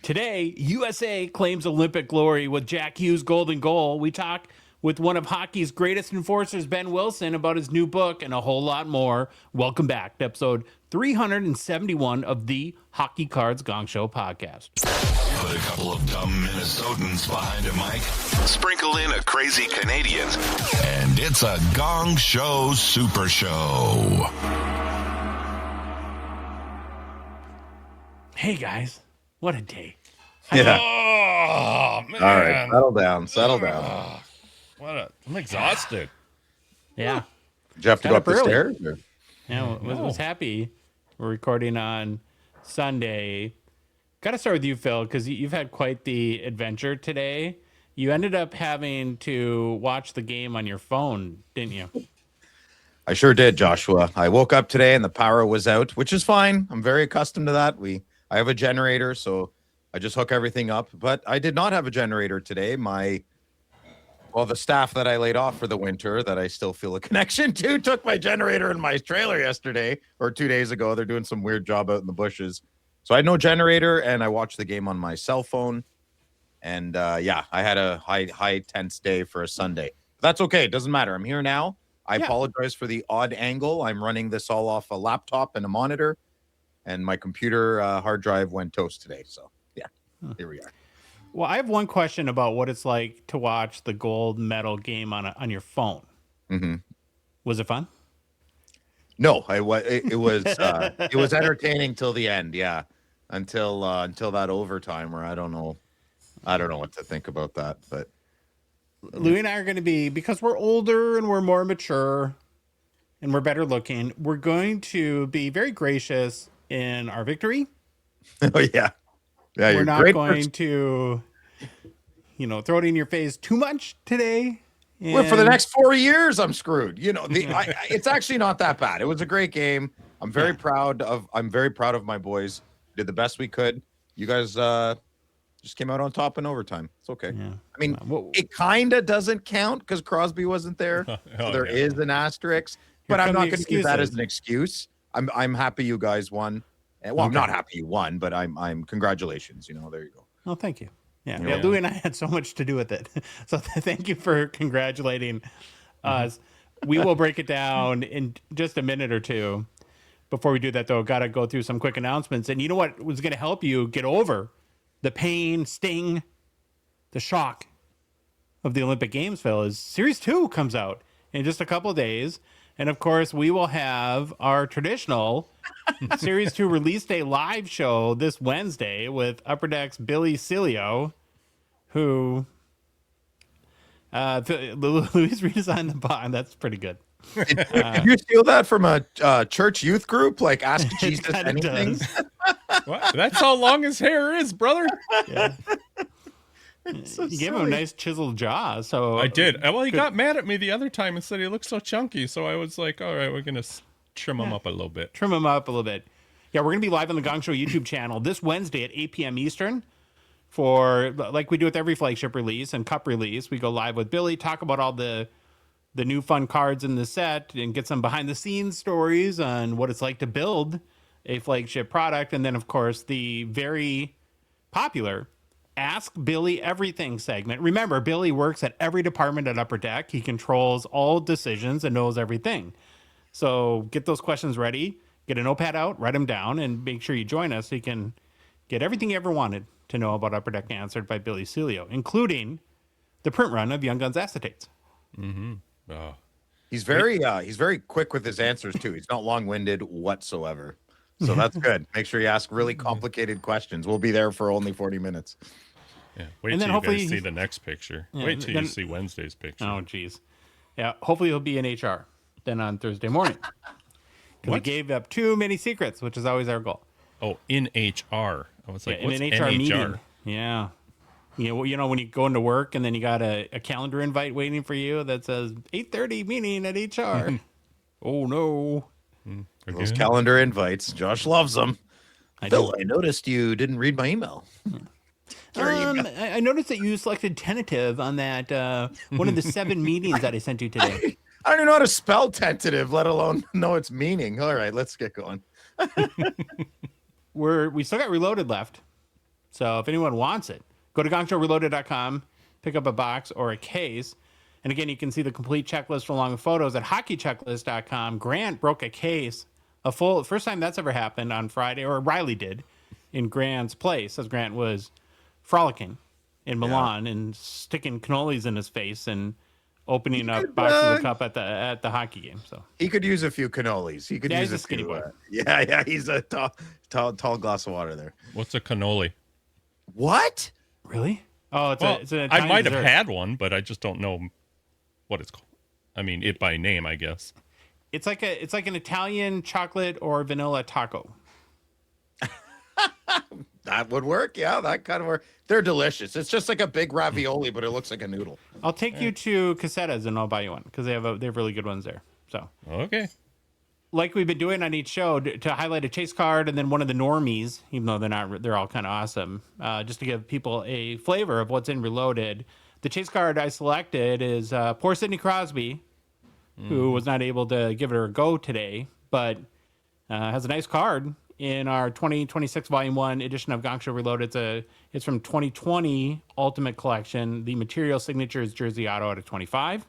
Today, USA claims Olympic glory with Jack Hughes' golden goal. We talk with one of hockey's greatest enforcers, Behn Wilson, about his new book and a whole lot more. Welcome back to episode 371 of the Hockey Cards Gongshow podcast. Put a couple of dumb Minnesotans behind a mic, sprinkle in a crazy Canadian, and it's a Gong Show Super Show. Hey, guys. What a day. Yeah. Oh, man. All right. Settle down. I'm exhausted. Yeah. Did you have to go up the stairs? Or? Yeah, was happy. We're recording on Sunday. Got to start with you, Phil, because you've had quite the adventure today. You ended up having to watch the game on your phone, didn't you? I sure did, Joshua. I woke up today and the power was out, which is fine. I'm very accustomed to that. I have a generator, so I just hook everything up. But I did not have a generator today. The staff that I laid off for the winter that I still feel a connection to took my generator in my trailer yesterday or 2 days ago. They're doing some weird job out in the bushes. So I had no generator, and I watched the game on my cell phone. And I had a high tense day for a Sunday. But that's okay. It doesn't matter. I'm here now. I apologize for the odd angle. I'm running this all off a laptop and a monitor. And my computer hard drive went toast today. So, here we are. Well, I have one question about what it's like to watch the gold medal game on your phone. Mm-hmm. Was it fun? No, it was entertaining till the end. Yeah, until that overtime where I don't know what to think about that. But Louis and I are going to be, because we're older and we're more mature and we're better looking, we're going to be very gracious in our victory. Oh yeah. Yeah, we're not going to, throw it in your face too much today. Well, for the next 4 years, I'm screwed. It's actually not that bad. It was a great game. I'm very proud of my boys. Did the best we could. You guys just came out on top in overtime. It's okay. Yeah. I mean, it kind of doesn't count because Crosby wasn't there. So there is an asterisk, but I'm not going to use that as an excuse. I'm happy you guys won. Well, I'm not happy you won, but I'm congratulations. There you go. Oh, thank you. Yeah, Louis and I had so much to do with it. So thank you for congratulating us. We will break it down in just a minute or two. Before we do that, though, got to go through some quick announcements. And you know what was going to help you get over the pain, sting, the shock of the Olympic Games, Phil, is Series 2 comes out in just a couple of days. And, of course, we will have our traditional Series 2 release day live show this Wednesday with Upper Deck's Billy Cilio, who Louis redesigned the bond. That's pretty good. Did you steal that from a church youth group? Like, ask Jesus anything? What? That's how long his hair is, brother. Yeah. You gave him a nice chiseled jaw. So I did. Well, he got mad at me the other time and said he looked so chunky. So I was like, all right, we're going to trim him up a little bit. Trim him up a little bit. Yeah, we're going to be live on the Gong Show YouTube channel this Wednesday at 8 p.m. Eastern for, like we do with every flagship release and cup release. We go live with Billy, talk about all the new fun cards in the set and get some behind the scenes stories on what it's like to build a flagship product. And then, of course, the very popular Ask Billy Everything segment. Remember, Billy works at every department at Upper Deck. He controls all decisions and knows everything. So get those questions ready, get a notepad out, write them down, and make sure you join us so you can get everything you ever wanted to know about Upper Deck answered by Billy Cilio, including the print run of Young Guns acetates. Mm-hmm. Oh. He's very quick with his answers too. He's not long-winded whatsoever. So that's good. Make sure you ask really complicated questions. We'll be there for only 40 minutes. Yeah. Wait till you guys see the next picture. Yeah, wait till you see Wednesday's picture. Oh, geez. Yeah. Hopefully he'll be in HR then on Thursday morning. Because he gave up too many secrets, which is always our goal. Oh, in HR. I was like, what's in an HR meeting? Yeah. You know, when you go into work and then you got a calendar invite waiting for you that says 8:30 meeting at HR. Oh, no. Those calendar invites. Josh loves them. Phil, I noticed you didn't read my email. I noticed that you selected tentative on that one of the 7 meetings that I sent you today. I don't even know how to spell tentative, let alone know its meaning. All right, let's get going. We still got Reloaded left. So if anyone wants it, go to gongshowreloaded.com, pick up a box or a case. And again, you can see the complete checklist along with photos at hockeychecklist.com. Grant broke a case, first time that's ever happened on Friday, or Riley did, in Grant's place, as Grant was frolicking in Milan and sticking cannolis in his face and opening up boxes of cup at the hockey game. So he could use a few cannolis. He could use he's a skinny boy. He's a tall glass of water there. What's a cannoli? What? Really? Oh, it's an Italian I might dessert. have had one, but I just don't know what it's called. I mean, it by name, I guess. It's like an Italian chocolate or vanilla taco. That would work. Yeah, that kind of work. They're delicious. It's just like a big ravioli, but it looks like a noodle. I'll take you to Casetta's and I'll buy you one because they have really good ones there. So Okay. like we've been doing on each show to highlight a chase card and then one of the normies, even though they're all kind of awesome, just to give people a flavor of what's in Reloaded. The chase card I selected is poor Sidney Crosby, who was not able to give it a go today, but has a nice card in our 2026 Volume 1 edition of Gongshow Reloaded. It's from 2020 Ultimate Collection. The material signature is Jersey Auto out of 25.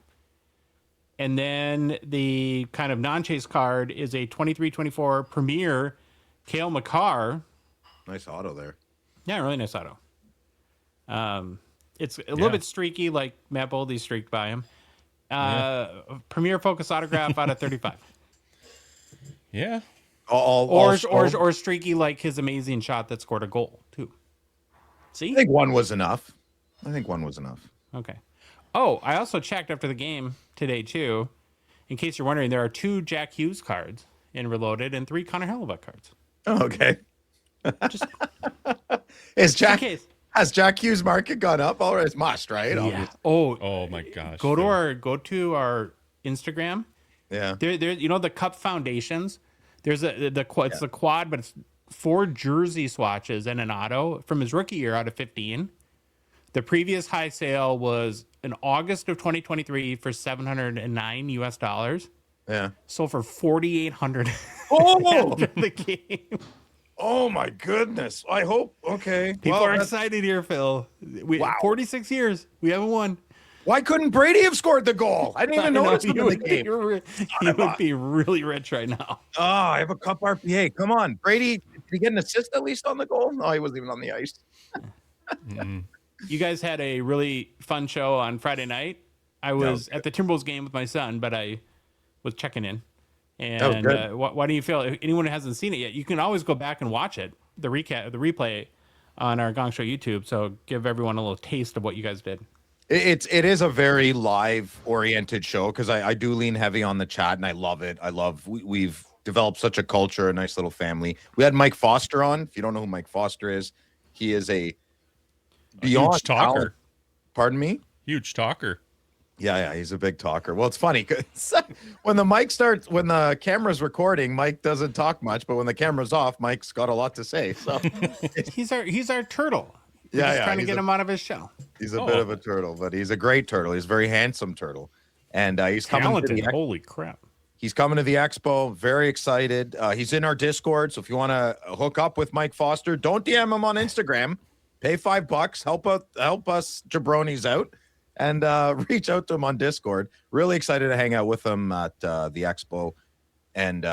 And then the kind of non-chase card is a 23-24 Premier Cale Makar. Nice auto there. Yeah, really nice auto. It's a little bit streaky, like Matt Boldy streaked by him. Premier Focus autograph out of 35. Yeah. Or streaky like his amazing shot that scored a goal too. See? I think one was enough. Okay. Oh, I also checked after the game today too. In case you're wondering, there are 2 Jack Hughes cards in Reloaded and 3 Connor Hellebuck cards. Oh, okay. Just Has Jack Hughes market gone up? All right, it's must, right? yeah. Oh my gosh. Go to our Instagram. Yeah. There you know the Cup Foundations. There's it's the quad, but it's 4 jersey swatches and an auto from his rookie year out of 15. The previous high sale was in August of 2023 for $709 US. Yeah. Sold for $4,800 after the game. Oh my goodness. I hope. Okay. People are excited here, Phil. 46 years. We haven't won. Why couldn't Brady have scored the goal? I didn't even notice him in the game. He would be really rich right now. Oh, I have a cup RPA. Come on. Brady, did he get an assist at least on the goal? No, he wasn't even on the ice. You guys had a really fun show on Friday night. I was at the Timberwolves game with my son, but I was checking in. And why do you feel? If anyone who hasn't seen it yet, you can always go back and watch it, the replay on our Gong Show YouTube. So give everyone a little taste of what you guys did. It is a very live oriented show because I do lean heavy on the chat and I love it. We've developed such a culture, a nice little family. We had Mike Foster on. If you don't know who Mike Foster is, he is a beyond huge talker. Talent. Pardon me? Huge talker. Yeah, he's a big talker. Well, it's funny because when the camera's recording, Mike doesn't talk much, but when the camera's off, Mike's got a lot to say. So he's our turtle. We're just trying to get him out of his shell. He's a bit of a turtle, but he's a great turtle. He's a very handsome turtle, and he's talented. coming to Holy crap! He's coming to the expo. Very excited. He's in our Discord, so if you want to hook up with Mike Foster, don't DM him on Instagram. Pay $5. Help us jabronis out. And reach out to him on Discord. Really excited to hang out with him at the expo. And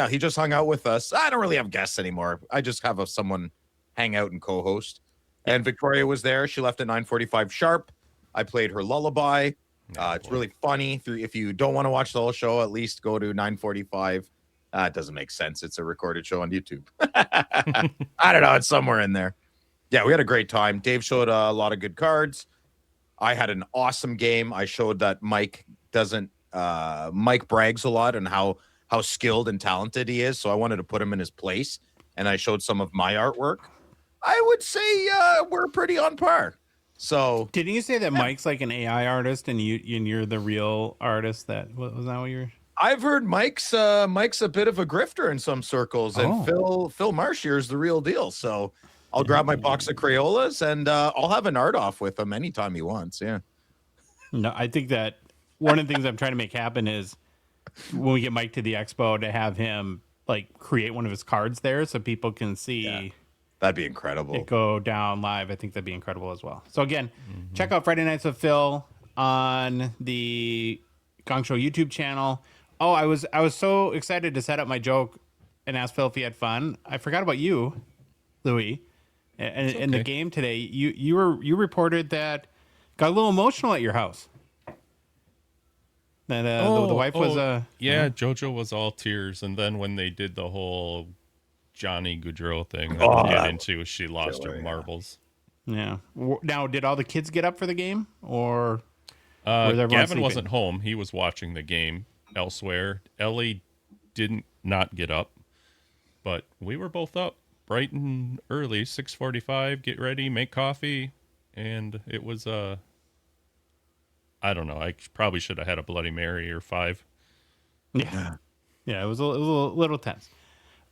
he just hung out with us. I don't really have guests anymore. I just have someone hang out and co-host. And Victoria was there. She left at 9:45 sharp. I played her lullaby. It's really funny. If you don't want to watch the whole show, at least go to 9:45. It doesn't make sense. It's a recorded show on YouTube. I don't know. It's somewhere in there. Yeah, we had a great time. Dave showed a lot of good cards. I had an awesome game. I showed that Mike brags a lot on how skilled and talented he is. So I wanted to put him in his place. And I showed some of my artwork. I would say we're pretty on par. So didn't you say that Mike's like an AI artist and you're the real artist? Was that what you're? I've heard Mike's a bit of a grifter in some circles, and Phil Marshier is the real deal. So I'll grab my box of Crayolas and I'll have an art off with him anytime he wants. Yeah. No, I think that one of the things I'm trying to make happen is when we get Mike to the expo to have him like create one of his cards there so people can see That'd be incredible. it go down live, I think that'd be incredible as well. So again, check out Friday Nights with Phil on the Gongshow YouTube channel. Oh, I was so excited to set up my joke and ask Phil if he had fun. I forgot about you, Louis. And in the game today, you reported that got a little emotional at your house. That the wife was JoJo was all tears, and then when they did the whole Johnny Gaudreau thing that we'll get into, she lost her marbles. Yeah. Now, did all the kids get up for the game, or was everyone Gavin sleeping? wasn't home. He was watching the game elsewhere. Ellie didn't not get up, but we were both up bright and early, 6:45. Get ready, make coffee, and it was I don't know. I probably should have had a Bloody Mary or 5. Yeah. Yeah, it was a little tense.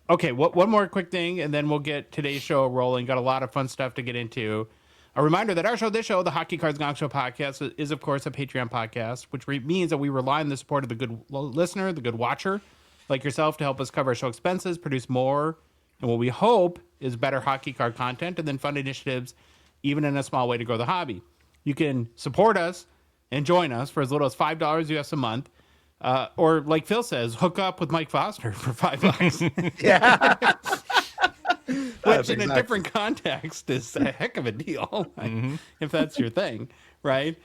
Okay, one more quick thing, and then we'll get today's show rolling. Got a lot of fun stuff to get into. A reminder that our show, this show, the Hockey Cards Gongshow podcast, is, of course, a Patreon podcast, which means that we rely on the support of the good listener, the good watcher, like yourself, to help us cover our show expenses, produce more, and what we hope is better hockey card content, and then fund initiatives, even in a small way, to grow the hobby. You can support us and join us for as little as $5 US a month. Or like Phil says, hook up with Mike Foster for $5. Yeah. Which in a different context is a heck of a deal, if that's your thing, right?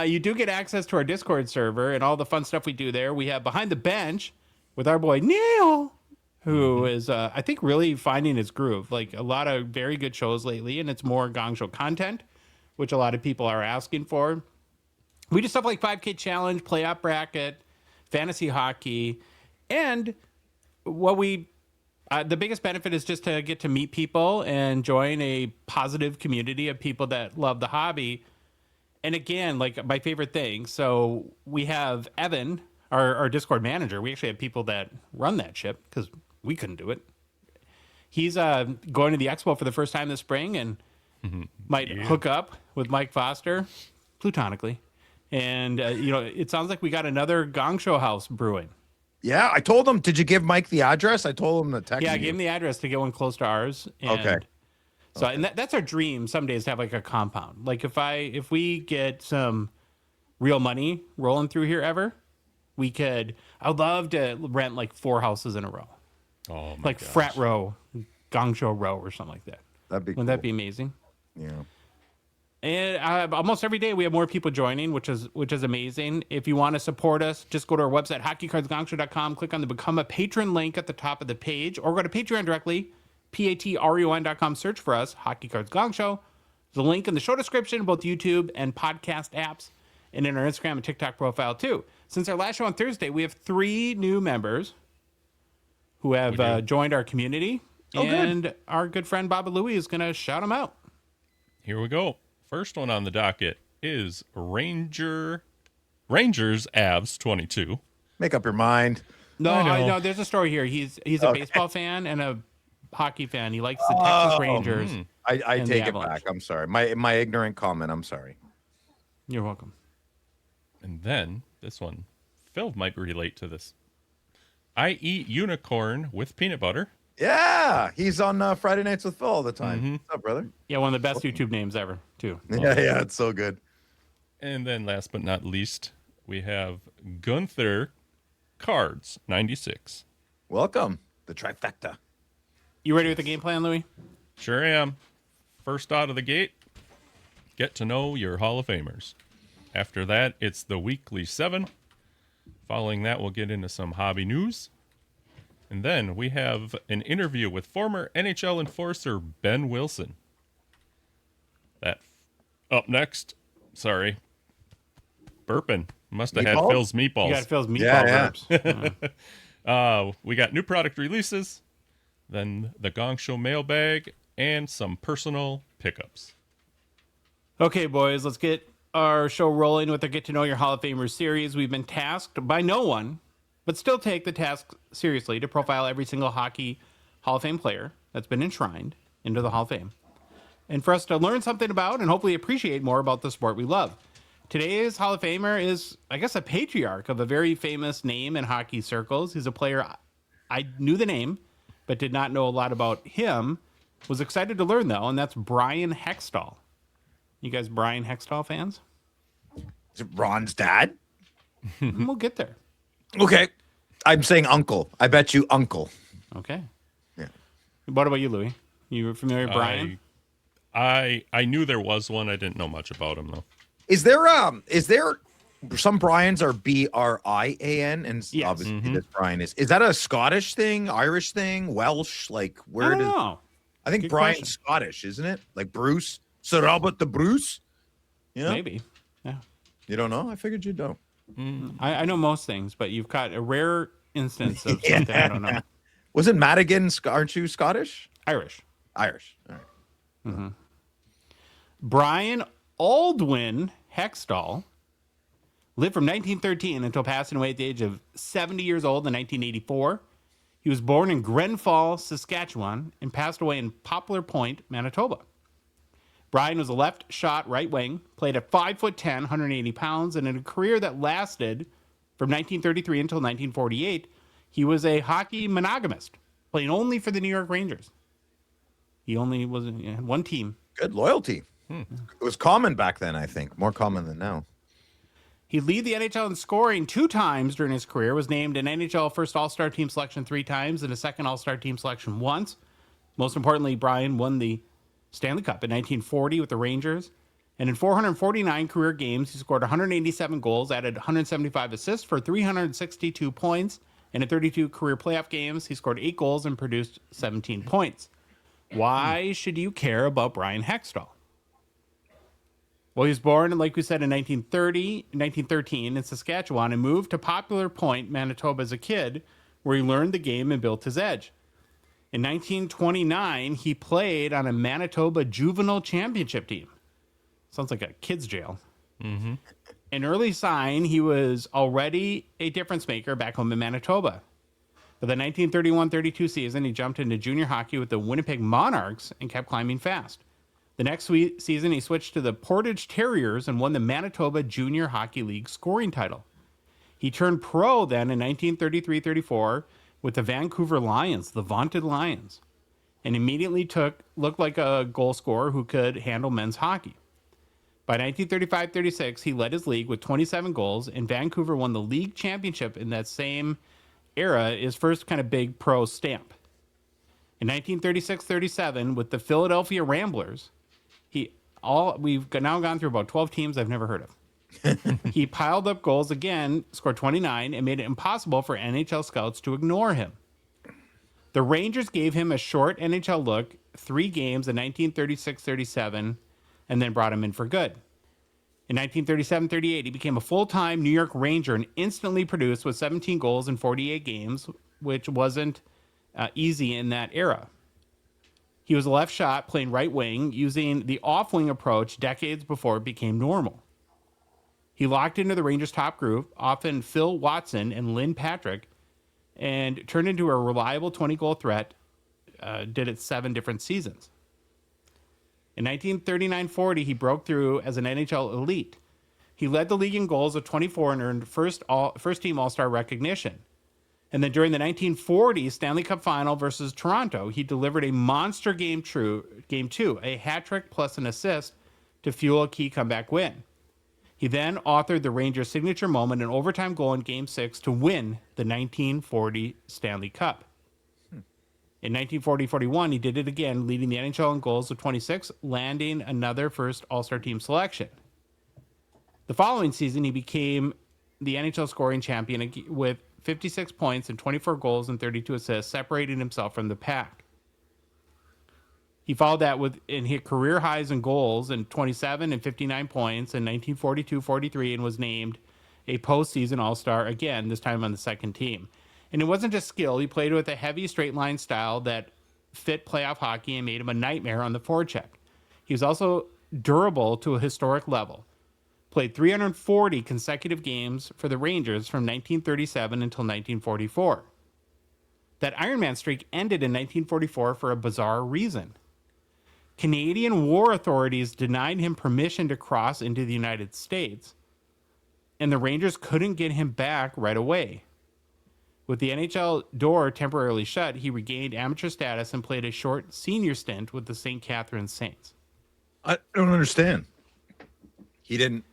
You do get access to our Discord server and all the fun stuff we do there. We have Behind the Bench with our boy Neil, who is, I think, really finding his groove. Like a lot of very good shows lately, and it's more Gong Show content, which a lot of people are asking for. We do stuff like 5K Challenge, Playoff Bracket, Fantasy Hockey, and what the biggest benefit is just to get to meet people and join a positive community of people that love the hobby. And again, like my favorite thing, so we have Evan, our Discord manager. We actually have people that run that ship because we couldn't do it. He's going to the expo for the first time this spring and might hook up with Mike Foster platonically. And, it sounds like we got another Gong Show house brewing. Yeah, I told him. Did you give Mike the address? I told him to text. Yeah, I gave him the address to get one close to ours. And Okay. So, and that's our dream some days, to have like a compound. Like if we get some real money rolling through here ever, I'd love to rent like 4 houses in a row. Oh, my like gosh. Frat Row, Gong Show Row or something like that. Wouldn't that be amazing? Yeah. And almost every day we have more people joining, which is amazing. If you want to support us, just go to our website, hockeycardsgongshow.com, click on the Become a Patron link at the top of the page, or go to Patreon directly, patreon.com, search for us, Hockey Cards Gongshow. There's a link in the show description, both YouTube and podcast apps, and in our Instagram and TikTok profile too. Since our last show on Thursday, we have 3 new members who have joined our community, and our good friend Baba Louie is going to shout them out. Here we go. First one on the docket is Rangers Avs 22. Make up your mind. No, there's a story here. He's a baseball fan and a hockey fan. He likes the Texas Rangers. I and take the it Avalanche. back. I'm sorry. My ignorant comment. I'm sorry. You're welcome. And then this one, Phil might relate to this. I eat unicorn with peanut butter. Yeah, he's on Friday Nights with Phil all the time. What's up, brother? Yeah, one of the best YouTube names ever, too. Yeah, it's so good. And then last but not least, we have Gunther Cards 96. Welcome, the trifecta. You ready with the game plan, Louis? Sure am. First out of the gate, get to know your Hall of Famers. After that, it's the Weekly 7. Following that, we'll get into some hobby news. And then we have an interview with former NHL enforcer Behn Wilson. That up next. Sorry. Burping. Must have had Meatballs? Phil's meatballs. You got Phil's meatball Yeah. burps. We got new product releases, then the Gongshow Mailbag, and some personal pickups. Okay, boys, let's get our show rolling with the Get to Know Your Hall of Famers series. We've been tasked by no one, but still take the task seriously, to profile every single hockey Hall of Fame player that's been enshrined into the Hall of Fame, and for us to learn something about and hopefully appreciate more about the sport we love. Today's Hall of Famer is, I guess, a patriarch of a very famous name in hockey circles. He's a player I knew the name, but did not know a lot about him. Was excited to learn, though, and that's Bryan Hextall. You guys Bryan Hextall fans? Is it Ron's dad? We'll get there. Okay. I'm saying uncle. I bet you uncle. Okay. Yeah. What about you, Louis? You were familiar with Bryan? I knew there was one. I didn't know much about him though. Is there some Bryans are Brian and Yes. obviously this Brian is that a Scottish thing, Irish thing, Welsh? Like where I don't know. I think Good Brian's question. Scottish, isn't it? Like Bruce, Sir Robert the Bruce. You know? Maybe. Yeah. You don't know? I figured you don't. I know most things, but you've got a rare instance of something I don't know. Wasn't Madigan? Aren't you Scottish? Irish. Irish. All right. Bryan Aldwin Hextall lived from 1913 until passing away at the age of 70 years old in 1984. He was born in Grenfell, Saskatchewan, and passed away in Poplar Point, Manitoba. Bryan was a left shot right wing, played at 5'10", 180 pounds, and in a career that lasted from 1933 until 1948, he was a hockey monogamist, playing only for the New York Rangers. He only had one team. Good loyalty. It was common back then, I think. More common than now. He led the NHL in scoring 2 times during his career, was named an NHL first All-Star team selection 3 times and a second All-Star team selection once. Most importantly, Bryan won the Stanley Cup in 1940 with the Rangers. And in 449 career games, he scored 187 goals, added 175 assists for 362 points. And in 32 career playoff games, he scored 8 goals and produced 17 points. Why should you care about Bryan Hextall? Well, he was born, like we said, in 1913 in Saskatchewan and moved to Poplar Point, Manitoba as a kid, where he learned the game and built his edge. In 1929, he played on a Manitoba juvenile championship team. Sounds like a kid's jail. Mm-hmm. An early sign, he was already a difference maker back home in Manitoba. For the 1931-32 season, he jumped into junior hockey with the Winnipeg Monarchs and kept climbing fast. The next season, he switched to the Portage Terriers and won the Manitoba Junior Hockey League scoring title. He turned pro then in 1933-34 with the Vancouver Lions, the vaunted Lions, and immediately looked like a goal scorer who could handle men's hockey. By 1935-36, he led his league with 27 goals, and Vancouver won the league championship in that same era, his first kind of big pro stamp. In 1936-37, with the Philadelphia Ramblers, we've now gone through about 12 teams I've never heard of. He piled up goals again, scored 29, and made it impossible for NHL scouts to ignore him. The Rangers gave him a short NHL look, 3 games in 1936-37, and then brought him in for good. In 1937-38, he became a full-time New York Ranger and instantly produced with 17 goals in 48 games, which wasn't easy in that era. He was a left shot, playing right wing, using the off-wing approach decades before it became normal. He locked into the Rangers' top group, often Phil Watson and Lynn Patrick, and turned into a reliable 20-goal threat, did it 7 different seasons. In 1939-40, he broke through as an NHL elite. He led the league in goals of 24 and earned first-team All-Star recognition. And then during the 1940 Stanley Cup Final versus Toronto, he delivered a monster game 2, a hat trick plus an assist to fuel a key comeback win. He then authored the Rangers' signature moment, an overtime goal in Game 6 to win the 1940 Stanley Cup. In 1940-41, he did it again, leading the NHL in goals with 26, landing another first All-Star team selection. The following season, he became the NHL scoring champion with 56 points and 24 goals and 32 assists, separating himself from the pack. He followed that and hit career highs in goals and 27 and 59 points in 1942-43 and was named a postseason All-Star again, this time on the second team. And it wasn't just skill. He played with a heavy straight line style that fit playoff hockey and made him a nightmare on the forecheck. He was also durable to a historic level. Played 340 consecutive games for the Rangers from 1937 until 1944. That Ironman streak ended in 1944 for a bizarre reason. Canadian war authorities denied him permission to cross into the United States, and the Rangers couldn't get him back right away. With the NHL door temporarily shut, he regained amateur status and played a short senior stint with the St. Catharines Saints. I don't understand. He didn't.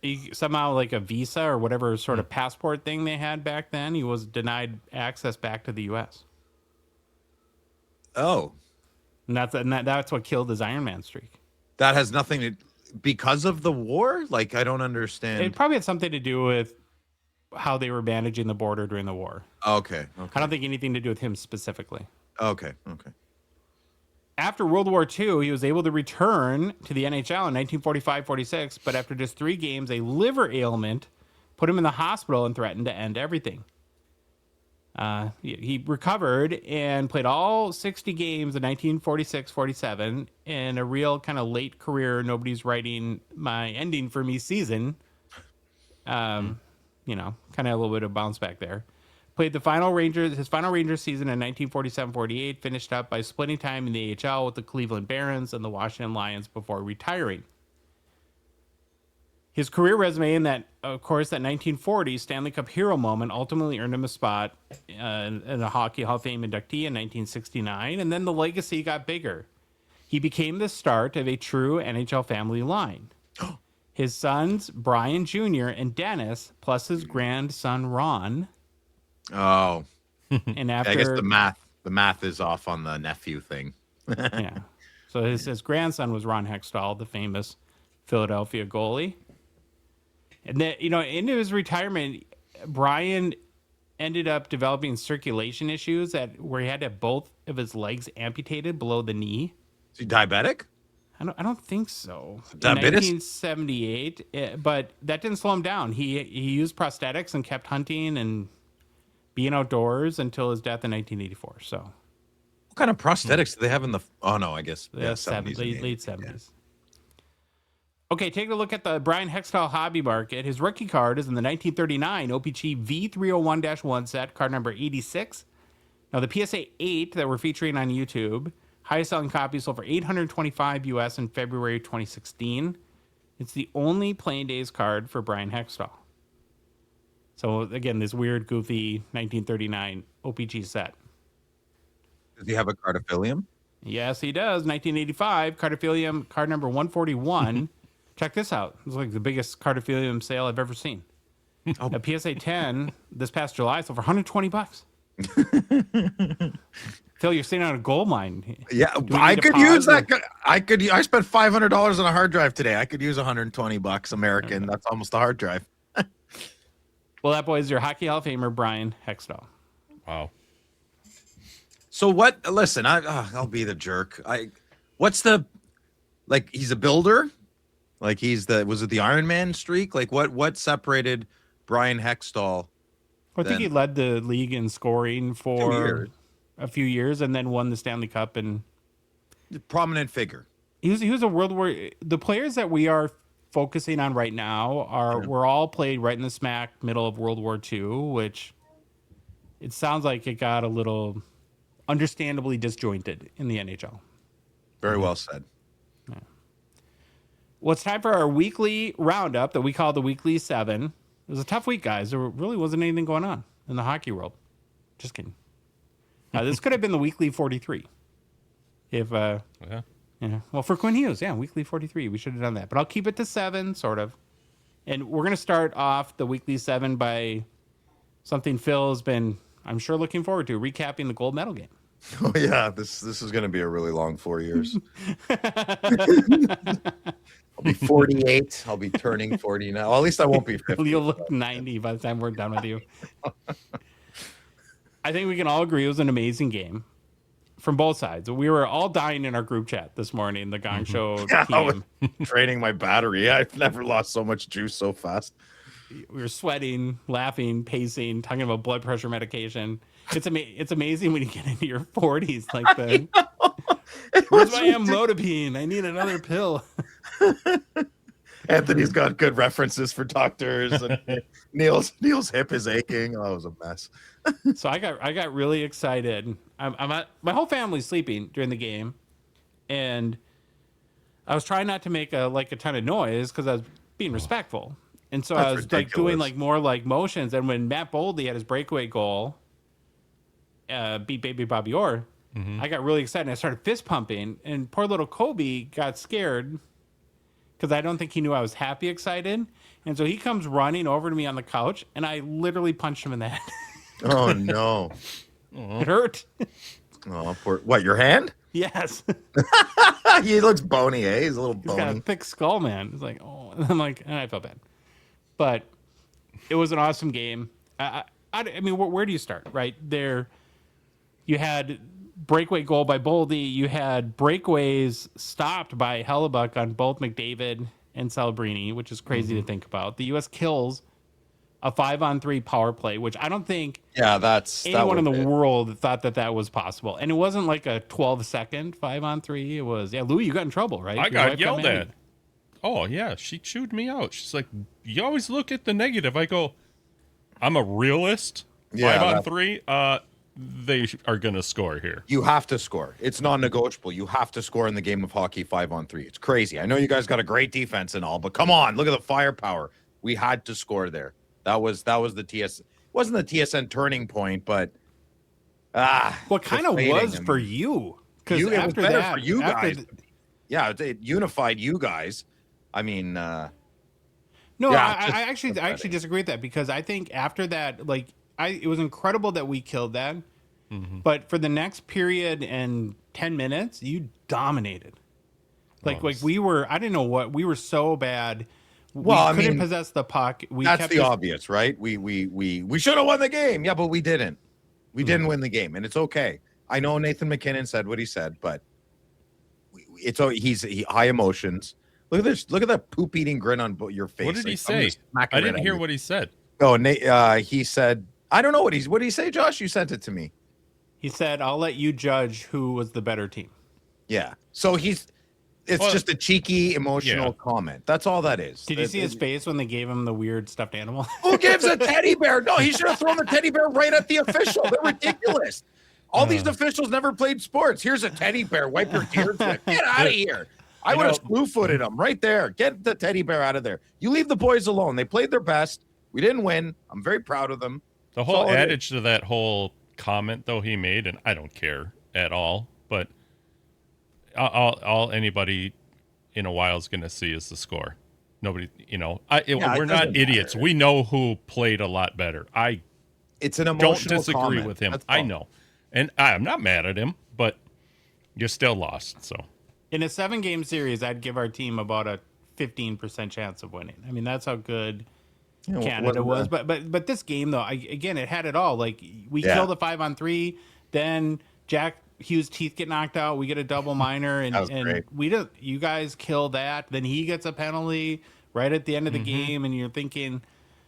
He, somehow, like a visa or whatever sort of passport thing they had back then, he was denied access back to the U.S. Oh, And that's what killed his Ironman streak. that has nothing to because of the war. Like, I don't understand. It probably had something to do with how they were managing the border during the war. Okay. I don't think anything to do with him specifically. Okay. After World War II, he was able to return to the NHL in 1945-46, but after just 3 games, a liver ailment put him in the hospital and threatened to end everything. He recovered and played all 60 games in 1946-47 in a real kind of late career, nobody's writing my ending for me season. Kind of a little bit of bounce back there. Played his final Rangers season in 1947-48, finished up by splitting time in the AHL with the Cleveland Barons and the Washington Lions before retiring. His career resume in that 1940 Stanley Cup hero moment ultimately earned him a spot in a Hockey Hall of Fame inductee in 1969, and then the legacy got bigger. He became the start of a true NHL family line. His sons, Brian Jr. and Dennis, plus his grandson, Ron. Oh, And after, I guess the math is off on the nephew thing. yeah. So his grandson was Ron Hextall, the famous Philadelphia goalie. And then, into his retirement, Brian ended up developing circulation issues where he had to have both of his legs amputated below the knee. Is he diabetic? I don't think so. Diabetes? In 1978, but that didn't slow him down. He used prosthetics and kept hunting and being outdoors until his death in 1984. So, What kind of prosthetics do they have in the? Oh no, I guess the 70s and late 80s. 70s. Yeah. Okay, taking a look at the Bryan Hextall hobby market. His rookie card is in the 1939 O-Pee-Chee V301-1 set, card number 86. Now, the PSA 8 that we're featuring on YouTube, highest selling copy sold for $825 US in February 2016. It's the only Playing Days card for Bryan Hextall. So, again, this weird, goofy 1939 O-Pee-Chee set. Does he have a cardophilium? Yes, he does. 1985, Cardophilium, card number 141. Check this out. It's like the biggest Cardophilium sale I've ever seen. A PSA 10 this past July sold for $120. Phil, you're sitting on a gold mine. Yeah, Do we I need to could use pause that. I spent $500 on a hard drive today. I could use $120 American. That's almost a hard drive. Well, that boy is your Hockey Hall of Famer, Bryan Hextall. Wow. So what? Listen, I'll be the jerk. What's the like? He's a builder. Like was it the Iron Man streak? Like what separated Bryan Hextall? I think he led the league in scoring for a few years and then won the Stanley Cup. And Prominent figure. he was a World War. The players that we are focusing on right now were all played right in the smack middle of World War II, which it sounds like it got a little understandably disjointed in the NHL. Very well said. Well, it's time for our weekly roundup that we call the Weekly 7. It was a tough week, guys. There really wasn't anything going on in the hockey world. Just kidding. This could have been the Weekly 43. If, Yeah. well, for Quinn Hughes, Weekly 43. We should have done that. But I'll keep it to 7, sort of. And we're going to start off the Weekly 7 by something Phil has been, I'm sure, looking forward to, recapping the gold medal game. Oh yeah, this is going to be a really long 4 years. I'll be 48. I'll be turning 40 now. Well, at least I won't be 50. You'll look 90 by the time we're done with you. I think we can all agree it was an amazing game from both sides. We were all dying in our group chat this morning, the Gongshow I was team. draining my battery. I've never lost so much juice so fast. We were sweating, laughing, pacing, talking about blood pressure medication. It's amazing when you get into your 40s like that. Where's my amlodipine? I need another pill. Anthony's got good references for doctors, and Neil's hip is aching. Oh, it was a mess. So I got really excited. My whole family's sleeping during the game, and I was trying not to make a ton of noise because I was being respectful. And so That's I was like doing ridiculous. like more like motions. And when Matt Boldy had his breakaway goal, beat Baby Bobby Orr, I got really excited. And I started fist pumping, and poor little Kobe got scared because I don't think he knew I was happy excited. And so he comes running over to me on the couch, and I literally punched him in the head. Oh no. It hurt. Oh, poor. What, your hand? Yes. He looks bony, eh? He's a little He's got a bony. thick skull, man. It's like, oh, and I'm like, and I felt bad. But it was an awesome game. I mean, where do you start? Right there, you had breakaway goal by Boldy. You had breakaways stopped by Hellebuck on both McDavid and Celebrini, which is crazy to think about. The U.S. kills a 5-on-3 power play, which I don't think Yeah, anyone in the it. world thought that was possible. And it wasn't like a 12-second 5-on-3. It was, Louis, you got in trouble, right? I Your got wife yelled mad at. Oh, yeah. She chewed me out. She's like, you always look at the negative. I go, I'm a realist. Yeah, 5-on-3. They are going to score here. You have to score. It's non-negotiable. You have to score in the game of hockey 5-on-3. It's crazy. I know you guys got a great defense and all, but come on, look at the firepower. We had to score there. That was the TS. Wasn't the TSN turning point, but What kind of deflating. was for you? Because It was after better that, for you after guys. Yeah, it unified you guys. I mean, No, Yeah, I just actually pathetic. disagree with that, because I think after that, like, it was incredible that we killed that, but for the next period and 10 minutes, you dominated. Like we were, I didn't know what, we were so bad. Well, I we couldn't mean, possess the puck. that's the obvious, right? We should have won the game. Yeah, but we didn't. We didn't win the game, and it's okay. I know Nathan McKinnon said what he said, but he's high emotions. Look at this. Look at that poop eating grin on your face. What did he Like, I'm gonna say? smack it I right didn't out hear of what he said. you. Oh, Nate. He said, I don't know what did he say, Josh? You sent it to me. He said, "I'll let you judge who was the better team." Yeah. So it's just a cheeky, emotional comment. That's all that is. Did you see his face when they gave him the weird stuffed animal? Who gives a teddy bear? No, he should have thrown the teddy bear right at the official. They're ridiculous. All these officials never played sports. Here's a teddy bear. Wipe your tears with. Get out of here. I would have slew-footed him right there. Get the teddy bear out of there. You leave the boys alone. They played their best. We didn't win. I'm very proud of them. The whole adage to that whole comment, though, he made, and I don't care at all, but all anybody in a while is going to see is the score. Nobody, we're not idiots. We know who played a lot better. It's an don't emotional disagree comment. with him. That's I all. know. And I'm not mad at him, but you still lost. So In a 7-game series, I'd give our team about a 15% chance of winning. I mean, that's how good Canada was. But this game, though, again, it had it all. Like, we killed a 5-on-3, then Jack Hughes' teeth get knocked out. We get a double minor, and you guys kill that. Then he gets a penalty right at the end of the game, and you're thinking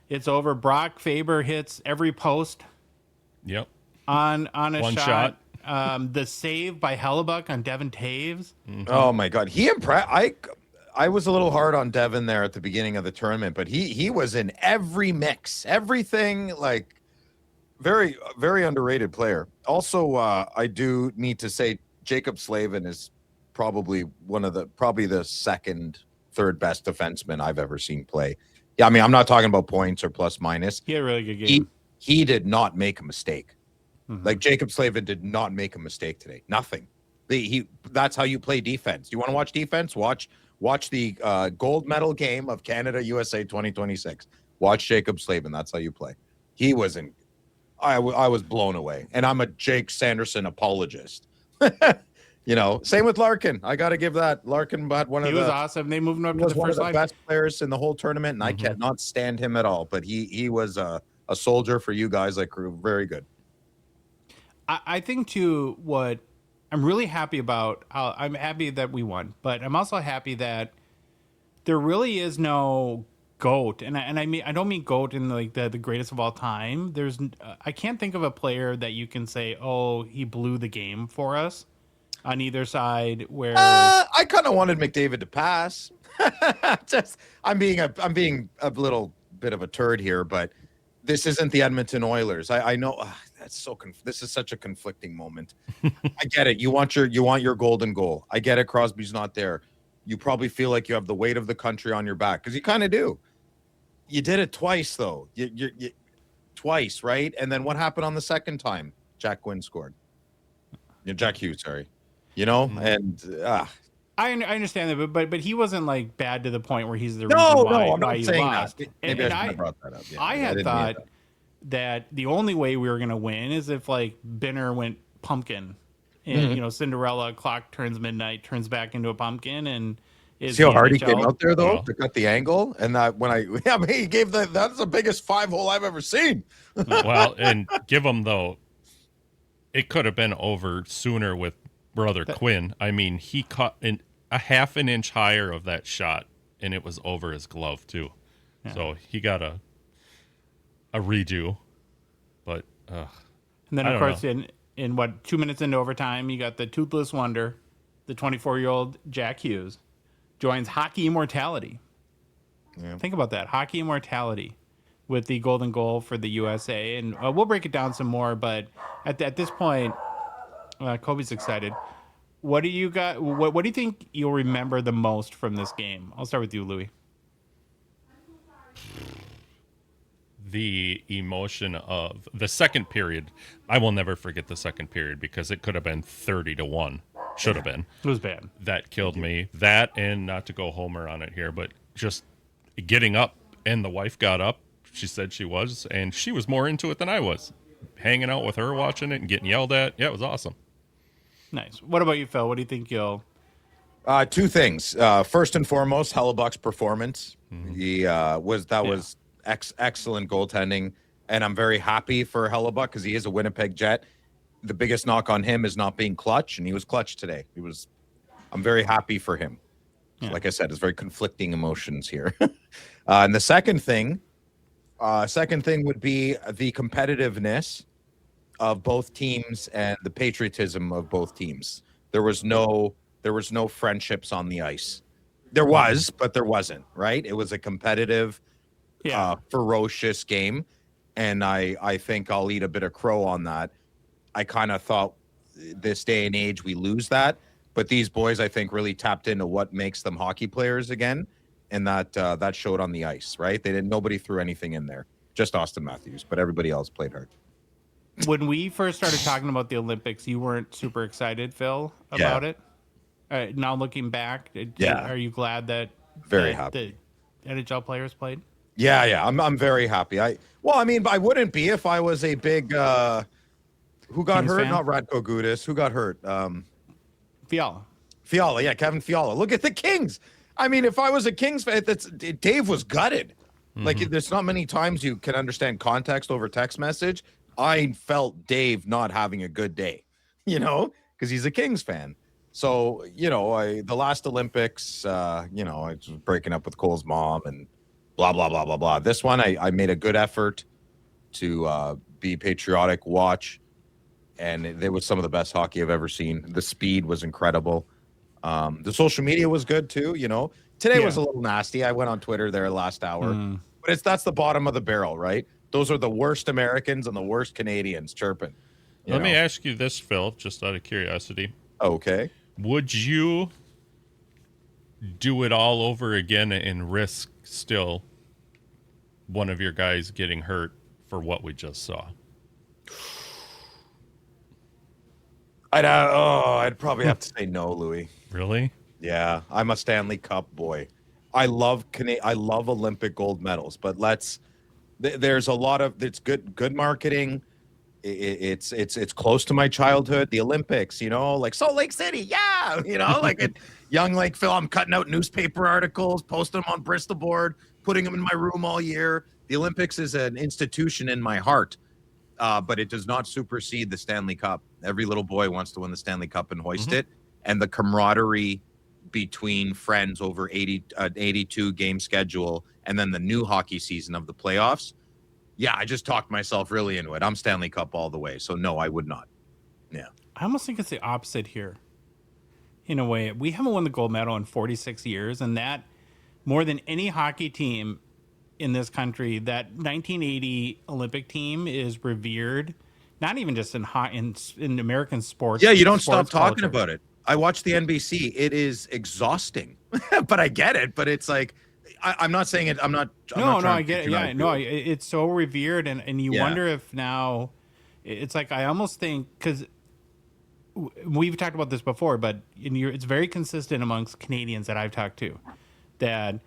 it's over. Brock Faber hits every post. Yep. On a One shot. The save by Hellebuck on Devin Taves. Oh my God, he impressed. I was a little hard on Devin there at the beginning of the tournament, but he was in every mix, everything. Like, very, very underrated player. Also, I do need to say Jacob Slavin is probably the second, third best defenseman I've ever seen play. Yeah, I mean, I'm not talking about points or plus minus. He had a really good game. He did not make a mistake. Like, Jacob Slavin did not make a mistake today. Nothing. That's how you play defense. You want to watch defense? Watch the gold medal game of Canada USA 2026. Watch Jacob Slavin. That's how you play. He was in. I was blown away, and I'm a Jake Sanderson apologist. Same with Larkin. I got to give that. Larkin had one of He was awesome. They moved him up to the first line. best players in the whole tournament, and I cannot stand him at all. But he was a soldier for you guys. Like, very good. I think, too, what I'm really happy about, I'm happy that we won, but I'm also happy that there really is no GOAT. And I mean, I don't mean GOAT in like the greatest of all time. I can't think of a player that you can say, oh, he blew the game for us on either side, where I kind of wanted McDavid to pass. I'm being a little bit of a turd here, but this isn't the Edmonton Oilers. I know this is such a conflicting moment. I get it. You want your golden goal. I get it. Crosby's not there. You probably feel like you have the weight of the country on your back, because you kind of do. You did it twice, though. You twice, right? And then what happened on the second time? Jack Quinn scored. Jack Hughes, sorry. And I understand that, but he wasn't like bad to the point where he's the no, reason no, I'm why not you saying lost. that. Maybe I should have brought that up. Yeah, I had didn't thought mean that the only way we were gonna win is if like Binner went pumpkin, and Cinderella clock turns midnight, turns back into a pumpkin, and is See how the hard he NHL. came out there, though, Well. to cut the angle? And he gave that's the biggest 5-hole I've ever seen. Well, and give him, though, it could have been over sooner with Brother Quinn. I mean, he caught a half an inch higher of that shot, and it was over his glove, too. Yeah. So he got a redo. But, and then, of course, in 2 minutes into overtime, you got the toothless wonder, the 24-year-old Jack Hughes, joins Hockey Immortality. Yeah. Think about that. Hockey Immortality with the golden goal for the USA. And we'll break it down some more. But at this point, Kobe's excited. What do you got? What do you think you'll remember the most from this game? I'll start with you, Louis. The emotion of the second period. I will never forget the second period because it could have been 30-1. Should have been. It was bad. That killed me. That, and not to go homer on it here, but just getting up, and the wife got up. She said she was, and she was more into it than I was. Hanging out with her, watching it, and getting yelled at. Yeah, it was awesome. Nice. What about you, Phil? What do you think you'll... Two things. First and foremost, Hellebuck's performance. He was excellent goaltending, and I'm very happy for Hellebuck because he is a Winnipeg Jet. The biggest knock on him is not being clutch, and he was clutch today. I'm very happy for him. Yeah. Like I said, it's very conflicting emotions here. And the second thing would be the competitiveness of both teams and the patriotism of both teams. There was no friendships on the ice. There was, but there wasn't, right? It was a competitive, ferocious game, and I think I'll eat a bit of crow on that. I kind of thought this day and age we lose that, but these boys I think really tapped into what makes them hockey players again, and that showed on the ice, right? Nobody threw anything in there, just Austin Matthews, but everybody else played hard. When we first started talking about the Olympics, you weren't super excited, Phil, about it. Now looking back, are you glad that very happy the NHL players played? Yeah, I'm very happy. I wouldn't be if I was a big. Who got Kings hurt? fan? Not Radko Gudas. Who got hurt? Fiala, yeah, Kevin Fiala. Look at the Kings. I mean, if I was a Kings fan, Dave was gutted. Like, there's not many times you can understand context over text message. I felt Dave not having a good day, because he's a Kings fan. So, the last Olympics, I was breaking up with Cole's mom and blah, blah, blah, blah, blah. This one, I made a good effort to be patriotic, watch. And it was some of the best hockey I've ever seen. The speed was incredible. The social media was good too. Today was a little nasty. I went on Twitter there last hour, but that's the bottom of the barrel, right? Those are the worst Americans and the worst Canadians chirping. Let me ask you this, Phil, just out of curiosity. Okay. Would you do it all over again and risk still one of your guys getting hurt for what we just saw? I'd probably have to say no, Louis. Really? Yeah, I'm a Stanley Cup boy. I love Olympic gold medals, but there's a lot of it's good marketing. It's close to my childhood. The Olympics, like Salt Lake City, young like Phil. I'm cutting out newspaper articles, posting them on Bristol board, putting them in my room all year. The Olympics is an institution in my heart. But it does not supersede the Stanley Cup. Every little boy wants to win the Stanley Cup and hoist it. And the camaraderie between friends over 82 game schedule and then the new hockey season of the playoffs. Yeah, I just talked myself really into it. I'm Stanley Cup all the way. So no, I would not. Yeah. I almost think it's the opposite here. In a way, we haven't won the gold medal in 46 years, and that more than any hockey team in this country, that 1980 Olympic team is revered, not even just in American sports. Yeah, you don't stop talking culture. about it. I watch the NBC. It is exhausting, but I get it. But it's like I'm not saying it. I'm not No, trying I to get it. patronize Yeah, no, you. it's so revered, and you Yeah. wonder if now, it's like I almost think because we've talked about this before, but it's very consistent amongst Canadians that I've talked to, that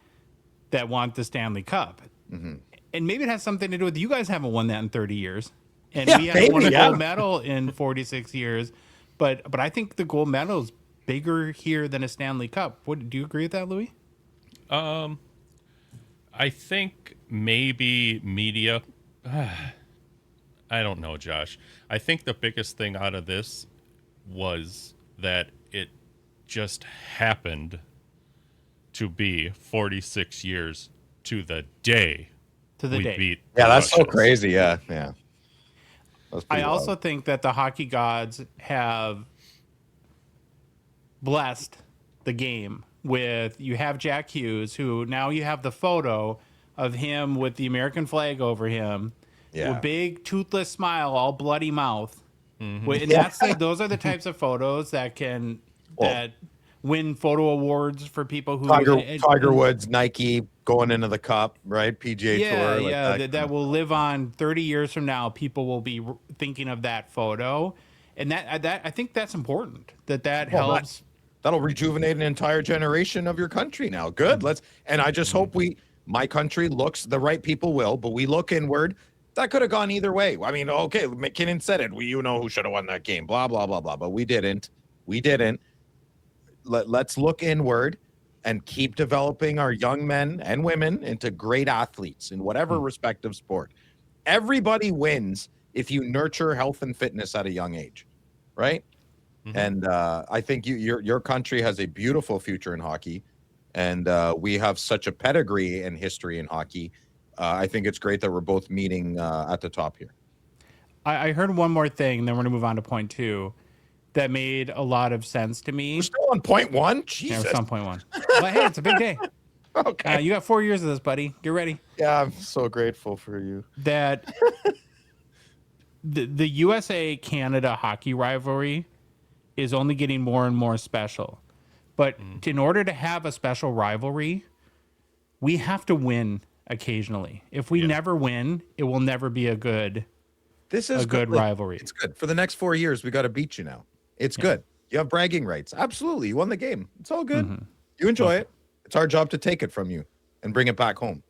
want the Stanley Cup, and maybe it has something to do with you guys haven't won that in 30 years, and Yeah, we haven't won a maybe, yeah. gold medal in 46 years, but I think the gold medal is bigger here than a Stanley Cup. Do you agree with that, Louis? I think maybe media. I don't know, Josh. I think the biggest thing out of this was that it just happened to be 46 years to the day we beat the Yeah, that's so Russians. crazy. Yeah. That's I pretty also wild. think that the hockey gods have blessed the game with, you have Jack Hughes, who now you have the photo of him with the American flag over him, Yeah. with big toothless smile, all bloody mouth. And Yeah. that's those are the types of photos that can Well, that win photo awards for people who Tiger Woods, Nike going into the cup, right? PGA Tour. Like that, kind that of will stuff. live on 30 years from now. People will be thinking of that photo, and that I think that's important. That Well, helps. That'll rejuvenate an entire generation of your country now. Good. And I just hope my country looks, the right people will, but we look inward. That could have gone either way. I mean, okay, McKinnon said it. You know who should have won that game, blah, blah, blah, blah. But we didn't. Let's look inward and keep developing our young men and women into great athletes in whatever respective sport. Everybody wins if you nurture health and fitness at a young age, right? And I think your country has a beautiful future in hockey, and we have such a pedigree and history in hockey. I think it's great that we're both meeting at the top here. I heard one more thing, then we're gonna move on to point two, that made a lot of sense to me. We're still on point one. Yeah, Jesus. we're on point one. But hey, it's a big day. Okay. You got 4 years of this, buddy. Get ready. Yeah, I'm so grateful for you. That the USA Canada hockey rivalry is only getting more and more special. But in order to have a special rivalry, we have to win occasionally. If we never win, it will never be a good This is a good rivalry. It's good. For the next 4 years, we got to beat you now. It's good. You have bragging rights. Absolutely. You won the game. It's all good. You enjoy it. It's our job to take it from you and bring it back home.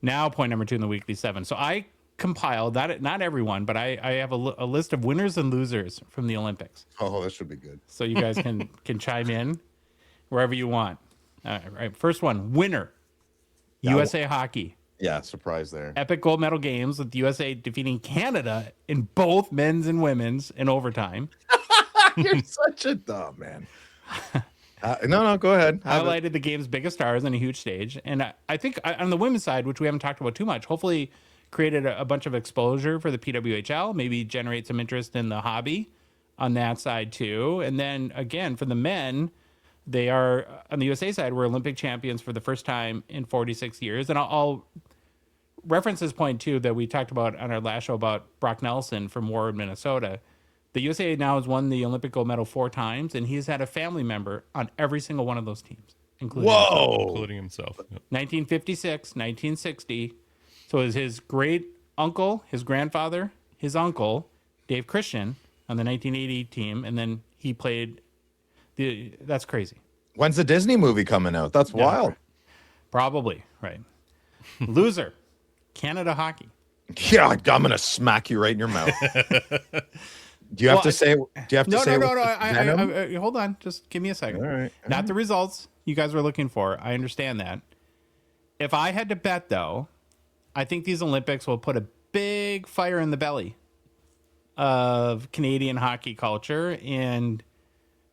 Now, point number two in the weekly seven. So I compiled, not everyone, but I have a list of winners and losers from the Olympics. Oh, this should be good. So you guys can chime in wherever you want. All right. First one, winner, USA Hockey. Yeah, surprise there. Epic gold medal games with the USA defeating Canada in both men's and women's in overtime. You're such a dumb man. No, go ahead. Highlighted the game's biggest stars on a huge stage. And I think on the women's side, which we haven't talked about too much, hopefully created a bunch of exposure for the PWHL, maybe generate some interest in the hobby on that side too. And then again, for the men, they are on the USA side, we're Olympic champions for the first time in 46 years. And I'll reference this point too that we talked about on our last show about Brock Nelson from Warwood, Minnesota. The USA now has won the Olympic gold medal 4 times, and he's had a family member on every single one of those teams, including Including himself. Yep. 1956, 1960. So it was his great uncle, his grandfather, his uncle, Dave Christian, on the 1980 team, and then he played. That's crazy. When's the Disney movie coming out? That's wild. Probably right. Loser, Canada hockey. Yeah, I'm gonna smack you right in your mouth. Do you have to say? Do you have to say? No. Venom? I hold on. Just give me a second. All right. Not the results you guys were looking for. I understand that. If I had to bet, though, I think these Olympics will put a big fire in the belly of Canadian hockey culture, and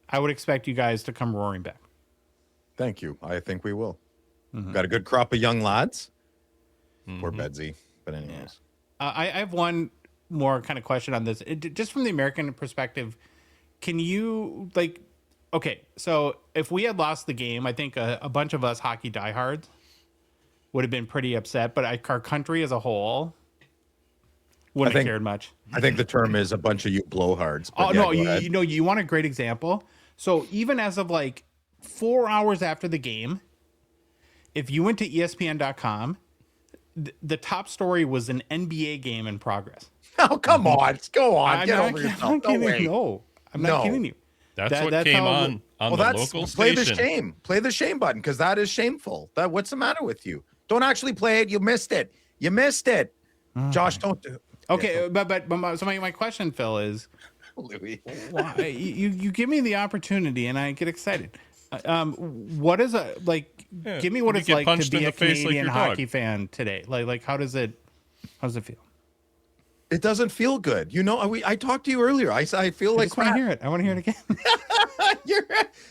I would expect you guys to come roaring back. Thank you. I think we will. Got a good crop of young lads. Poor Bedsy. But anyways. I have one more kind of question on this. Just from the American perspective, can you, like, okay, so if we had lost the game, I think a bunch of us hockey diehards would have been pretty upset, but our country as a whole wouldn't have cared much. I think the term is a bunch of you blowhards. Oh, no, you want a great example? So even as of like 4 hours after the game, if you went to ESPN.com, the top story was an NBA game in progress. Oh, come on. Go on. I'm Get not, over I'm yourself. not No kidding. way. No, I'm not No. kidding you. That's what came how- on the local play station. the shame. Play the shame button because that is shameful. What's the matter with you? Don't actually play it. You missed it. You missed it. Josh, don't do. Okay, but my question, Phil, is Louis. why you give me the opportunity and I get excited. What is Yeah, give me what you it's get like to punched in be the a face like Canadian your dog. hockey fan today. Like how does it feel? It doesn't feel good. You know, I talked to you earlier. I feel I like just want to crap. hear it. I want to hear it again.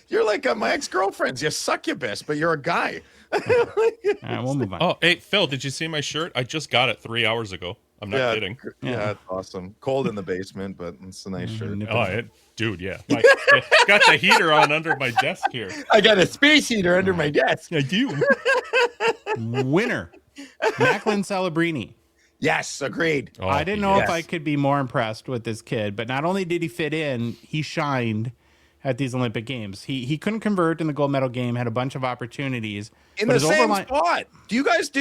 You're like my ex-girlfriends. You succubus, but you're a guy. All right, we'll move on. Oh, hey, Phil, did you see my shirt? I just got it 3 hours ago. I'm not kidding. Yeah, it's awesome. Cold in the basement, but it's a nice shirt. Dude, yeah. Got the heater on under my desk here. I got a space heater under my desk. I do. Winner, Macklin Celebrini. Yes, agreed. Oh, I didn't know if yes. I could be more impressed with this kid, but not only did he fit in, he shined at these Olympic Games. He couldn't convert in the gold medal game, had a bunch of opportunities. In but the his same overline- spot.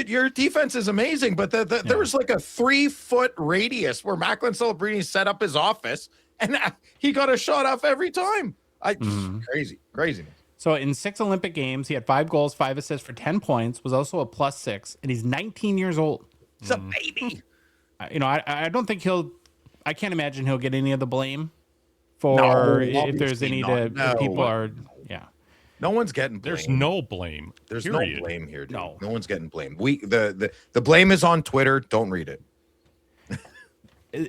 Your defense is amazing, but there was like a 3-foot radius where Macklin Celebrini set up his office, and he got a shot off every time. Craziness. So in 6 Olympic Games, he had 5 goals, 5 assists for 10 points, was also a +6, and he's 19 years old. He's a baby. I don't think I can't imagine he'll get any of the blame for No, if there's obviously any not. if No. people are, yeah. No one's getting blamed. There's no blame. There's period. no blame here, dude. No. No one's getting blamed. The blame is on Twitter. Don't read it.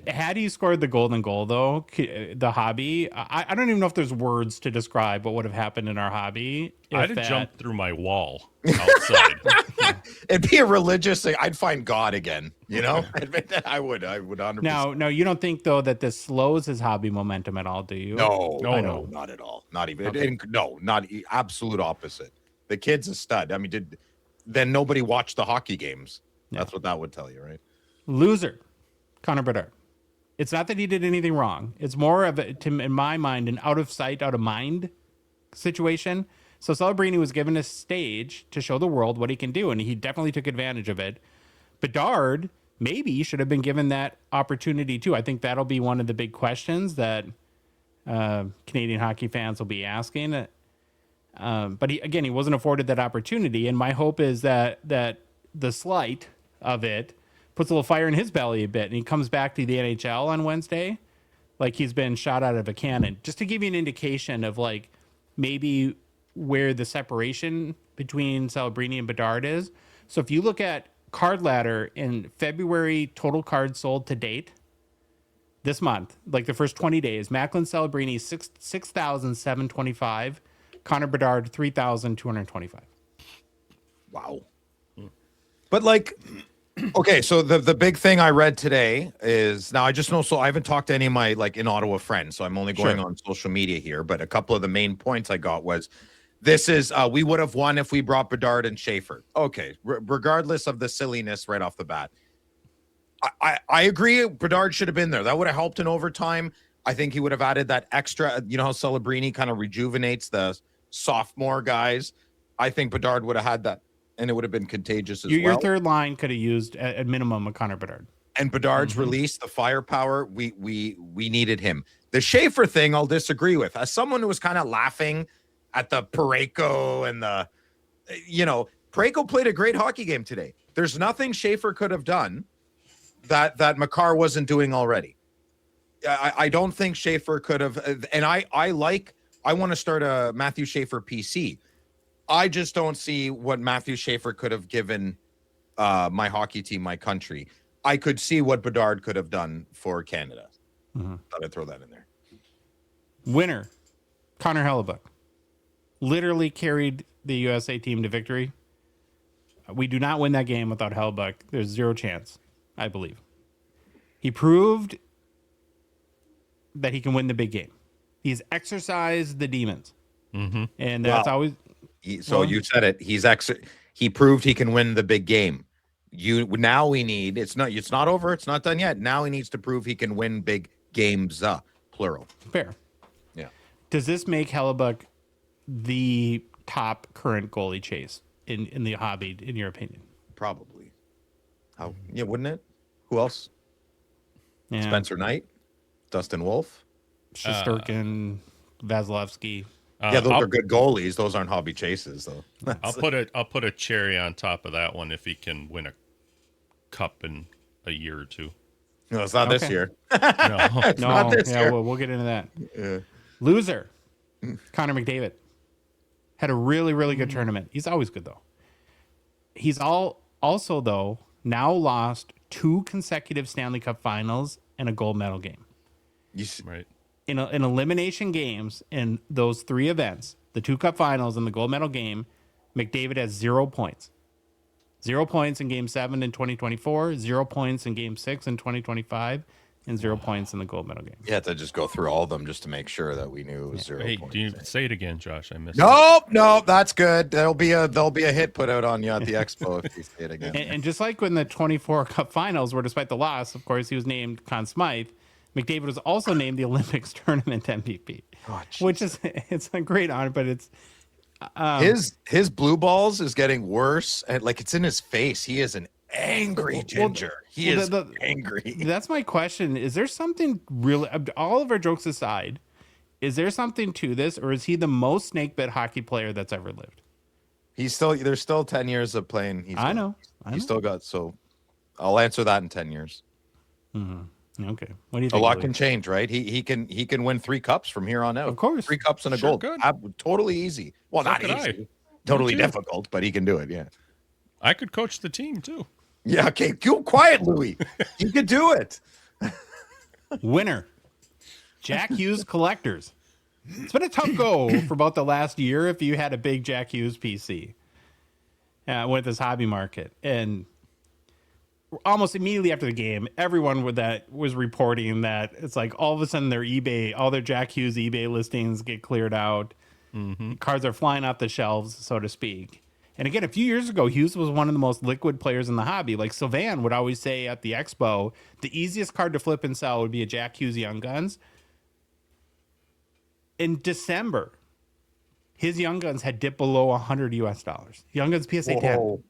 Had he scored the golden goal, though, the hobby, I don't even know if there's words to describe what would have happened in our hobby. I'd have jumped through my wall outside. It'd be a religious thing. I'd find God again. You know, I would 100%. Now, you don't think, though, that this slows his hobby momentum at all, do you? No, No. not at all. Not even. Absolute opposite. The kid's a stud. I mean, then nobody watched the hockey games. That's what that would tell you, right? Loser, Connor Bedard. It's not that he did anything wrong. It's more of, in my mind, an out of sight, out of mind situation. So Celebrini was given a stage to show the world what he can do, and he definitely took advantage of it. Bedard maybe should have been given that opportunity too. I think that'll be one of the big questions that Canadian hockey fans will be asking. But he wasn't afforded that opportunity, and my hope is that the slight of it puts a little fire in his belly a bit, and he comes back to the NHL on Wednesday like he's been shot out of a cannon. Just to give you an indication of like maybe where the separation between Celebrini and Bedard is. So if you look at Card Ladder in February, total cards sold to date this month, like the first 20 days, Macklin Celebrini 6,725, Connor Bedard 3,225. Wow. But like, okay, so the big thing I read today is, now I just know, so I haven't talked to any of my like in Ottawa friends, so I'm only going on social media here, but a couple of the main points I got was, this is, we would have won if we brought Bedard and Schaefer. Okay, regardless of the silliness right off the bat. I agree, Bedard should have been there. That would have helped in overtime. I think he would have added that extra, you know how Celebrini kind of rejuvenates the sophomore guys. I think Bedard would have had that, and it would have been contagious as well. Your third line could have used at minimum a Connor Bedard. And Bedard's release, the firepower, we needed him. The Schaefer thing, I'll disagree with. As someone who was kind of laughing at the Parayko and the, Parayko played a great hockey game today. There's nothing Schaefer could have done that Makar wasn't doing already. I don't think Schaefer could have, and I want to start a Matthew Schaefer PC. I just don't see what Matthew Schaefer could have given my hockey team, my country. I could see what Bedard could have done for Canada. Thought I'd throw that in there. Winner, Connor Hellebuyck. Literally carried the USA team to victory. We do not win that game without Hellebuyck. There's zero chance, I believe. He proved that he can win the big game. He's exercised the demons. And that's always... You said it. He proved he can win the big game. Now we need, it's not over. It's not done yet. Now he needs to prove he can win big games, plural. Fair. Yeah. Does this make Hellebuyck the top current goalie chase in the hobby, in your opinion? Probably. How? Yeah, wouldn't it? Who else? Yeah. Spencer Knight, Dustin Wolf. Shesterkin, Vasilevsky. Yeah, those are good goalies. Those aren't hobby chases, though. I'll put a cherry on top of that one if he can win a cup in a year or two. No, it's not this Okay. year. No. It's not this year. We'll get into that. Yeah. Loser, Connor McDavid, had a really, really good tournament. He's always good, though. He's also, though, now lost 2 consecutive Stanley Cup finals and a gold medal game. Right. In elimination games in those 3 events, the 2 cup finals and the gold medal game, McDavid has 0 points. 0 points in Game 7 in 2024, 0 points in Game 6 in 2025, and 0 points in the gold medal game. You had to just go through all of them just to make sure that we knew it was 0 Hey, points. do you say it again, Josh? I missed it. Nope, that's good. There'll be a hit put out on you at the expo if you say it again. And just like in the 24 cup finals, where despite the loss, of course, he was named Conn Smythe, McDavid was also named the Olympics tournament MVP, which is it's a great honor, but it's his blue balls is getting worse, and like it's in his face. He is an angry ginger. He is angry. That's my question. Is there something really? All of our jokes aside, is there something to this, or is he the most snake bit hockey player that's ever lived? There's still 10 years of playing. I know. He's still got, so I'll answer that in 10 years. Okay. What do you A think? lot Louis? can change, right? He can win 3 cups from here on out. Of course. 3 cups and a Sure gold. could. Totally easy. Well, So not could I. easy. Totally Me too. difficult, but he can do it. Yeah. I could coach the team too. Yeah. Okay. Go quiet, Louis. You can do it. Winner, Jack Hughes collectors. It's been a tough go for about the last year if you had a big Jack Hughes PC with this hobby market. And almost immediately after the game, everyone was reporting that it's like all of a sudden all their Jack Hughes eBay listings get cleared out. Cards are flying off the shelves, so to speak. And again, a few years ago, Hughes was one of the most liquid players in the hobby. Like Sylvain would always say at the expo, the easiest card to flip and sell would be a Jack Hughes Young Guns. In December, his Young Guns had dipped below $100 US. Young Guns PSA 10. Whoa.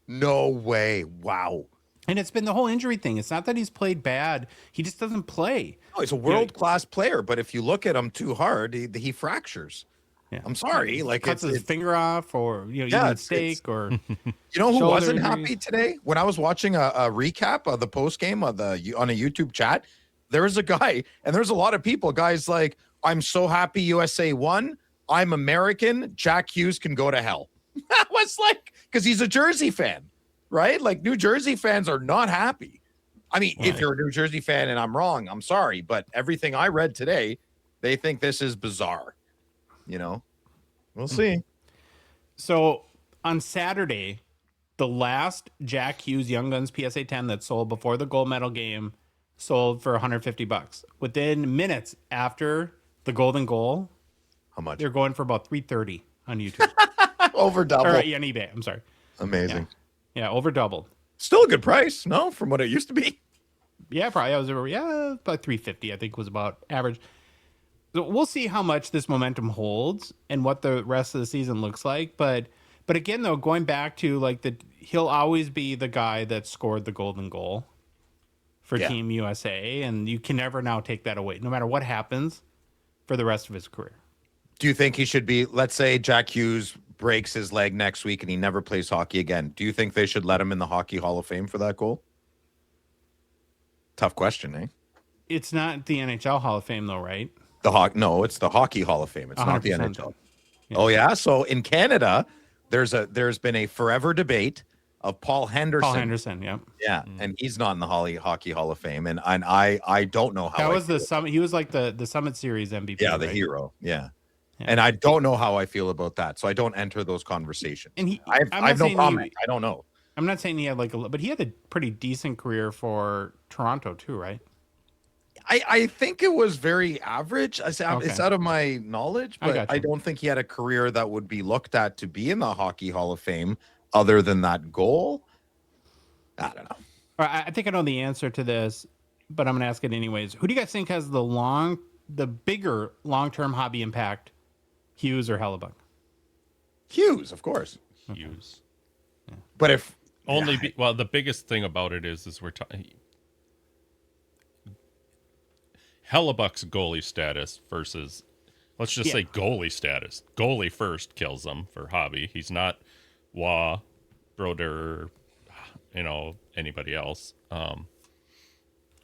No way. Wow. And it's been the whole injury thing. It's not that he's played bad. He just doesn't play. No, he's a world-class player, but if you look at him too hard, he fractures. Yeah. I'm sorry. Like Cuts his finger off or, eating a steak or... You know who shoulder wasn't injuries. happy today? When I was watching a recap of the post game on a YouTube chat, there was a guy, and there's a lot of people, guys like, I'm so happy USA won. I'm American. Jack Hughes can go to hell. That was like, because he's a Jersey fan, right? Like New Jersey fans are not happy. I mean, if you're a New Jersey fan and I'm wrong, I'm sorry, but everything I read today, they think this is bizarre. We'll see. So on Saturday, the last Jack Hughes Young Guns PSA 10 that sold before the gold medal game sold for $150. Within minutes after the golden goal, How much? they're going for about $330 on YouTube. Over double. Or on eBay. I'm sorry. Amazing. Yeah, over doubled. Still a good price, no? From what it used to be. Yeah, probably. About $350. I think was about average. So we'll see how much this momentum holds and what the rest of the season looks like. But again, though, going back to he'll always be the guy that scored the golden goal for Team USA, and you can never now take that away, no matter what happens for the rest of his career. Do you think he should be, let's say Jack Hughes breaks his leg next week and he never plays hockey again. Do you think they should let him in the Hockey Hall of Fame for that goal? Tough question, eh? It's not the NHL Hall of Fame, though, right? No, it's the Hockey Hall of Fame. It's not the 100%. NHL. Yeah. Oh yeah. So in Canada, there's been a forever debate of Paul Henderson. Paul Henderson, yeah. Yeah, and he's not in the Hockey Hall of Fame, and I don't know how. That was the Summit. He was like the Summit Series MVP. Yeah, the right? hero. Yeah. And I don't know how I feel about that, so I don't enter those conversations. And I have no comment. I don't know. I'm not saying he had but he had a pretty decent career for Toronto too, right? I think it was very average. It's Okay. out of my knowledge, I but gotcha. I don't think he had a career that would be looked at to be in the Hockey Hall of Fame other than that goal. I don't know. All right, I think I know the answer to this, but I'm going to ask it anyways. Who do you guys think has the bigger long-term hobby impact, Hughes or Hellebuck? Hughes, of course. Hughes. But if Well, the biggest thing about it is we're talking Hellebuck's goalie status versus, let's just say goalie status. Goalie first kills him for hobby. He's not Wah, Broder, anybody else. Well,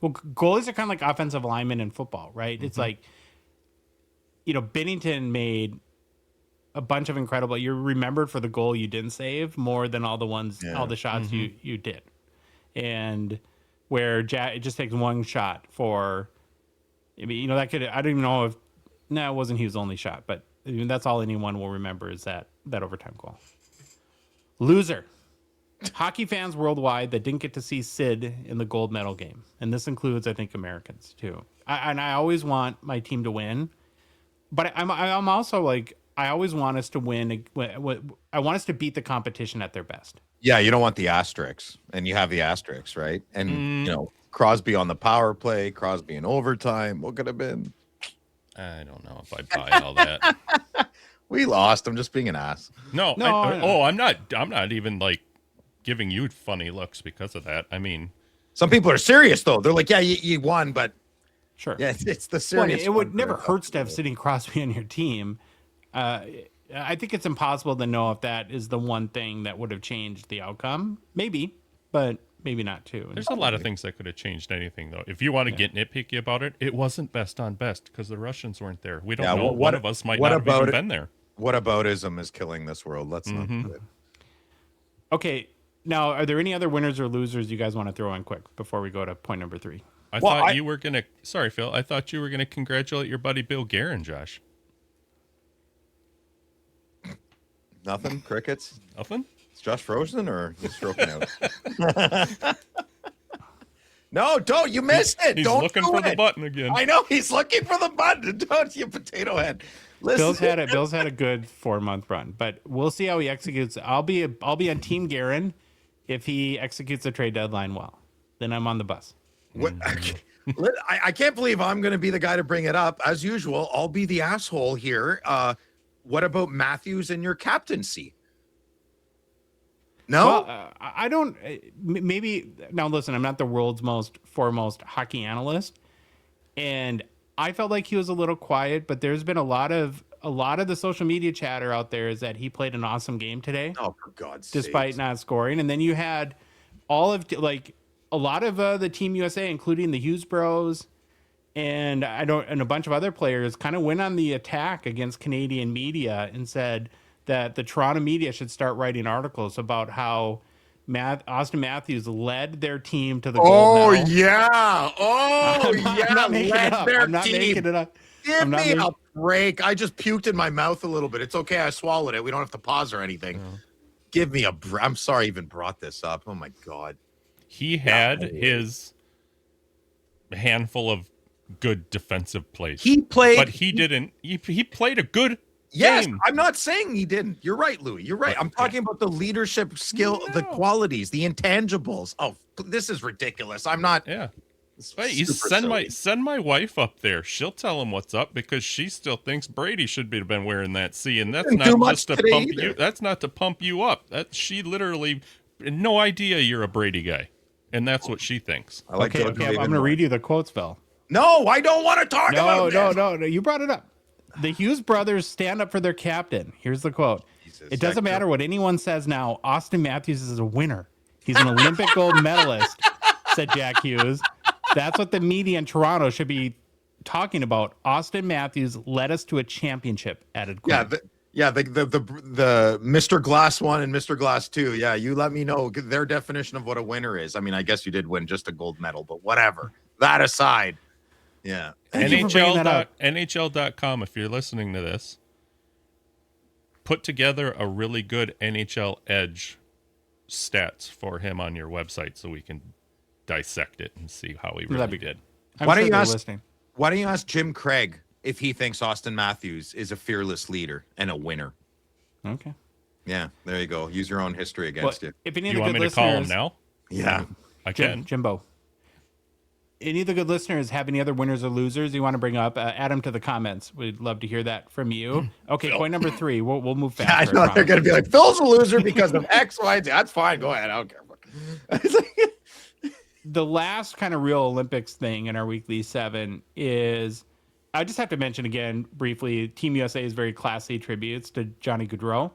goalies are kind of like offensive linemen in football, right? It's like, Bennington made a bunch of incredible. You're remembered for the goal you didn't save more than all the shots you did, and where it just takes one shot for. I mean, that could. I don't even know if. No, it wasn't Hughes' only shot, but that's all anyone will remember is that overtime goal. Loser. Hockey fans worldwide that didn't get to see Sid in the gold medal game, and this includes, I think, Americans too. I always want my team to win, but I'm also like I always want us to win. I want us to beat the competition at their best. Yeah, you don't want the asterisks, and you have the asterisks, right? And Crosby on the power play, Crosby in overtime. What could have been? I don't know if I buy all that. We lost. I'm just being an ass. No. I'm not even like giving you funny looks because of that. I mean, some people are serious though. They're like, yeah, you won, but sure, yeah, it's the serious. Well, it would never hurt to have Sidney Crosby on your team. I think it's impossible to know if that is the one thing that would have changed the outcome. Maybe, but maybe not too. There's a lot of things that could have changed anything, though. If you want to get nitpicky about it, it wasn't best on best because the Russians weren't there. We don't know. One of us might not have even been there. Whataboutism is killing this world. Let's not do it. Okay. Now, are there any other winners or losers you guys want to throw in quick before we go to point number 3? I thought you were going to... Sorry, Phil. I thought you were going to congratulate your buddy Bill Guerin, Josh. Nothing? Crickets? Nothing? Is Josh frozen or he's stroking out? No, don't. You missed it. He's don't looking for the button again. I know. He's looking for the button. Don't, you potato head. Listen. Bill's had a good 4-month run, but we'll see how he executes. I'll be on Team Guerin if he executes the trade deadline well. Then I'm on the bus. What? I can't believe I'm going to be the guy to bring it up. As usual, I'll be the asshole here. What about Matthews and your captaincy? No? Well, I don't. Maybe now. Listen, I'm not the world's most foremost hockey analyst, and I felt like he was a little quiet. But there's been a lot of the social media chatter out there is that he played an awesome game today. Oh, for God's sake! Despite not scoring, and then you had all of a lot of the Team USA, including the Hughes Bros, and a bunch of other players, kind of went on the attack against Canadian media and said that the Toronto media should start writing articles about how Austin Matthews led their team to the gold medal. Yeah. I'm not making it up. I'm not making it up. Give me a break. I just puked in my mouth a little bit. It's okay. I swallowed it. We don't have to pause or anything. No. Give me a break. I'm sorry I even brought this up. Oh, my God. He had his handful of good defensive plays. He played. But he didn't. He played a good Yes, game. I'm not saying he didn't. You're right, Louis. You're right. I'm talking about the leadership skill, the qualities, the intangibles. Oh, this is ridiculous. I'm not. Yeah. Hey, send my wife up there. She'll tell him what's up because she still thinks Brady should been wearing that C, and that's not just to pump you. That's not to pump you up. She literally no idea you're a Brady guy, and that's what she thinks. Okay, I'm going to read you the quotes, Phil. No, I don't want to talk about this. No. You brought it up. The Hughes brothers stand up for their captain. Here's the quote. It doesn't matter what anyone says now. Austin Matthews is a winner. He's an Olympic gold medalist, said Jack Hughes. That's what the media in Toronto should be talking about. Austin Matthews led us to a championship, added Quinn. The Mr. Glass 1 and Mr. Glass 2. Yeah, you let me know their definition of what a winner is. I mean, I guess you did win just a gold medal, but whatever. That aside. Yeah. NHL.com, if you're listening to this, put together a really good NHL Edge stats for him on your website so we can dissect it and see how he really did. Why don't you ask Jim Craig if he thinks Austin Matthews is a fearless leader and a winner? Okay. Yeah, there you go. Use your own history against you. If any you want me to call him now? Yeah. I can. Jimbo. any of the good listeners have any other winners or losers you want to bring up, add them to the comments. We'd love to hear that from you. Okay, Phil. point number 3. We'll move I faster. know they're going to be like, Phil's a loser because of X, Y, Z. That's fine. Go ahead. I don't care. It's like, The last kind of real Olympics thing in our weekly 7 is, I just have to mention again briefly, Team USA's very classy tributes to Johnny Gaudreau.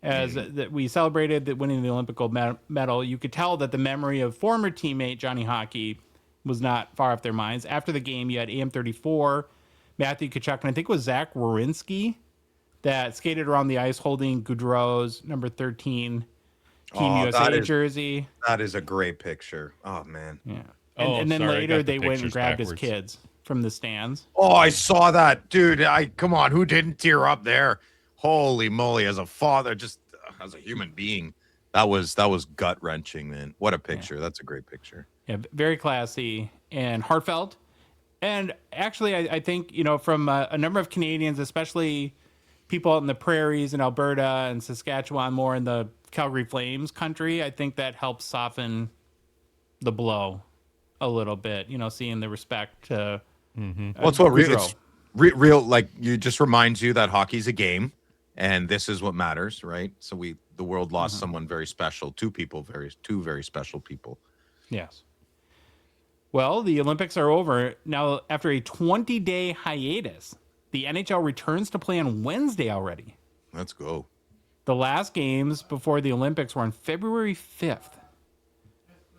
As that we celebrated that winning the Olympic gold medal, you could tell that the memory of former teammate Johnny Hockey was not far off their minds. After the game, you had AM34, Matthew Tkachuk, and I think it was Zach Werenski that skated around the ice holding Gaudreau's number 13 Team USA jersey. That is a great picture. Oh, man. Yeah. sorry, And then I later got the they went and pictures grabbed backwards. his kids from the stands. Oh, I saw that. Dude, come on. Who didn't tear up there? Holy moly. As a father, just as a human being, that was gut-wrenching, man. What a picture. That's a great picture. Yeah, very classy and heartfelt. And actually, I think, from a number of Canadians, especially people out in the prairies in Alberta and Saskatchewan, more in the Calgary Flames country, I think that helps soften the blow a little bit, seeing the respect to Well, it's what Gaudreau. real, like, you just reminds you that hockey's a game and this is what matters, right? So the world lost someone very special, two very special people. Yes. Well, the Olympics are over. Now, after a 20-day hiatus, the NHL returns to play on Wednesday already. Let's go. The last games before the Olympics were on February 5th.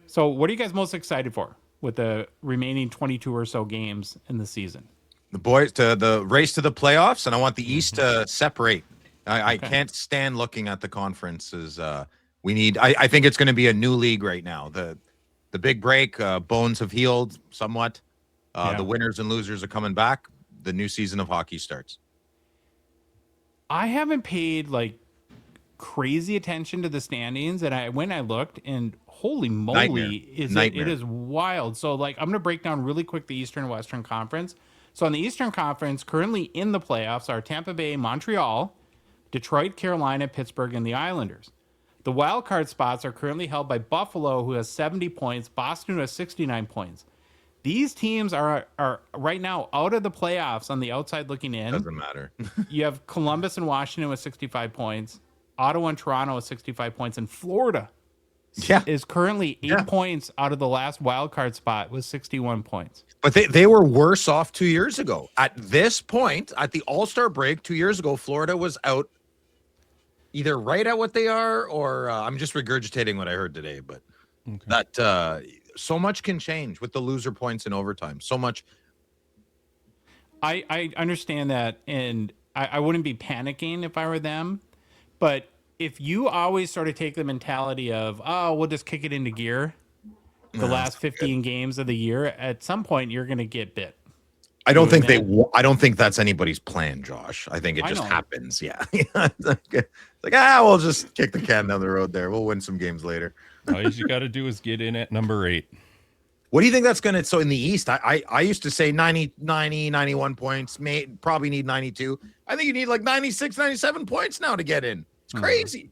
So what are you guys most excited for with the remaining 22 or so games in the season? The boys to the race to the playoffs, and I want the East to separate. I can't stand looking at the conferences. I think it's going to be a new league right now. The big break, bones have healed somewhat. The winners and losers are coming back. The new season of hockey starts. I haven't paid crazy attention to the standings, and I looked, and holy moly, it is wild. So I'm going to break down really quick the Eastern and Western Conference. So on the Eastern Conference, currently in the playoffs are Tampa Bay, Montreal, Detroit, Carolina, Pittsburgh, and the Islanders. The wild card spots are currently held by Buffalo, who has 70 points, Boston, who has 69 points. These teams are right now out of the playoffs on the outside looking in. Doesn't matter. You have Columbus and Washington with 65 points, Ottawa and Toronto with 65 points, and Florida is currently 8 points out of the last wild card spot with 61 points. But they were worse off 2 years ago. At this point, at the All-Star break 2 years ago, Florida was out either right at what they are, or I'm just regurgitating what I heard today. But that so much can change with the loser points in overtime. So much. I understand that, and I wouldn't be panicking if I were them. But if you always sort of take the mentality of, we'll just kick it into gear the last 15 games of the year, at some point you're going to get bit. I don't think I don't think that's anybody's plan, Josh. I think it just happens. Yeah. It's we'll just kick the can down the road there. We'll win some games later. All you got to do is get in at number 8. What do you think that's going to, so in the East, I used to say 90, 91 points, probably need 92. I think you need 96, 97 points now to get in. It's crazy.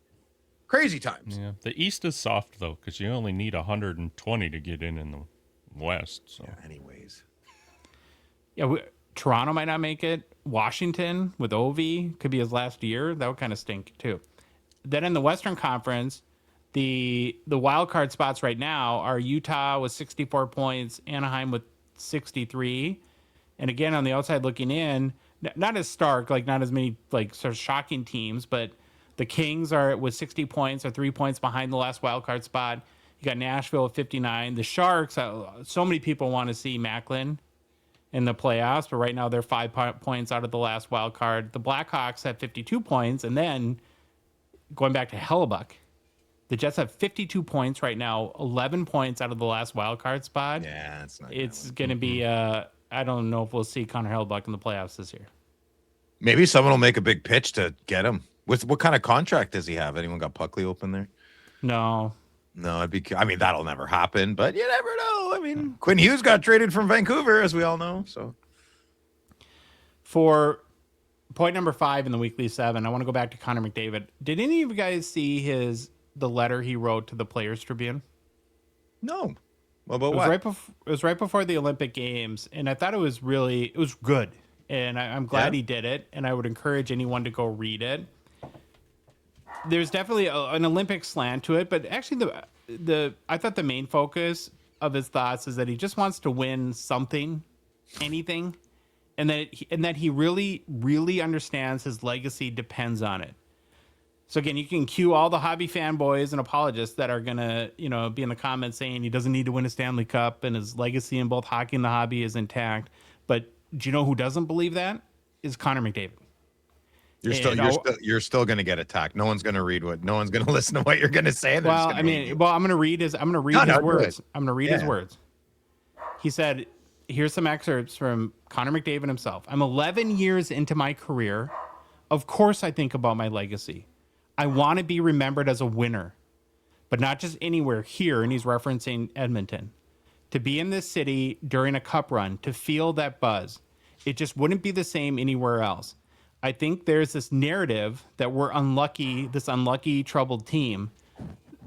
Crazy times. Yeah. The East is soft, though, because you only need 120 to get in the West. So, anyways. Yeah, Toronto might not make it. Washington with Ovi could be his last year. That would kind of stink, too. Then in the Western Conference, the wild card spots right now are Utah with 64 points, Anaheim with 63. And again, on the outside looking in, not as stark, not as many sort of shocking teams, but the Kings are with 60 points, are 3 points behind the last wild card spot. You got Nashville at 59. The Sharks, so many people want to see Macklin in the playoffs, but right now they're 5 points out of the last wild card. The Blackhawks have 52 points, and then going back to Hellebuck, the Jets have 52 points right now, 11 points out of the last wild card spot. Yeah, it's going to be. I don't know if we'll see Connor Hellebuck in the playoffs this year. Maybe someone will make a big pitch to get him. What kind of contract does he have? Anyone got Puckley open there? No, that'll never happen, but you never know. Quinn Hughes got traded from Vancouver, as we all know. So, for point number 5 in the weekly 7, I want to go back to Connor McDavid. Did any of you guys see the letter he wrote to the Players Tribune? No. Well, but It was what? it was right before the Olympic Games, and I thought it was good, and I'm glad he did it, and I would encourage anyone to go read it. There's definitely an Olympic slant to it, but actually I thought the main focus of his thoughts is that he just wants to win something, anything, and that he really, really understands his legacy depends on it. So again, you can cue all the hobby fanboys and apologists that are gonna, be in the comments saying he doesn't need to win a Stanley Cup and his legacy in both hockey and the hobby is intact. But do you know who doesn't believe that? Is Connor McDavid. You're still going to get attacked. No one's going to no one's going to listen to what you're going to say. I'm going to read his words. I'm going to read his words. He said, here's some excerpts from Connor McDavid himself. I'm 11 years into my career. Of course I think about my legacy. I want to be remembered as a winner, but not just anywhere here. And he's referencing Edmonton. To be in this city during a cup run, to feel that buzz, it just wouldn't be the same anywhere else. I think there's this narrative that we're unlucky, this unlucky, troubled team,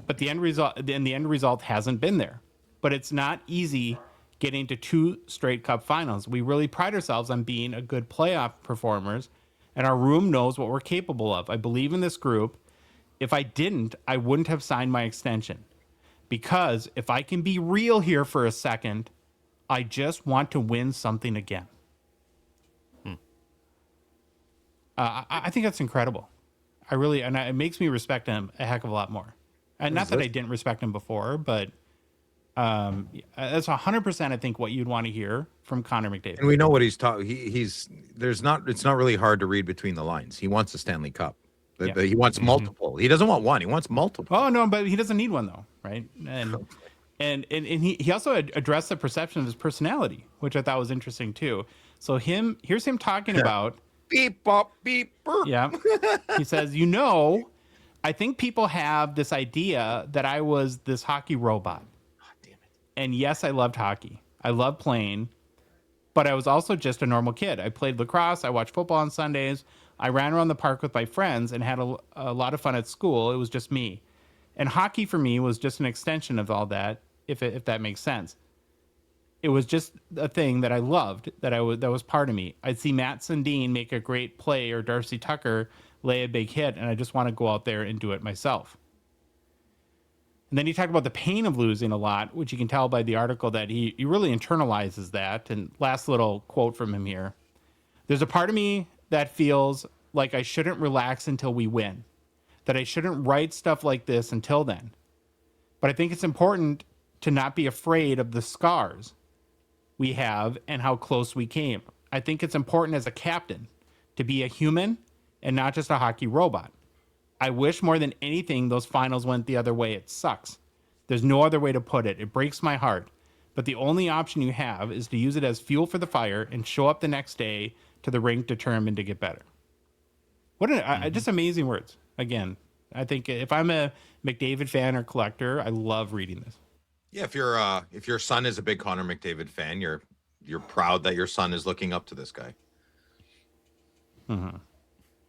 but the end result hasn't been there. But it's not easy getting to 2 straight cup finals. We really pride ourselves on being a good playoff performers, and our room knows what we're capable of. I believe in this group. If I didn't, I wouldn't have signed my extension. Because if I can be real here for a second, I just want to win something again. I think that's incredible. It makes me respect him a heck of a lot more. And not that I didn't respect him before, but that's 100%, I think, what you'd want to hear from Connor McDavid. And we know what he's talking. It's not really hard to read between the lines. He wants a Stanley Cup. He wants multiple. He doesn't want one. He wants multiple. Oh no, but he doesn't need one though, right? And he also addressed the perception of his personality, which I thought was interesting too. So here's him talking about beep bop beep burp. Yeah. He says, I think people have this idea that I was this hockey robot. Oh, damn it. And yes, I loved hockey. I loved playing, but I was also just a normal kid. I played lacrosse. I watched football on Sundays. I ran around the park with my friends and had a lot of fun at school. It was just me. And hockey for me was just an extension of all that, if that makes sense. It was just a thing that I loved, that was part of me. I'd see Matt Sundin make a great play or Darcy Tucker lay a big hit, and I just want to go out there and do it myself. And then he talked about the pain of losing a lot, which you can tell by the article that he really internalizes that. And last little quote from him here. There's a part of me that feels like I shouldn't relax until we win, that I shouldn't write stuff like this until then. But I think it's important to not be afraid of the scars we have and how close we came. I think it's important as a captain to be a human and not just a hockey robot. I wish more than anything those finals went the other way. It sucks. There's no other way to put it. It breaks my heart. But the only option you have is to use it as fuel for the fire and show up the next day to the rink determined to get better. What just amazing words. Again, I think if I'm a McDavid fan or collector, I love reading this. Yeah, if your son is a big Connor McDavid fan, you're proud that your son is looking up to this guy. Mm-hmm.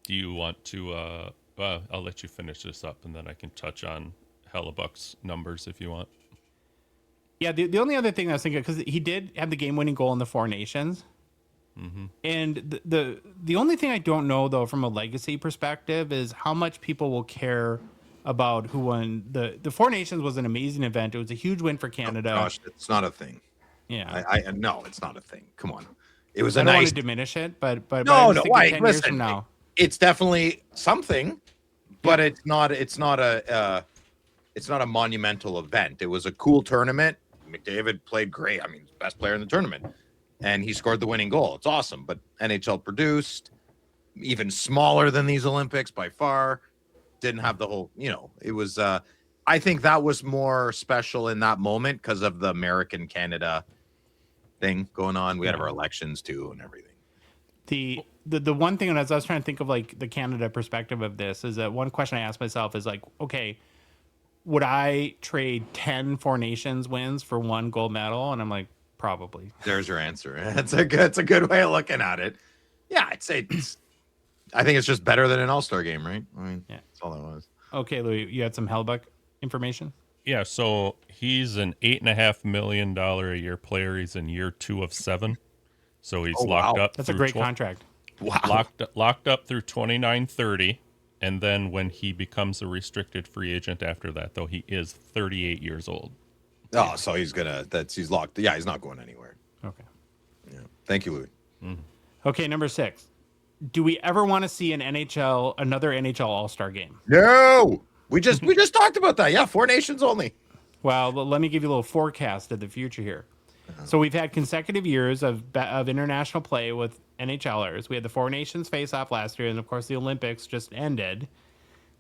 Do you want to? I'll let you finish this up, and then I can touch on Hellebuck's numbers if you want. Yeah, the only other thing I was thinking, because he did have the game-winning goal in the Four Nations, and the only thing I don't know though, from a legacy perspective, is how much people will care about who won. The Four Nations was an amazing event. It was a huge win for Canada. Oh, gosh, it's not a thing. Yeah, no, it's not a thing. Come on, it was I a don't nice. want to diminish it, but No. Why? 10 Listen, years from now, it's definitely something, but it's not a monumental event. It was a cool tournament. McDavid played great. I mean, he's the best player in the tournament, and he scored the winning goal. It's awesome. But NHL produced, even smaller than these Olympics by far. Didn't have the whole, it was, I think that was more special in that moment because of the American Canada thing going on. We had our elections too and everything. The one thing, as I was trying to think of like the Canada perspective of this, is that one question I asked myself is like, okay, would I trade 10 Four Nations wins for one gold medal? And I'm like, probably. There's your answer. That's a good way of looking at it. Yeah, I'd say I think it's just better than an All-Star game, right? I mean, That's all that was. Okay, Louis, you had some Hellebuck information? Yeah, so he's an $8.5 million a year player. He's in year 2 of 7. So he's locked up. That's a great contract. Wow. Locked up through 29-30. And then when he becomes a restricted free agent after that, though, he is 38 years old. Oh, so he's locked. Yeah, he's not going anywhere. Okay. Yeah. Thank you, Louis. Okay, number 6. Do we ever want to see another NHL All-Star game? No. We just talked about that. Yeah, 4 nations only. Well, let me give you a little forecast of the future here. So we've had consecutive years of international play with NHLers. We had the 4 Nations face-off last year, and of course the Olympics just ended.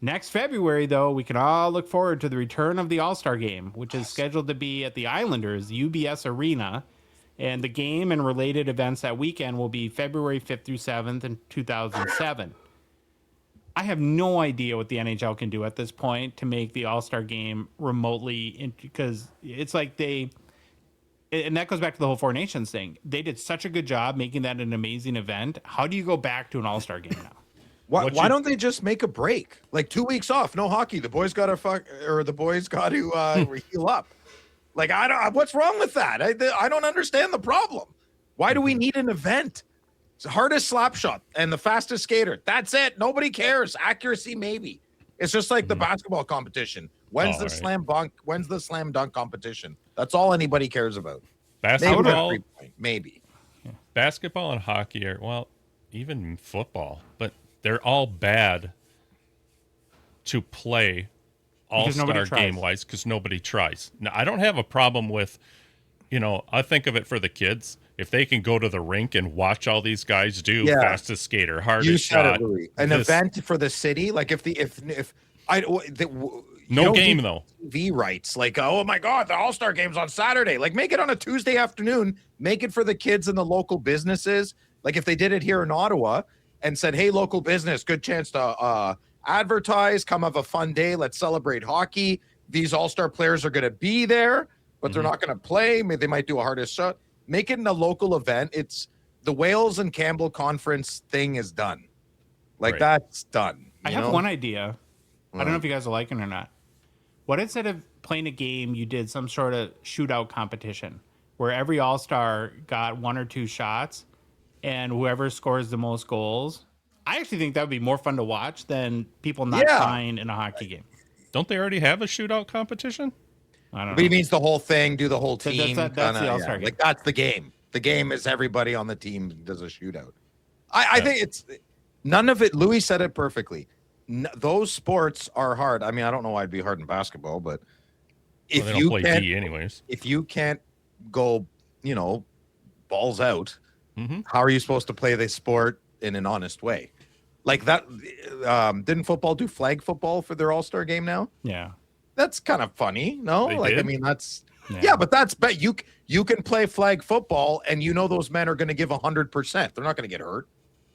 Next February, though, we can all look forward to the return of the All-Star Game, which is scheduled to be at the Islanders UBS Arena. And the game and related events that weekend will be February 5th through 7th in 2007. I have no idea what the NHL can do at this point to make the All-Star Game remotely, because it's like and that goes back to the whole 4 Nations thing. They did such a good job making that an amazing event. How do you go back to an All-Star game now? Why don't they just make a break? Like 2 weeks off, no hockey. The boys got to heal up. Like, what's wrong with that? I don't understand the problem. Why do we need an event? It's the hardest slap shot and the fastest skater. That's it. Nobody cares. Accuracy, maybe. It's just like the basketball competition. When's the slam dunk competition? That's all anybody cares about. Basketball, maybe. Basketball and hockey are, well, even football, but they're all bad to play all-star game-wise because nobody tries. Now, I don't have a problem with, I think of it for the kids. If they can go to the rink and watch all these guys do fastest skater, hardest shot. An event for the city, like no game though. TV rights, like, oh my God, the All-Star Game's on Saturday. Like, make it on a Tuesday afternoon. Make it for the kids and the local businesses. Like if they did it here in Ottawa and said, "Hey, local business, good chance to advertise. Come have a fun day. Let's celebrate hockey. These All-Star players are going to be there, but they're not going to play. Maybe they might do a hardest shot." Make it in a local event. It's the Wales and Campbell conference thing is done. Like that's done. I have one idea. I don't know if you guys are liking it or not. What instead of playing a game, you did some sort of shootout competition where every All-Star got 1 or 2 shots and whoever scores the most goals. I actually think that would be more fun to watch than people not trying in a hockey game. Don't they already have a shootout competition? I don't know. But he means the whole thing, do the whole team. That's the All-Star game. Like that's the game. The game is everybody on the team does a shootout. I think it's none of it. Louis said it perfectly. Those sports are hard. I mean, I don't know why it'd be hard in basketball, but if you can't, anyways, if you can't go, balls out, how are you supposed to play the sport in an honest way? Like that. Didn't football do flag football for their All-Star game now? Yeah. That's kind of funny, no? They did? I mean, that's but you can play flag football, and those men are going to give 100%. They're not going to get hurt.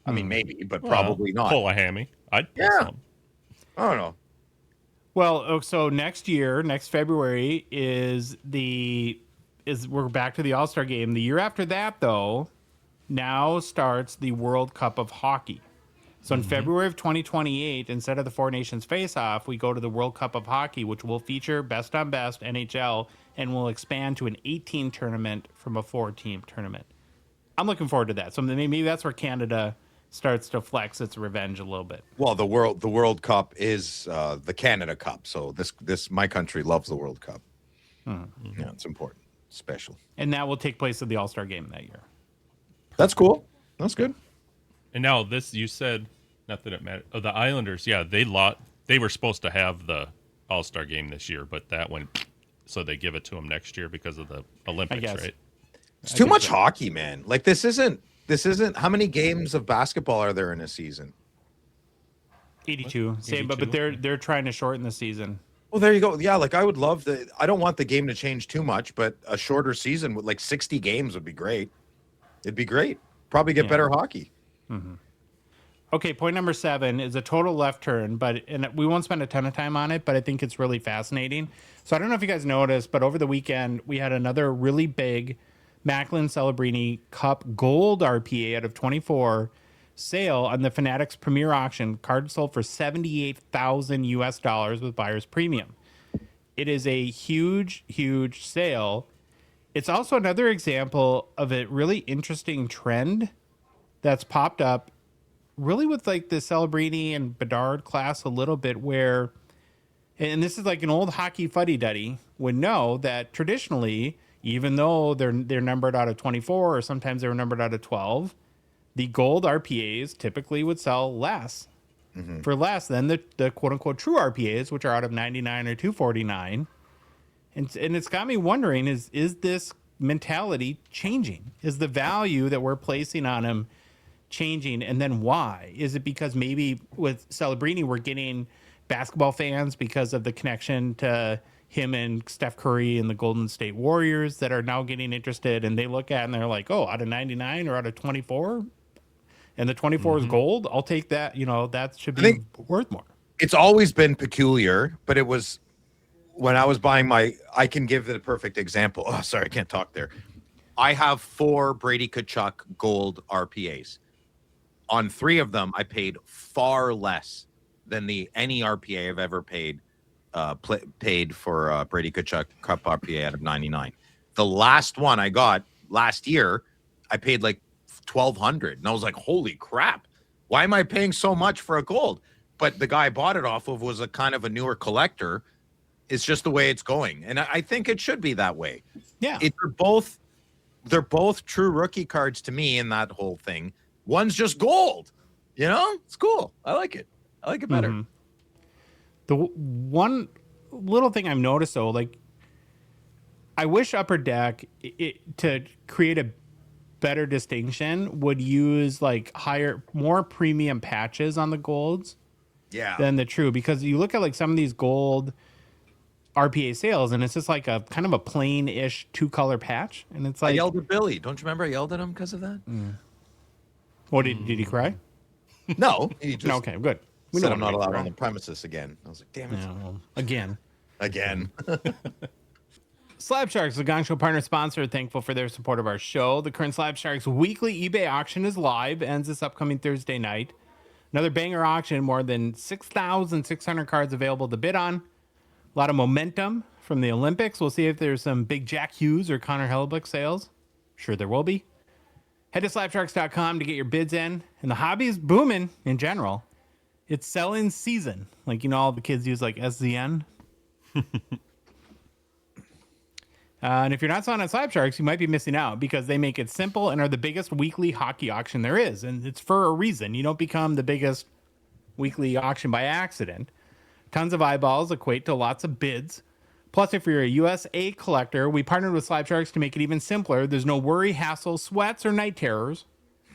I mean, maybe, but probably not. Pull a hammy. I'd pull some. I don't know. Well, so next February we're back to the All-Star game. The year after that, though, now starts the World Cup of Hockey. So in February of 2028, instead of the 4 Nations face-off, we go to the World Cup of Hockey, which will feature best-on-best NHL and will expand to an 8-team tournament from a 4-team tournament. I'm looking forward to that. So maybe that's where Canada starts to flex its revenge a little bit. Well, the World Cup is the Canada Cup. So my country loves the World Cup. Yeah, it's important, special. And that will take place at the All-Star game that year. That's cool. That's good. And now you said, not that it mattered. Oh, the Islanders, they were supposed to have the All-Star game this year, but that went, so they give it to them next year because of the Olympics, right? It's too much hockey, man. Like this isn't, how many games of basketball are there in a season? 82. Same, but they're trying to shorten the season. Well, there you go. Yeah, like I would love I don't want the game to change too much, but a shorter season with like 60 games would be great. It'd be great. Probably get better hockey. Mm-hmm. Okay, point number 7 is a total left turn, and we won't spend a ton of time on it, but I think it's really fascinating. So I don't know if you guys noticed, but over the weekend, we had another really big Macklin Celebrini Cup Gold RPA out of 24 sale on the Fanatics Premier Auction. Card sold for $78,000 US with buyer's premium. it is a huge, huge sale. It's also another example of a really interesting trend that's popped up really with like the Celebrini and Bedard class a little bit, where, and this is like an old hockey fuddy-duddy would know that traditionally, even though they're numbered out of 24 or sometimes they were numbered out of 12, the gold RPAs typically would sell less for less than the quote-unquote true RPAs, which are out of 99 or 249. And it's got me wondering, is this mentality changing? Is the value that we're placing on him changing? And then why? Is it because maybe with Celebrini we're getting basketball fans because of the connection to him and Steph Curry and the Golden State Warriors that are now getting interested, and they look at it and they're like, oh, out of 99 or out of 24, and the 24 is gold, I'll take that. You know, that should be worth more. It's always been peculiar, but it was when I was buying I can give the perfect example. Oh, sorry, I can't talk there. I have 4 Brady Tkachuk gold RPAs. On 3 of them, I paid far less than any RPA I've ever paid for Brady Tkachuk Cup RPA out of 99. The last one I got last year, I paid like $1,200, and I was like, "Holy crap! Why am I paying so much for a gold?" But the guy I bought it off of was a kind of a newer collector. It's just the way it's going, and I think it should be that way. Yeah, they're both true rookie cards to me in that whole thing. One's just gold, you know. It's cool. I like it. I like it better. The one little thing I've noticed though, like, I wish Upper Deck to create a better distinction would use like more premium patches on the golds than the true, because you look at like some of these gold RPA sales and it's just like a kind of a plain-ish 2-color patch, and it's like, I yelled at Billy. Don't you remember I yelled at him because of that? What did he cry? No, he just Okay, good. We know said I'm not allowed cry. on the premises again. I was like, damn it. Yeah, well, again. Slab Sharks, the Gongshow partner sponsor, thankful for their support of our show. The current Slab Sharks weekly eBay auction is live, ends this upcoming Thursday night. Another banger auction, more than 6,600 cards available to bid on. A lot of momentum from the Olympics. We'll see if there's some big Jack Hughes or Connor Hellebuck sales. Sure there will be. Head to slabsharks.com to get your bids in. And the hobby's booming in general. It's selling season. Like, you know, all the kids use like SZN. And if you're not selling on Slab Sharks, you might be missing out, because they make it simple and are the biggest weekly hockey auction there is. And it's for a reason. You don't become the biggest weekly auction by accident. Tons of eyeballs equate to lots of bids. Plus, if you're a USA collector, we partnered with Slab Sharks to make it even simpler. There's no worry, hassle, sweats, or night terrors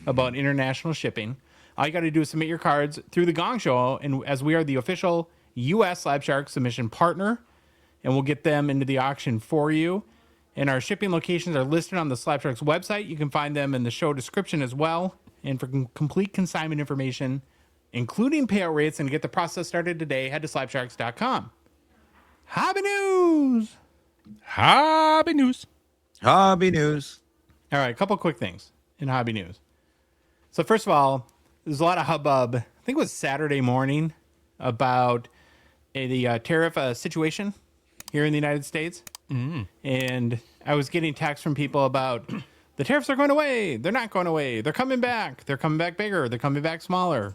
about international shipping. All you got to do is submit your cards through the Gong Show, and as we are the official US Slab Shark submission partner, and we'll get them into the auction for you. And our shipping locations are listed on the Slab Sharks website. You can find them in the show description as well. And for complete consignment information, including payout rates, and get the process started today, head to slabsharks.com. Hobby news. Hobby news. Hobby news. All right, a couple quick things in hobby news. So first of all, there's a lot of hubbub. I think it was Saturday morning about the tariff situation here in the United States. And I was getting texts from people about the tariffs are going away. They're not going away. They're coming back. They're coming back bigger. They're coming back smaller.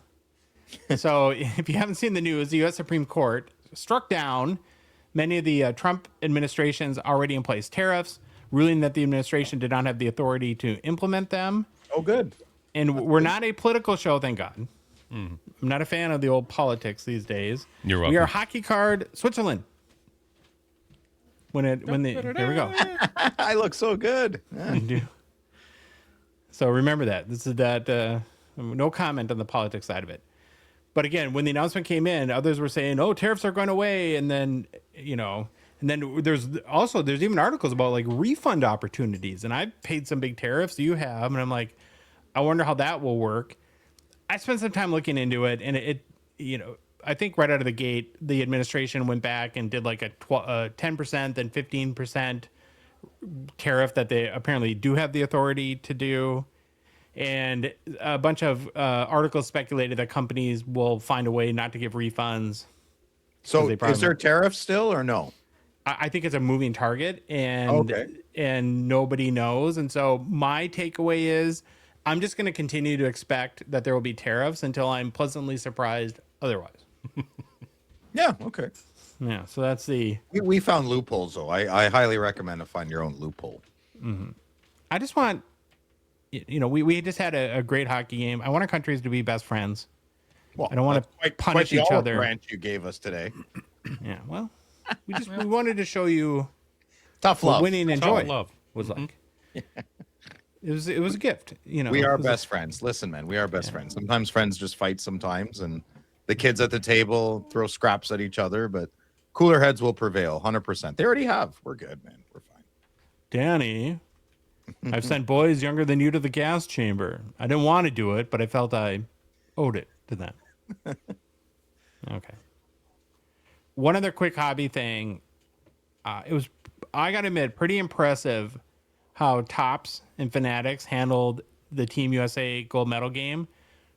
So if you haven't seen the news, the U.S. Supreme Court struck down many of the Trump administration's already in place tariffs, ruling that the administration did not have the authority to implement them. Oh, good. And we're not a political show, thank God. I'm not a fan of the old politics these days. You're welcome. We are Hockey Card Switzerland. Here we go. I look so good. You do. So remember that. This is that. No comment on the politics side of it. But again, when the announcement came in, others were saying, "Oh, tariffs are going away," and then there's even articles about like refund opportunities. And I've paid some big tariffs. You have, and I'm like, I wonder how that will work. I spent some time looking into it, and I think right out of the gate, the administration went back and did like a 10%, then 15% tariff that they apparently do have the authority to do. And a bunch of articles speculated that companies will find a way not to give refunds. So is there tariffs still or no? I think it's a moving target, and Okay. and nobody knows. And so my takeaway is, I'm just going to continue to expect that there will be tariffs until I'm pleasantly surprised otherwise. Yeah. Okay. Yeah. So that's the. We found loopholes though. I highly recommend to find your own loophole. I just want, we just had a great hockey game. I want our countries to be best friends. Well, I don't want to punish the each olive other. branch you gave us today. Yeah. Well, we wanted to show you Tough what love. winning and Tough joy love. was like. It was a gift. We are It was best friends. Listen, man, we are best friends. Sometimes friends just fight sometimes, and the kids at the table throw scraps at each other, but cooler heads will prevail 100%. They already have. We're good, man. We're fine. Danny, I've sent boys younger than you to the gas chamber. I didn't want to do it, but I felt I owed it to them. Okay. One other quick hobby thing. I got to admit, pretty impressive how Topps and Fanatics handled the Team USA gold medal game.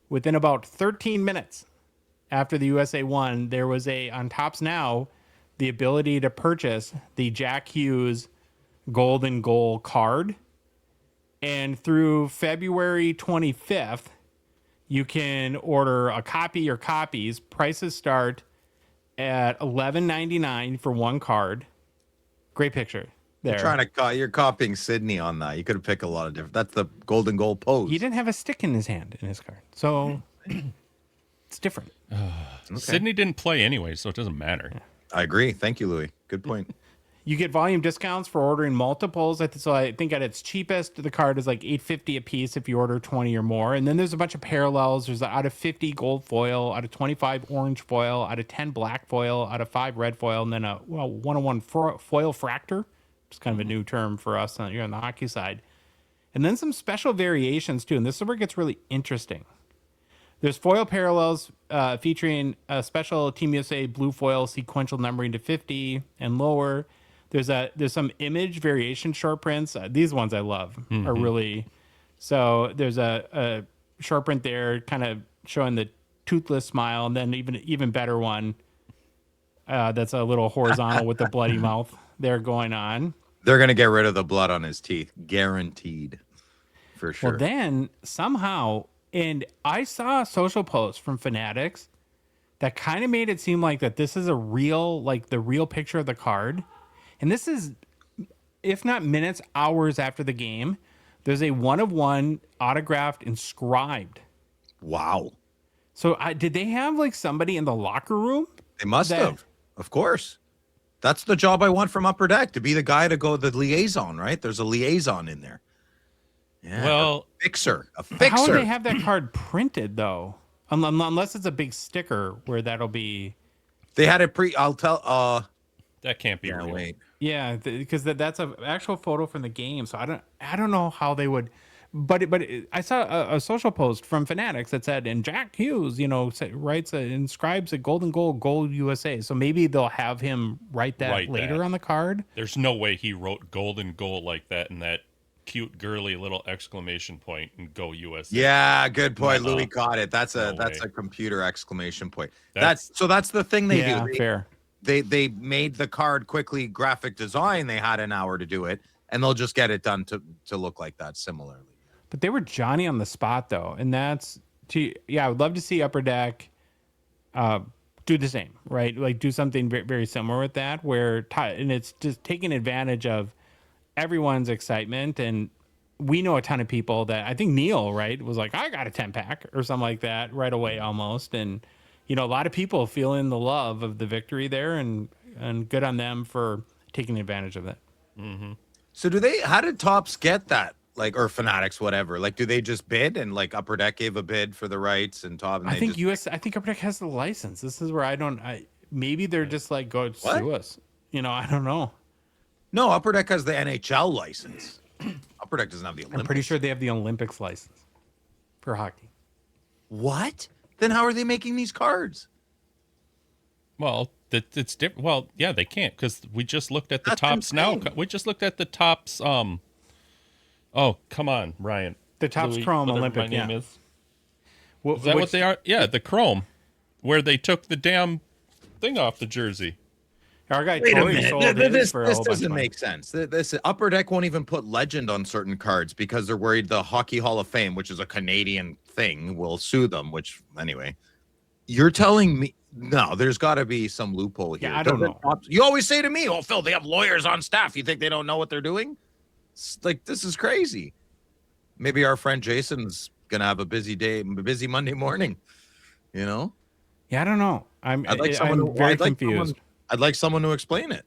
Within about 13 minutes after the USA won, there was on Topps Now, the ability to purchase the Jack Hughes golden goal card. And through February 25th, you can order a copy or copies. Prices start at $11.99 for one card. Great picture there. You're copying Sydney on that. You could have picked a lot of different. That's the golden goal pose. He didn't have a stick in his hand in his card, so it's different. Sydney didn't play anyway, so it doesn't matter. I agree. Thank you, Louis. Good point. You get volume discounts for ordering multiples. So I think at its cheapest, the card is like $8.50 a piece if you order 20 or more. And then there's a bunch of parallels. There's out of 50 gold foil, out of 25 orange foil, out of 10 black foil, out of 5 red foil, and then a 101 foil fractor, which is kind of a new term for us here on the hockey side. And then some special variations too. And this is where it gets really interesting. There's foil parallels featuring a special Team USA blue foil sequential numbering to 50 and lower. There's some image variation short prints. These ones I love are really. So there's a short print there, kind of showing the toothless smile, and then even better one that's a little horizontal with the bloody mouth there going on. They're gonna get rid of the blood on his teeth, guaranteed, for sure. Well, then somehow, and I saw a social post from Fanatics that kind of made it seem like that this is the real picture of the card. And this is, if not minutes, hours after the game. There's a 1-of-1 autographed inscribed. Wow. So did they have like somebody in the locker room? They must have. Of course. That's the job I want from Upper Deck, to be the guy to go the liaison, right? There's a liaison in there. Yeah. Well, a fixer. How would they have that card printed though? Unless it's a big sticker where that'll be. They had it I'll tell. that can't be real. Wait. Yeah, because that's an actual photo from the game. So I don't know how they would, but I saw a social post from Fanatics that said, and Jack Hughes, inscribes a golden goal USA. So maybe they'll have him write that later on the card. There's no way he wrote golden goal like that in that cute girly little exclamation point and go USA. Yeah, good point. Louis got it. That's No a computer exclamation point. That's the thing they Yeah, do. fair. They made the card quickly graphic design. They had an hour to do it, and they'll just get it done to look like that similarly. But they were Johnny on the spot though, and I would love to see Upper Deck do the same, right? Like do something very, very similar with that, and it's just taking advantage of everyone's excitement. And we know a ton of people that, I think Neil, right, was like, I got a 10-pack or something like that right away almost. And a lot of people feeling the love of the victory there, and good on them for taking advantage of it. Mm-hmm. So how did Topps get that? Like, or Fanatics, whatever. Like, do they just bid, and like Upper Deck gave a bid for the rights, and Top? And I think Upper Deck has the license. This is where maybe they're just like, go sue us. I don't know. No, Upper Deck has the NHL license. Upper Deck doesn't have the Olympics. I'm pretty sure they have the Olympics license for hockey. What? Then how are they making these cards? Well, it's different. Well, yeah, they can't, because we just looked at the That's Topps now. insane. We just looked at the Topps. Oh, come on, Ryan. The Topps Louis, Chrome whatever Olympic, my name yeah. is. Is that what they are? Yeah, the Chrome, where they took the damn thing off the jersey. Our guy Wait a Troy minute. sold his for a This whole bunch doesn't of money. make sense. This Upper Deck won't even put legend on certain cards because they're worried the Hockey Hall of Fame, which is a Canadian thing, will sue them. Which anyway, you're telling me no? There's got to be some loophole here. Yeah, I don't know. You always say to me, "Oh, Phil, they have lawyers on staff. You think they don't know what they're doing?" It's like this is crazy. Maybe our friend Jason's gonna have a busy day, busy Monday morning. You know. Yeah, I don't know. I'm I'd very like confused. I'd like someone to explain it.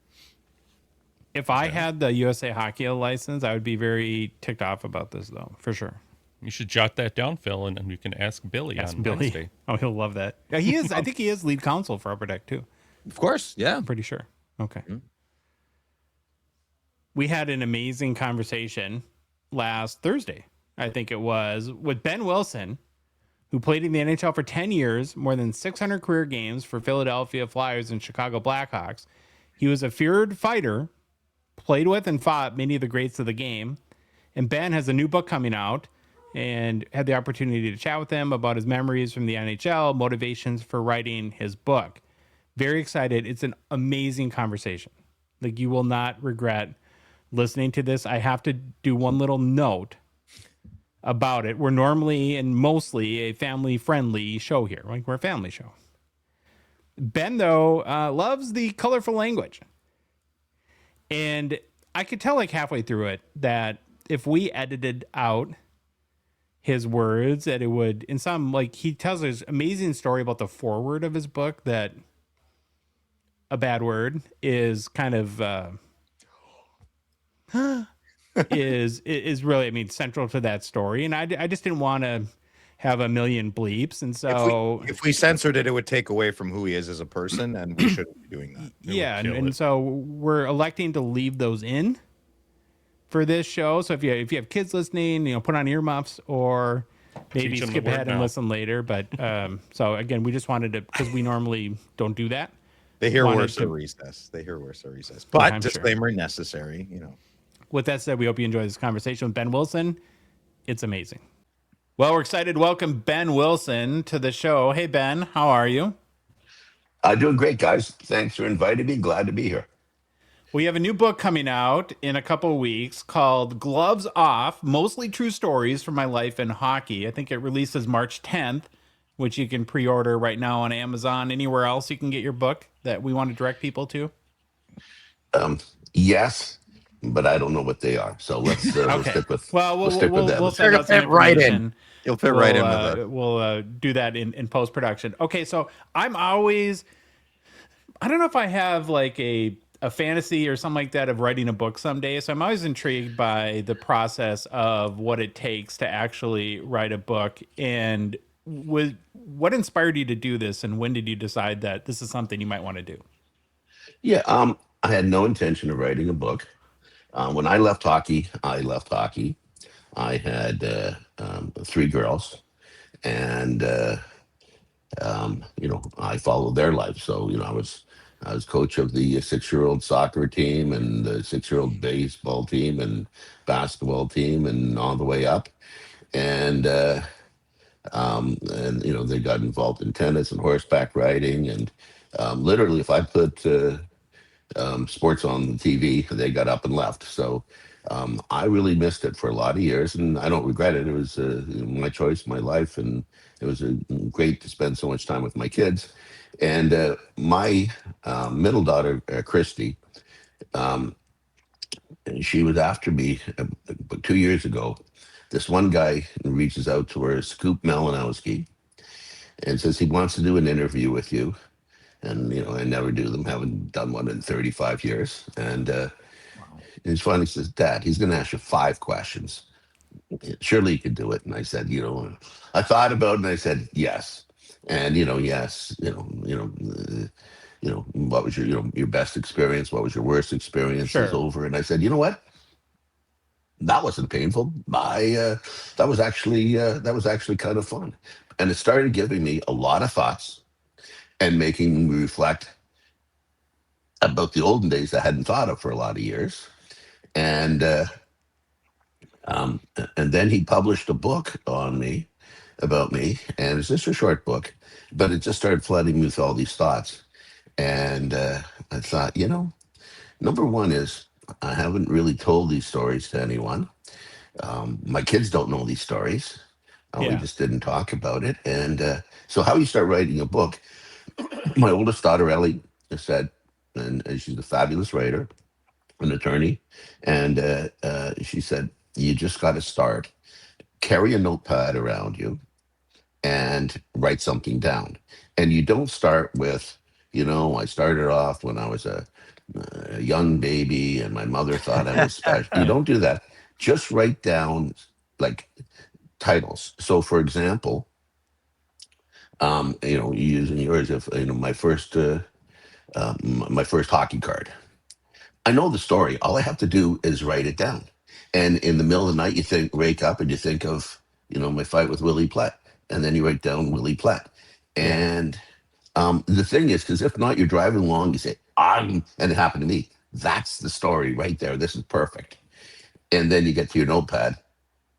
If I had the USA Hockey license, I would be very ticked off about this, though, for sure. You should jot that down, Phil, and we can ask Billy Ask on Billy. Wednesday. Oh, he'll love that. Yeah, he is. I think he is lead counsel for Upper Deck too. Of course, yeah. I'm pretty sure. Okay. Mhm. We had an amazing conversation last Thursday, I think it was, with Behn Wilson, who played in the NHL for 10 years, more than 600 career games for Philadelphia Flyers and Chicago Blackhawks. He was a feared fighter, played with and fought many of the greats of the game. And Ben has a new book coming out, and had the opportunity to chat with him about his memories from the NHL, motivations for writing his book. Very excited. It's an amazing conversation. Like, you will not regret listening to this. I have to do one little note about it. We're normally and mostly a family-friendly show here. Like, we're a family show. Ben, though, loves the colorful language. And I could tell, like, halfway through it that if we edited out his words, that it would, in some, like, he tells this amazing story about the foreword of his book, that a bad word is kind of is really, I mean, central to that story. And I just didn't want to have a million bleeps. And so if we censored it, it would take away from who he is as a person, and we shouldn't be doing that. yeah, kill and it. so we're electing to leave those in for this show. So if you have kids listening, put on earmuffs or maybe Teach 'em skip the word ahead and now. listen later. But so again, we just wanted to, because we normally don't do that. They hear Wanted worse to- at recess. They hear worse at recess. But I'm sure. disclaimer necessary, With that said, we hope you enjoy this conversation with Ben Wilson. It's amazing. Well, we're excited to welcome Ben Wilson to the show. Hey, Ben, how are you? Doing great, guys. Thanks for inviting me. Glad to be here. We have a new book coming out in a couple of weeks called Gloves Off, Mostly True Stories from My Life in Hockey. I think it releases March 10th, which you can pre-order right now on Amazon. Anywhere else you can get your book that we want to direct people to? Yes, but I don't know what they are. So let's we'll stick with Well, stick with that. we'll send out some fit right in. information. You'll fit right in with it. We'll do that in post-production. Okay, so I'm always, I don't know if I have like a fantasy or something like that of writing a book someday. So I'm always intrigued by the process of what it takes to actually write a book. And what inspired you to do this, and when did you decide that this is something you might want to do? Yeah, I had no intention of writing a book. When I left hockey. I had 3 girls, and I followed their life. So I was coach of the 6-year-old soccer team and the 6-year-old baseball team and basketball team and all the way up. And they got involved in tennis and horseback riding. And literally, if I put sports on the TV, they got up and left. So I really missed it for a lot of years, and I don't regret it. It was my choice, my life, and it was great to spend so much time with my kids. And my middle daughter, Christy, and she was after me about 2 years ago. This one guy reaches out to her, Scoop Malinowski, and says he wants to do an interview with you. And, I never do them, haven't done one in 35 years. And he finally says, Dad, he's going to ask you 5 questions. Surely you could do it. And I said, I thought about it and I said, yes. And, yes, what was your best experience? What was your worst experience? Sure. Is over. And I said, you know what? That wasn't painful. That was actually kind of fun. And it started giving me a lot of thoughts and making me reflect about the olden days I hadn't thought of for a lot of years. And then he published a book about me, and it's just a short book, but it just started flooding me with all these thoughts. And I thought, number one is I haven't really told these stories to anyone. My kids don't know these stories. We Yeah. just didn't talk about it. And so, how you start writing a book? My oldest daughter, Ellie, said, and she's a fabulous writer, an attorney, and she said, you just got to start. Carry a notepad around you and write something down. And you don't start with, I started off when I was a young baby and my mother thought I was special. You Yeah. don't do that. Just write down like titles. So, for example, using yours, if my first hockey card. I know the story. All I have to do is write it down. And in the middle of the night, wake up and you think of, my fight with Willie Platt. And then you write down Willie Platt. Yeah. And the thing is, because if not, you're driving along, you say, and it happened to me. That's the story right there. This is perfect. And then you get to your notepad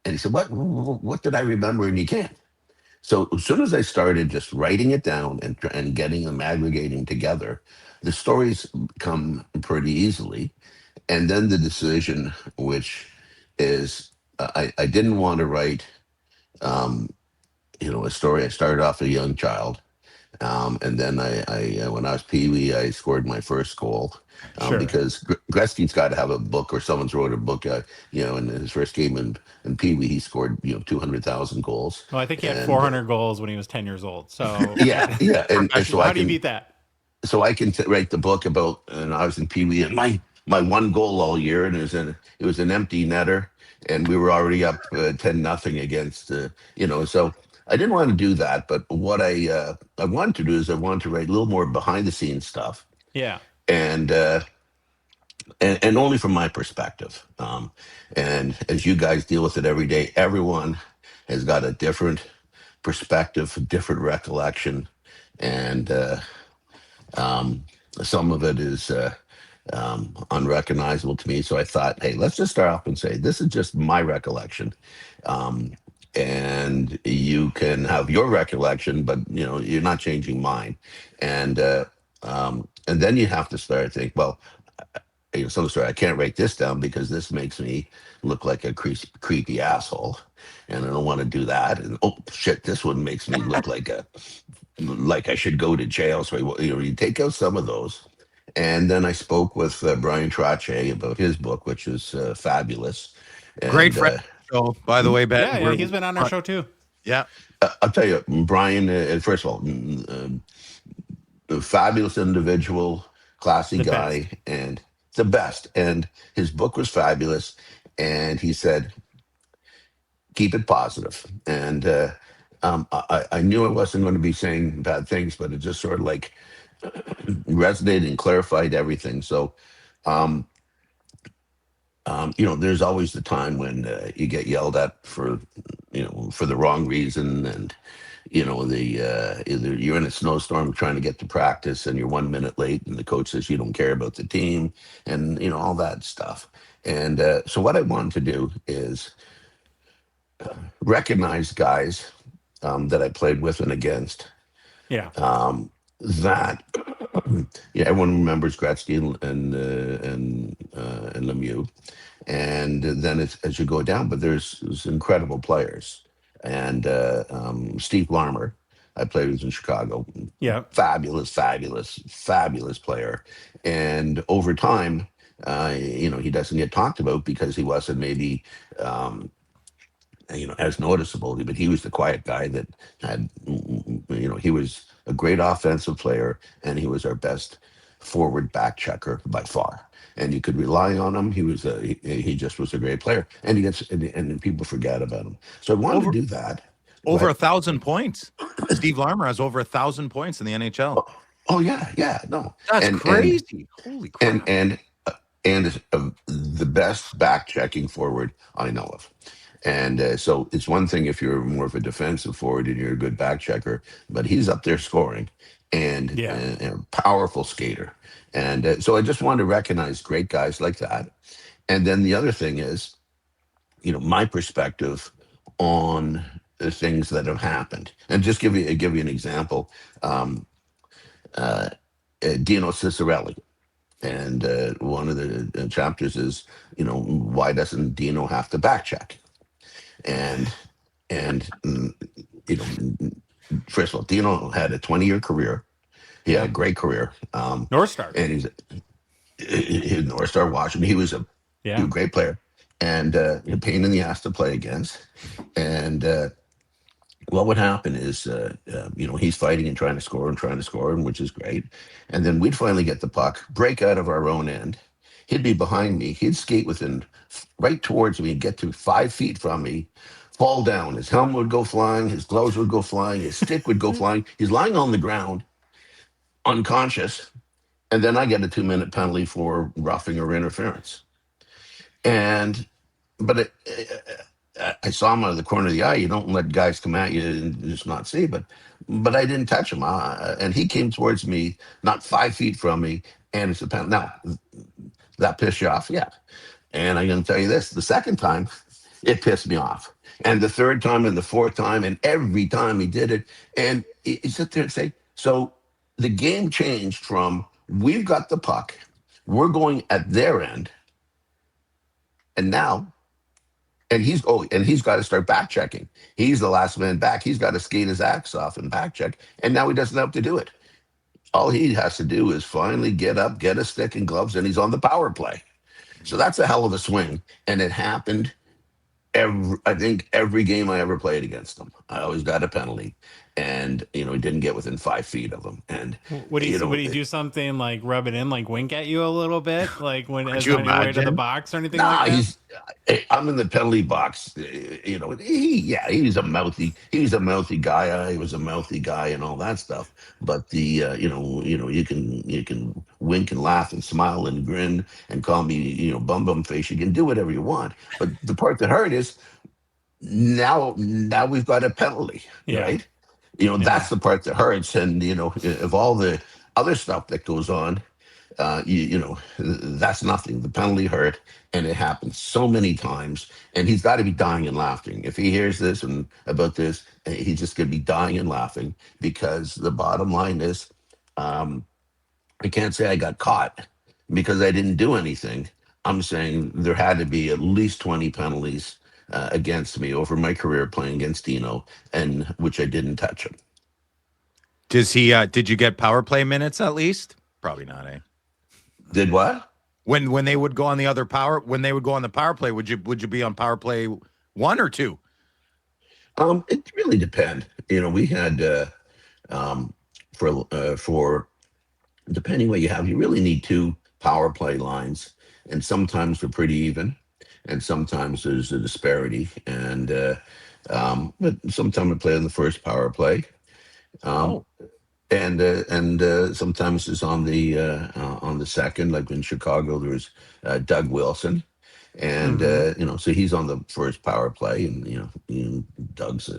and you say, what did I remember? And you can't. So as soon as I started just writing it down and getting them aggregating together, the stories come pretty easily. And then the decision, which is I didn't want to write, a story. I started off a young child. And then when I was Pee-wee, I scored my first goal Sure. because Gretzky's got to have a book or someone's wrote a book, in his first game in Pee-wee, he scored, 200,000 goals. Well, I think he had And 400 goals when he was 10 years old. So yeah. And so how do you beat that? I can write the book about, and I was in Pee Wee, and my one goal all year, and it was an empty netter, and we were already up 10-0 against, So I didn't want to do that, but what I wanted to do is I wanted to write a little more behind the scenes stuff, Yeah. and and only from my perspective. And as you guys deal with it every day, everyone has got a different perspective, different recollection, and some of it is unrecognizable to me. So I thought, hey, let's just start off and say this is just my recollection, and you can have your recollection, but you're not changing mine. And then you have to start to think, well, some story I can't write this down because this makes me look like a creepy asshole, and I don't want to do that. And oh shit, this one makes me look like I should go to jail. So you take out some of those, and then I spoke with Brian Trache about his book, which is fabulous. Great And friend. So, by the way, Ben, Yeah. He's been on our show too. yeah, I'll tell you, Brian. First of all, a fabulous individual, classy The guy, best. and the best. And his book was fabulous. And he said, keep it positive. And I knew I wasn't going to be saying bad things, but it just sort of like resonated and clarified everything. So, there's always the time when you get yelled at for the wrong reason, and either you're in a snowstorm trying to get to practice and you're 1 minute late, and the coach says you don't care about the team, and all that stuff. And so what I wanted to do is recognize guys that I played with and against, Yeah. that everyone remembers Gretzky and Lemieux, and then as you go down, but there's incredible players, and Steve Larmer, I played with in Chicago, Yeah. fabulous, fabulous, fabulous player, and over time, he doesn't get talked about because he wasn't maybe. As noticeable, but he was the quiet guy that had, he was a great offensive player, and he was our best forward back checker by far. And you could rely on him. He just was a great player, and and people forget about him. So I wanted to do that. over But 1,000 points. Steve Larmer has over 1,000 points in the NHL. oh yeah, no, That's and crazy. Holy crap. and the best back checking forward I know of. And so it's one thing if you're more of a defensive forward and you're a good back checker, but he's up there scoring and Yeah. a powerful skater. And so I just want to recognize great guys like that. And then the other thing is, my perspective on the things that have happened. And just give you an example. Dino Ciccarelli. And one of the chapters is, why doesn't Dino have to back check? And you know, first of all, Dino had a 20-year career. He had Yeah. a great career. North Star. And he's North Star Washington. He was a Yeah. great player, and a pain in the ass to play against. And what would happen is, he's fighting and trying to score, and which is great. And then we'd finally get the puck, break out of our own end. He'd be behind me. He'd skate right towards me, and get to 5 feet from me, fall down. His helmet would go flying, his gloves would go flying, his stick would go flying. He's lying on the ground, unconscious. And then I get a 2-minute penalty for roughing or interference. But I saw him out of the corner of the eye. You don't let guys come at you and just not see. But I didn't touch him. And he came towards me, not 5 feet from me, and it's a penalty. Now, that pissed you off? Yeah. And I'm going to tell you this. The second time, it pissed me off. And the third time and the fourth time, and every time he did it. And he sit there and say, so the game changed from we've got the puck, we're going at their end, and now, and he's got to start back checking. He's the last man back. He's got to skate his axe off and back check, and now he doesn't have to do it. All he has to do is finally get up, get a stick and gloves, and he's on the power play. So that's a hell of a swing, and it happened every game I ever played against him. I always got a penalty, and he didn't get within 5 feet of him. And would he do something like rub it in, like wink at you a little bit, like when Could as you on your way to the imagine? box or anything Nah, like that? I'm in the penalty box. He was a mouthy. He was a mouthy guy. I was a mouthy guy, and all that stuff. But you can wink and laugh and smile and grin and call me, bum face. You can do whatever you want. But the part that hurt is now we've got a penalty, Yeah. right? That's the part that hurts. And of all the other stuff that goes on, that's nothing. The penalty hurt, and it happens so many times. And he's got to be dying and laughing. If he hears this and about this, he's just going to be dying and laughing, because the bottom line is, I can't say I got caught because I didn't do anything. I'm saying there had to be at least 20 penalties against me over my career playing against Dino, and which I didn't touch him. Does he? Did you get power play minutes at least? Probably not, eh? Did what? When they would go on the power play, would you be on power play 1 or 2? It really depends. We had for depending what you have, you really need 2 power play lines, and sometimes they're pretty even, and sometimes there's a disparity. And but sometimes I play on the first power play. And sometimes it's on the second, like in Chicago, there's Doug Wilson, and so he's on the first power play, and Doug's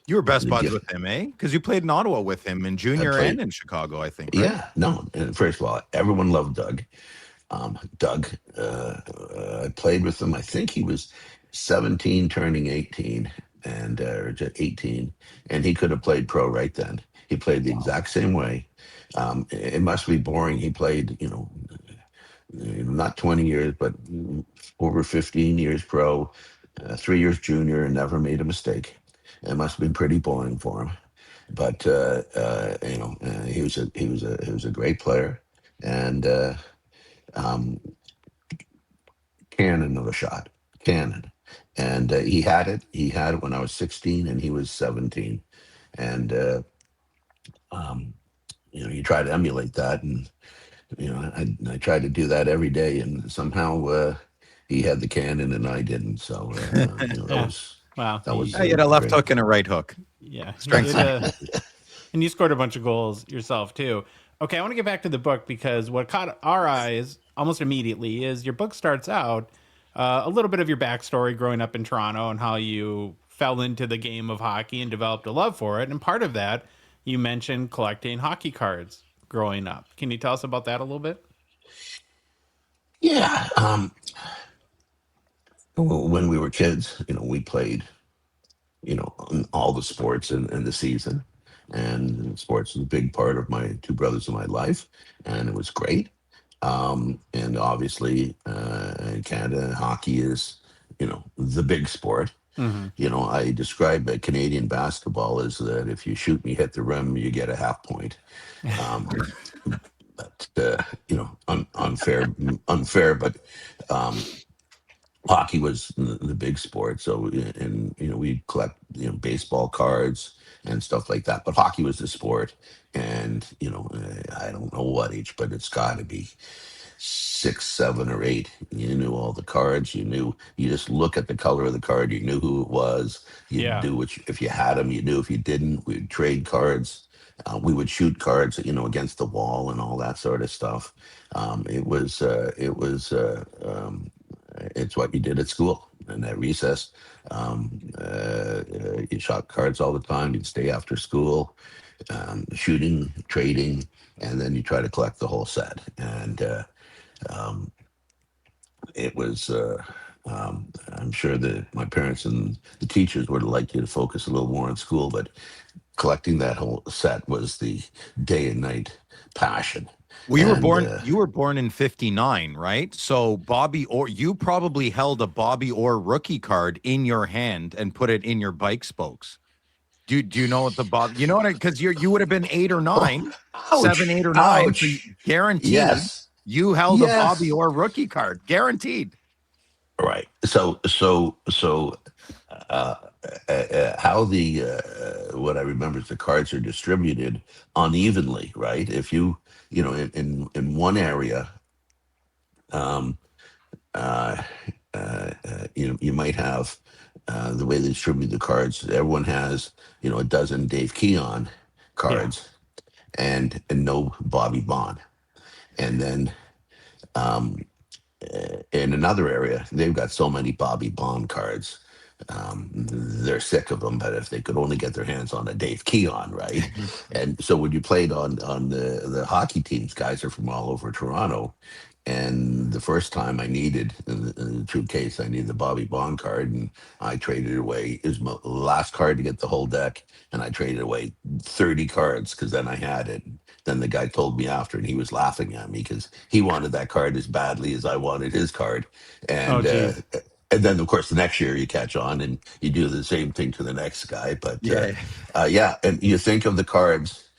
You were best buds gift. with him, eh? Because you played in Ottawa with him in junior and in Chicago, I think. Right? Yeah, no. And first of all, everyone loved Doug. Doug, I played with him. I think he was 17, turning 18, and or just 18, and he could have played pro right then. He played the exact same way. It must be boring. He played, not 20 years, but over 15 years pro, 3 years junior, and never made a mistake. It must have been pretty boring for him. But he was a great player, and cannon of a shot, cannon. And he had it. He had it when I was 16, and he was 17. And you try to emulate that, and I tried to do that every day, and somehow he had the cannon and I didn't. So that Yeah. was Wow. that was. You had a left great. hook and a right hook. Yeah. Strength. And you scored a bunch of goals yourself too. Okay, I want to get back to the book, because what caught our eyes almost immediately is your book starts out a little bit of your backstory growing up in Toronto and how you fell into the game of hockey and developed a love for it. And part of that, you mentioned collecting hockey cards growing up. Can you tell us about that a little bit? Yeah. When we were kids, we played, in all the sports in the season. And sports was a big part of my 2 brothers in my life. And it was great. And obviously, in Canada, hockey is, the big sport. Hmm. I describe Canadian basketball as that if you shoot and you hit the rim, you get a half point. Um, but unfair, but um, hockey was the big sport. So, and we collect baseball cards and stuff like that. But hockey was the sport, and I don't know what age, but it's got to be 6, 7, or 8. You knew all the cards. You just look at the color of the card. You knew who it was. You Yeah. knew which, if you had them, you knew. If you didn't, we'd trade cards. We would shoot cards, against the wall and all that sort of stuff. It's what you did at school and at recess. You shot cards all the time. You'd stay after school, shooting, trading, and then you try to collect the whole set. And um, it was, I'm sure that my parents and the teachers would have liked you to focus a little more on school, but collecting that whole set was the day and night passion. Well, And you were born in 59, right? So Bobby Orr, you probably held a Bobby Orr rookie card in your hand and put it in your bike spokes. Do you know what you know what? Because you would have been 8 or 9, ouch, 7, 8 or 9. So ouch. guaranteed, Yes. you held a Yes. Bobby Orr rookie card, guaranteed. Right. So how the what I remember is the cards are distributed unevenly, right? If in one area, um, you might have the way they distribute the cards. Everyone has a dozen Dave Keon cards, and no Bobby Bond, and then. Um, in another area, they've got so many Bobby Bond cards. They're sick of them, but if they could only get their hands on a Dave Keon, right? And so when you played on the hockey teams, guys are from all over Toronto. And the first time I needed, in the true case, I needed the Bobby Bond card, and I traded away. It was my last card to get the whole deck, and I traded away 30 cards because then I had it. Then the guy told me after, and he was laughing at me because he wanted that card as badly as I wanted his card. Oh, And geez. and then, of course, the next year you catch on and you do the same thing to the next guy. But Yeah. yeah, and you think of the cards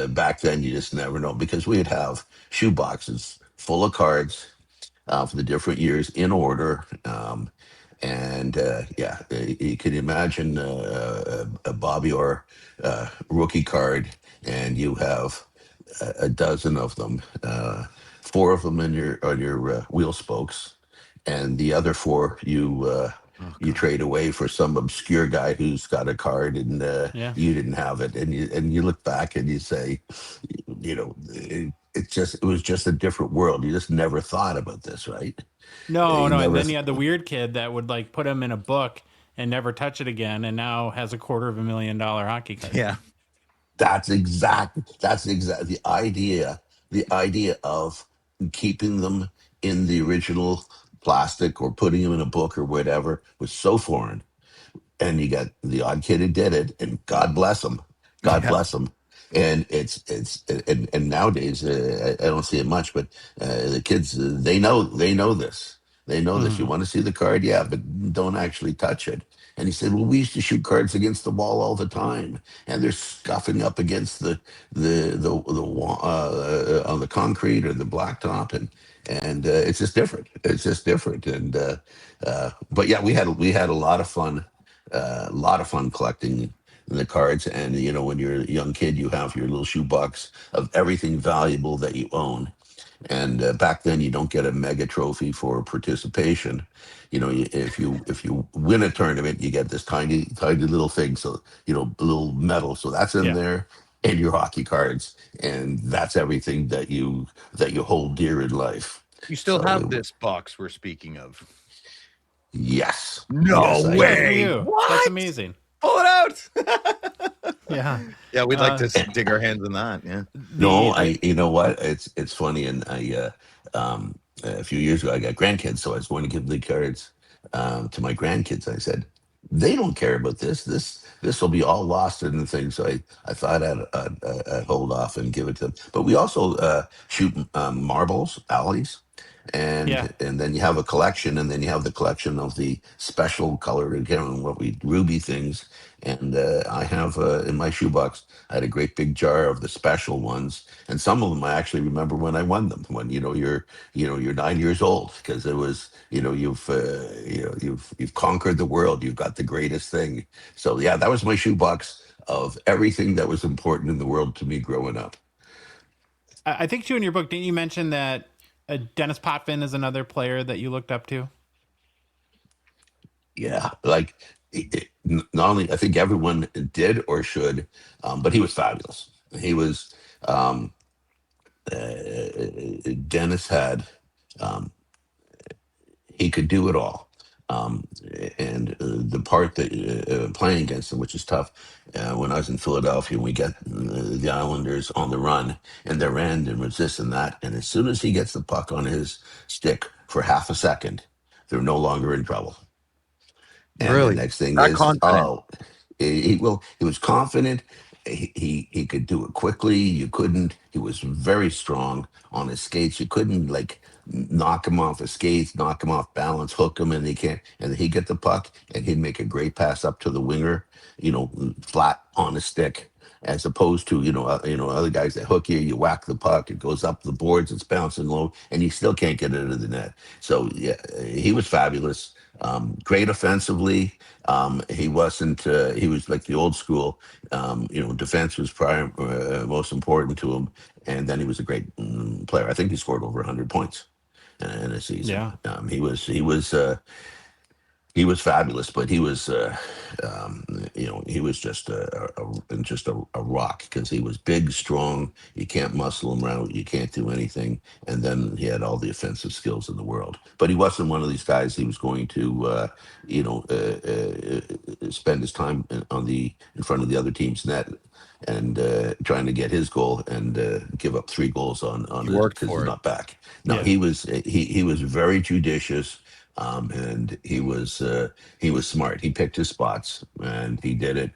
back then, you just never know because we'd have shoe boxes full of cards for the different years in order. And yeah, you can imagine a Bobby Orr rookie card, and you have a dozen of them, 4 of them on your wheel spokes, and the other 4 you trade away for some obscure guy who's got a card and Yeah. you didn't have it, and you look back and you say, it was just a different world. You just never thought about this, right? No, You no. And never. then you had the weird kid that would like put him in a book and never touch it again, and now has a $250,000 hockey card. Yeah. That's exact. The idea of keeping them in the original plastic or putting them in a book or whatever was so foreign. And you got the odd kid who did it, and God bless them. God Yeah. bless them. And and nowadays I don't see it much, but the kids they know this. They know this. You Mhm. want to see the card, yeah, but don't actually touch it. And he said, "Well, we used to shoot cards against the wall all the time, and they're scuffing up against the wall on the concrete or the blacktop, and it's just different. It's just different." And but yeah, we had a lot of fun collecting the cards. And when you're a young kid, you have your little shoebox of everything valuable that you own. And back then, you don't get a mega trophy for participation. If you win a tournament, you get this tiny tiny little thing. So a little medal. So that's in Yeah. there, and your hockey cards, and that's everything that you hold dear in life. You still So have this box we're speaking of. yes, No yes, I Good do. for way. you. What? That's amazing. Pull it out. Yeah. Yeah, we'd like to dig our hands in that. Yeah. No, you know what? It's funny, and a few years ago I got grandkids, so I was going to give the cards to my grandkids. I said, they don't care about this. this will be all lost in the thing. So I thought I'd hold off and give it to them. But we also shoot marbles, alleys, Yeah. and then you have a collection, and then you have the collection of the special colored, again, what we ruby things. And I have in my shoebox, I had a great big jar of the special ones, and some of them I actually remember when I won them. When you're 9 years old, because it was you've conquered the world, you've got the greatest thing. So yeah, that was my shoebox of everything that was important in the world to me growing up. I think too in your book, didn't you mention that Dennis Potvin is another player that you looked up to? Yeah, like not only I think everyone did or should, but he was fabulous. He was Dennis had he could do it all. Um, and the part that playing against him, which is tough, when I was in Philadelphia, we get the Islanders on the run in their end and resisting that. And as soon as he gets the puck on his stick for half a second, they're no longer in trouble. And the Really? next thing That is, confident. he was confident. He could do it quickly. You couldn't. He was very strong on his skates. You couldn't like knock him off his skates, knock him off balance, hook him, and he can't. And he'd get the puck, and he'd make a great pass up to the winger, flat on his stick, as opposed to other guys that hook you. You whack the puck, it goes up the boards, it's bouncing low, and you still can't get it into the net. So yeah, he was fabulous. Great offensively. He wasn't. He was like the old school. Defense was probably most important to him, and then he was a great player. I think he scored over 100 points in a season. Yeah. He was fabulous, but he was, he was just a rock, because he was big, strong. You can't muscle him around. You can't do anything. And then he had all the offensive skills in the world. But he wasn't one of these guys. He was going to, spend his time in front of the other team's net and trying to get his goal and give up 3 goals on He it worked because for he's it. not back. No, Yeah. he was very judicious. And he was smart. He picked his spots, and he did it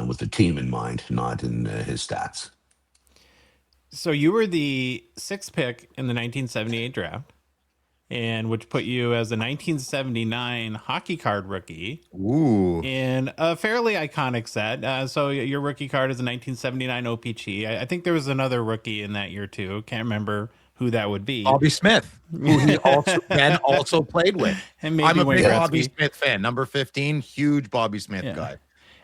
with the team in mind, not in his stats. So you were the 6th pick in the 1978 draft, and which put you as a 1979 hockey card rookie Ooh. in a fairly iconic set. So your rookie card is a 1979 O-Pee-Chee. I think there was another rookie in that year too. Can't remember who that would be. Bobby Smith, who he also played with. And maybe I'm a Wayne big Gretzky. Bobby Smith fan. Number 15, huge Bobby Smith Yeah.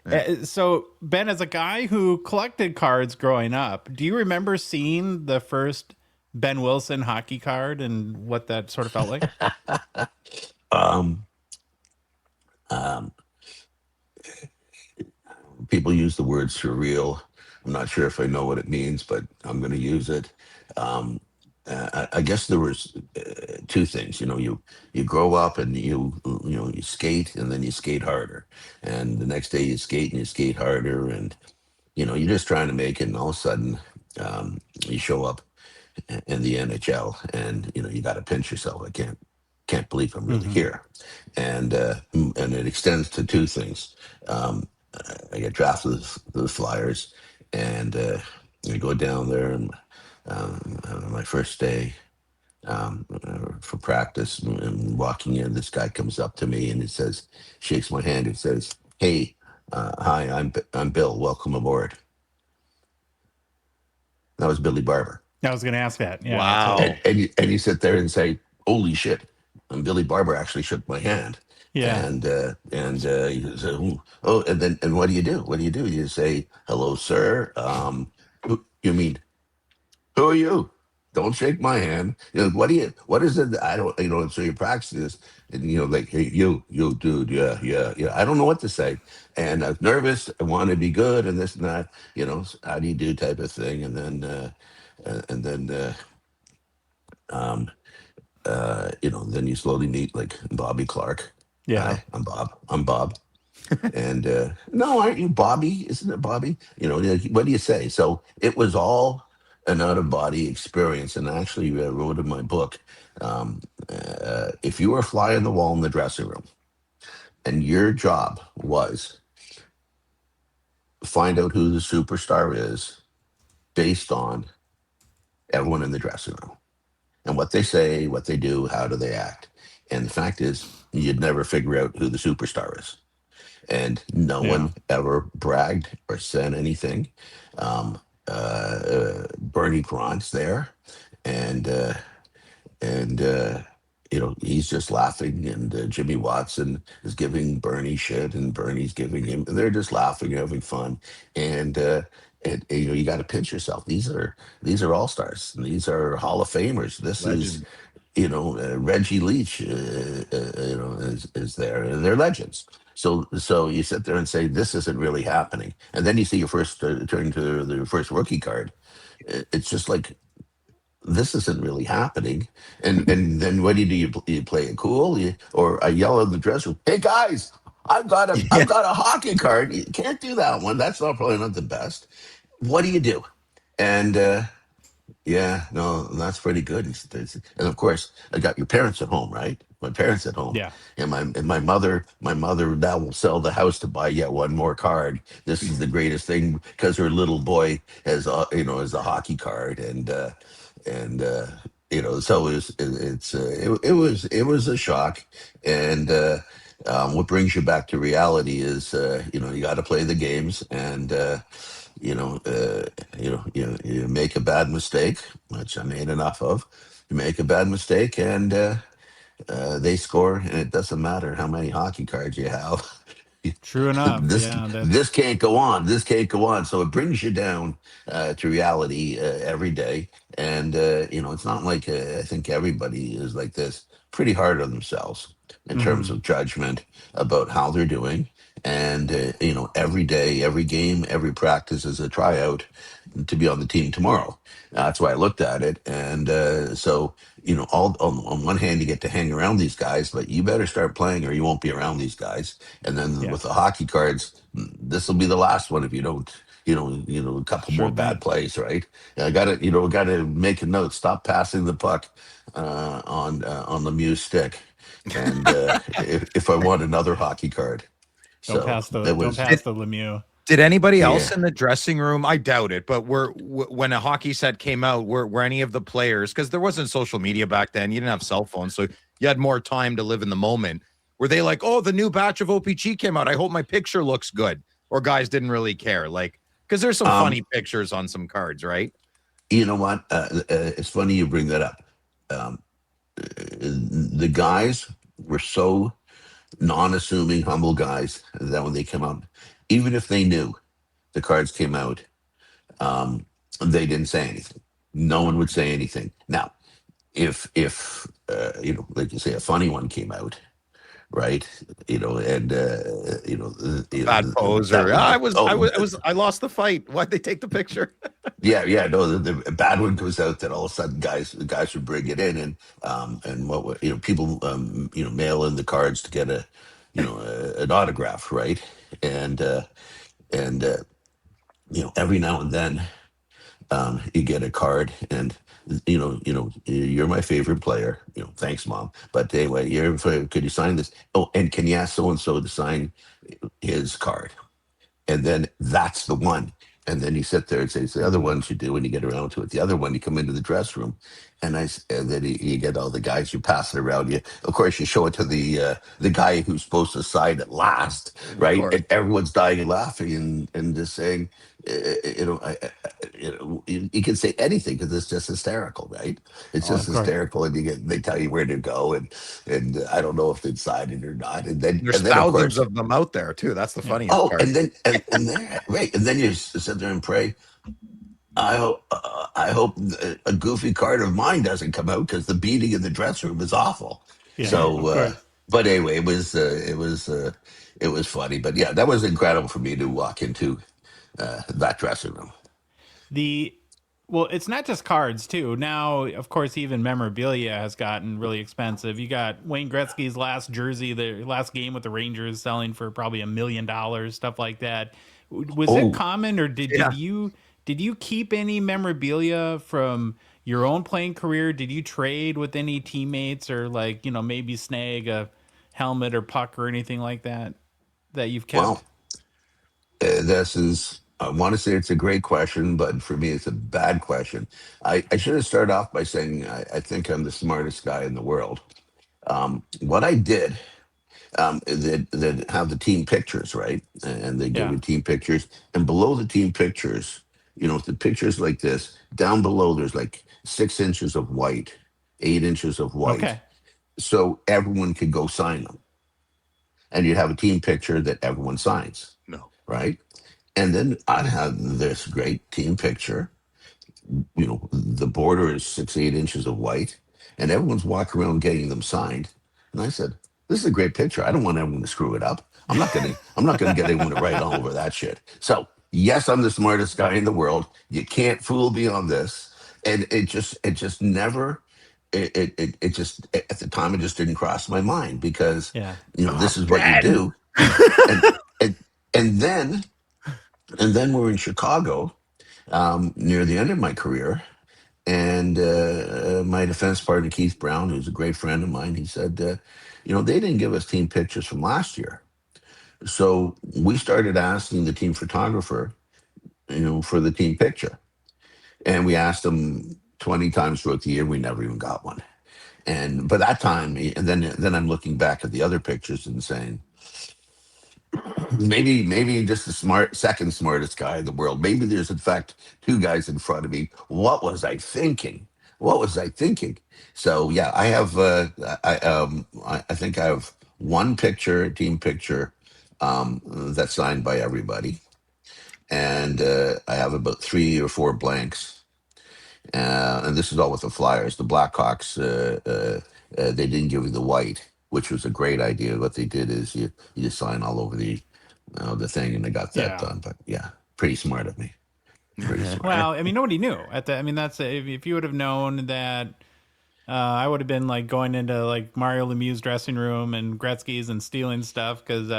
guy. So, Ben, as a guy who collected cards growing up, do you remember seeing the first Behn Wilson hockey card and what that sort of felt like? Um, People use the word surreal. I'm not sure if I know what it means, but I'm going to use it. I guess there was 2 things. You grow up and you skate, and then you skate harder, and the next day you skate and you skate harder, and you're just trying to make it, and all of a sudden you show up in the NHL, and you got to pinch yourself. I can't believe I'm really here, and it extends to 2 things. I get drafted to the Flyers, and I go down there, and on my first day for practice, and walking in, this guy comes up to me and he says, shakes my hand and says, "Hey, hi, I'm Bill. Welcome aboard." That was Billy Barber. I was going to ask that. Yeah, Wow. absolutely. And you sit there and say, "Holy shit!" And Billy Barber actually shook my hand. Yeah. And you say, "Oh," and what do you do? What do you do? You say, "Hello, sir." You mean, who are you? Don't shake my hand. What is it? I don't, so you practice this, and like, "Hey, you, dude, yeah. I don't know what to say. And I was nervous. I want to be good and this and that, how do you do type of thing. And then, then you slowly meet like Bobby Clark. Yeah. Hi, I'm Bob. And no, aren't you Bobby? Isn't it Bobby? What do you say? So it was all an out of body experience. And I actually wrote in my book, if you were a fly on the wall in the dressing room, and your job was find out who the superstar is based on everyone in the dressing room and what they say, what they do, how do they act. And the fact is, you'd never figure out who the superstar is. And no Yeah. one ever bragged or said anything. Bernie Grant's there, and and he's just laughing, and Jimmy Watson is giving Bernie shit, and Bernie's giving him. They're just laughing, having fun, and you got to pinch yourself. These are all stars. These are Hall of Famers. This is Legend. Reggie Leach, is there, and they're legends. So you sit there and say this isn't really happening, and then you see your first turn to the first rookie card. It's just like this isn't really happening. And then what do you do? You play it cool, or I yell in the dressing room, "Hey guys, I've got a hockey card." You can't do that one. That's probably not the best. What do you do? And yeah, no, that's pretty good. And of course, I got your parents at home, right? My parents at home, Yeah. and my mother now will sell the house to buy yet one more card. This is the greatest thing because her little boy has a hockey card, and so it was a shock. And what brings you back to reality is you got to play the games, and you make a bad mistake, which I made enough of. You make a bad mistake, and they score, and it doesn't matter how many hockey cards you have. True enough. this Yeah. this can't go on. This can't go on. So it brings you down to reality every day, and it's not like I think everybody is like this. Pretty hard on themselves in terms of judgment about how they're doing, and every day, every game, every practice is a tryout to be on the team tomorrow. That's why I looked at it, and so all on one hand, you get to hang around these guys, but you better start playing, or you won't be around these guys. And then Yeah. with the hockey cards, this will be the last one if you don't. A couple Sure more bad thing. plays, right? I got to make a note. Stop passing the puck on the Muse stick, and if I want another hockey card, Don't so pass the that don't was pass the Lemieux. Did anybody else yeah. in the dressing room? I doubt it, but when a hockey set came out, were any of the players, because there wasn't social media back then, you didn't have cell phones, so you had more time to live in the moment. Were they like, "Oh, the new batch of O-Pee-Chee came out. I hope my picture looks good," or guys didn't really care? Like, because there's some funny pictures on some cards, right? You know what? It's funny you bring that up. Um, the guys were so non-assuming, humble guys that when they came out, even if they knew the cards came out, they didn't say anything. No one would say anything. Now, if like you say, a funny one came out, right? And Bad pose, that or would I lost the fight. Why'd they take the picture? yeah, no, the bad one goes out, that all of a sudden the guys would bring it in, and people mail in the cards to get an autograph, right? And every now and then you get a card, and you're my favorite player. Thanks, mom. But anyway, could you sign this? Oh, and can you ask so and so to sign his card? And then that's the one. And then you sit there and say, it's the other ones you do when you get around to it. The other one, you come into the dress room, and then you get all the guys, you pass it around. Of course, you show it to the guy who's supposed to sign it last, Of right? course. And everyone's dying and laughing, and just saying, you can say anything because it's just hysterical, right? It's just Of course. hysterical, and they tell you where to go, and I don't know if they signed it or not. And then There's of thousands course. of them out there too. That's the funniest Oh, part. and then right, and then you sit there and pray. I hope a goofy card of mine doesn't come out because the beating in the dressing room is awful. Yeah. So, Of course. but anyway, it was funny. But yeah, that was incredible for me to walk into that dressing room. Well, it's not just cards too. Now, of course, even memorabilia has gotten really expensive. You got Wayne Gretzky's last jersey, the last game with the Rangers, selling for probably $1 million, stuff like that. Was it common, or did you keep any memorabilia from your own playing career? Did you trade with any teammates, or maybe snag a helmet or puck or anything like that you've kept? Well, this is I want to say it's a great question, but for me, it's a bad question. I should have started off by saying I think I'm the smartest guy in the world. What I did, they have the team pictures, right? And they give Yeah. you team pictures. And below the team pictures, the pictures like this, down below, there's like 6 inches of white, 8 inches of white. Okay. So everyone could go sign them. And you'd have a team picture that everyone signs, No. right? And then I'd have this great team picture. The border is 6, 8 inches of white, and everyone's walking around getting them signed. And I said, "This is a great picture. I don't want everyone to screw it up. I'm not gonna get anyone to write all over that shit." So yes, I'm the smartest guy in the world. You can't fool me on this. And it just never. It just at the time it just didn't cross my mind because Yeah. this is what you Ben! do. And and and then we're in Chicago near the end of my career. And my defense partner, Keith Brown, who's a great friend of mine, he said, they didn't give us team pictures from last year. So we started asking the team photographer, for the team picture. And we asked them 20 times throughout the year. We never even got one. And by that time, and then I'm looking back at the other pictures and saying, maybe just the second smartest guy in the world. Maybe there's in fact two guys in front of me. What was I thinking? What was I thinking? So yeah, I have. I think I have one picture, team picture, that's signed by everybody, and I have about 3 or 4 blanks. And this is all with the Flyers. The Blackhawks, they didn't give you the white, which was a great idea. What they did is you just sign all over the thing, and they got that Yeah. done. But yeah, pretty smart of me. Pretty smart. Well, I mean, nobody knew that's if you would have known that. I would have been like going into like Mario Lemieux's dressing room and Gretzky's and stealing stuff because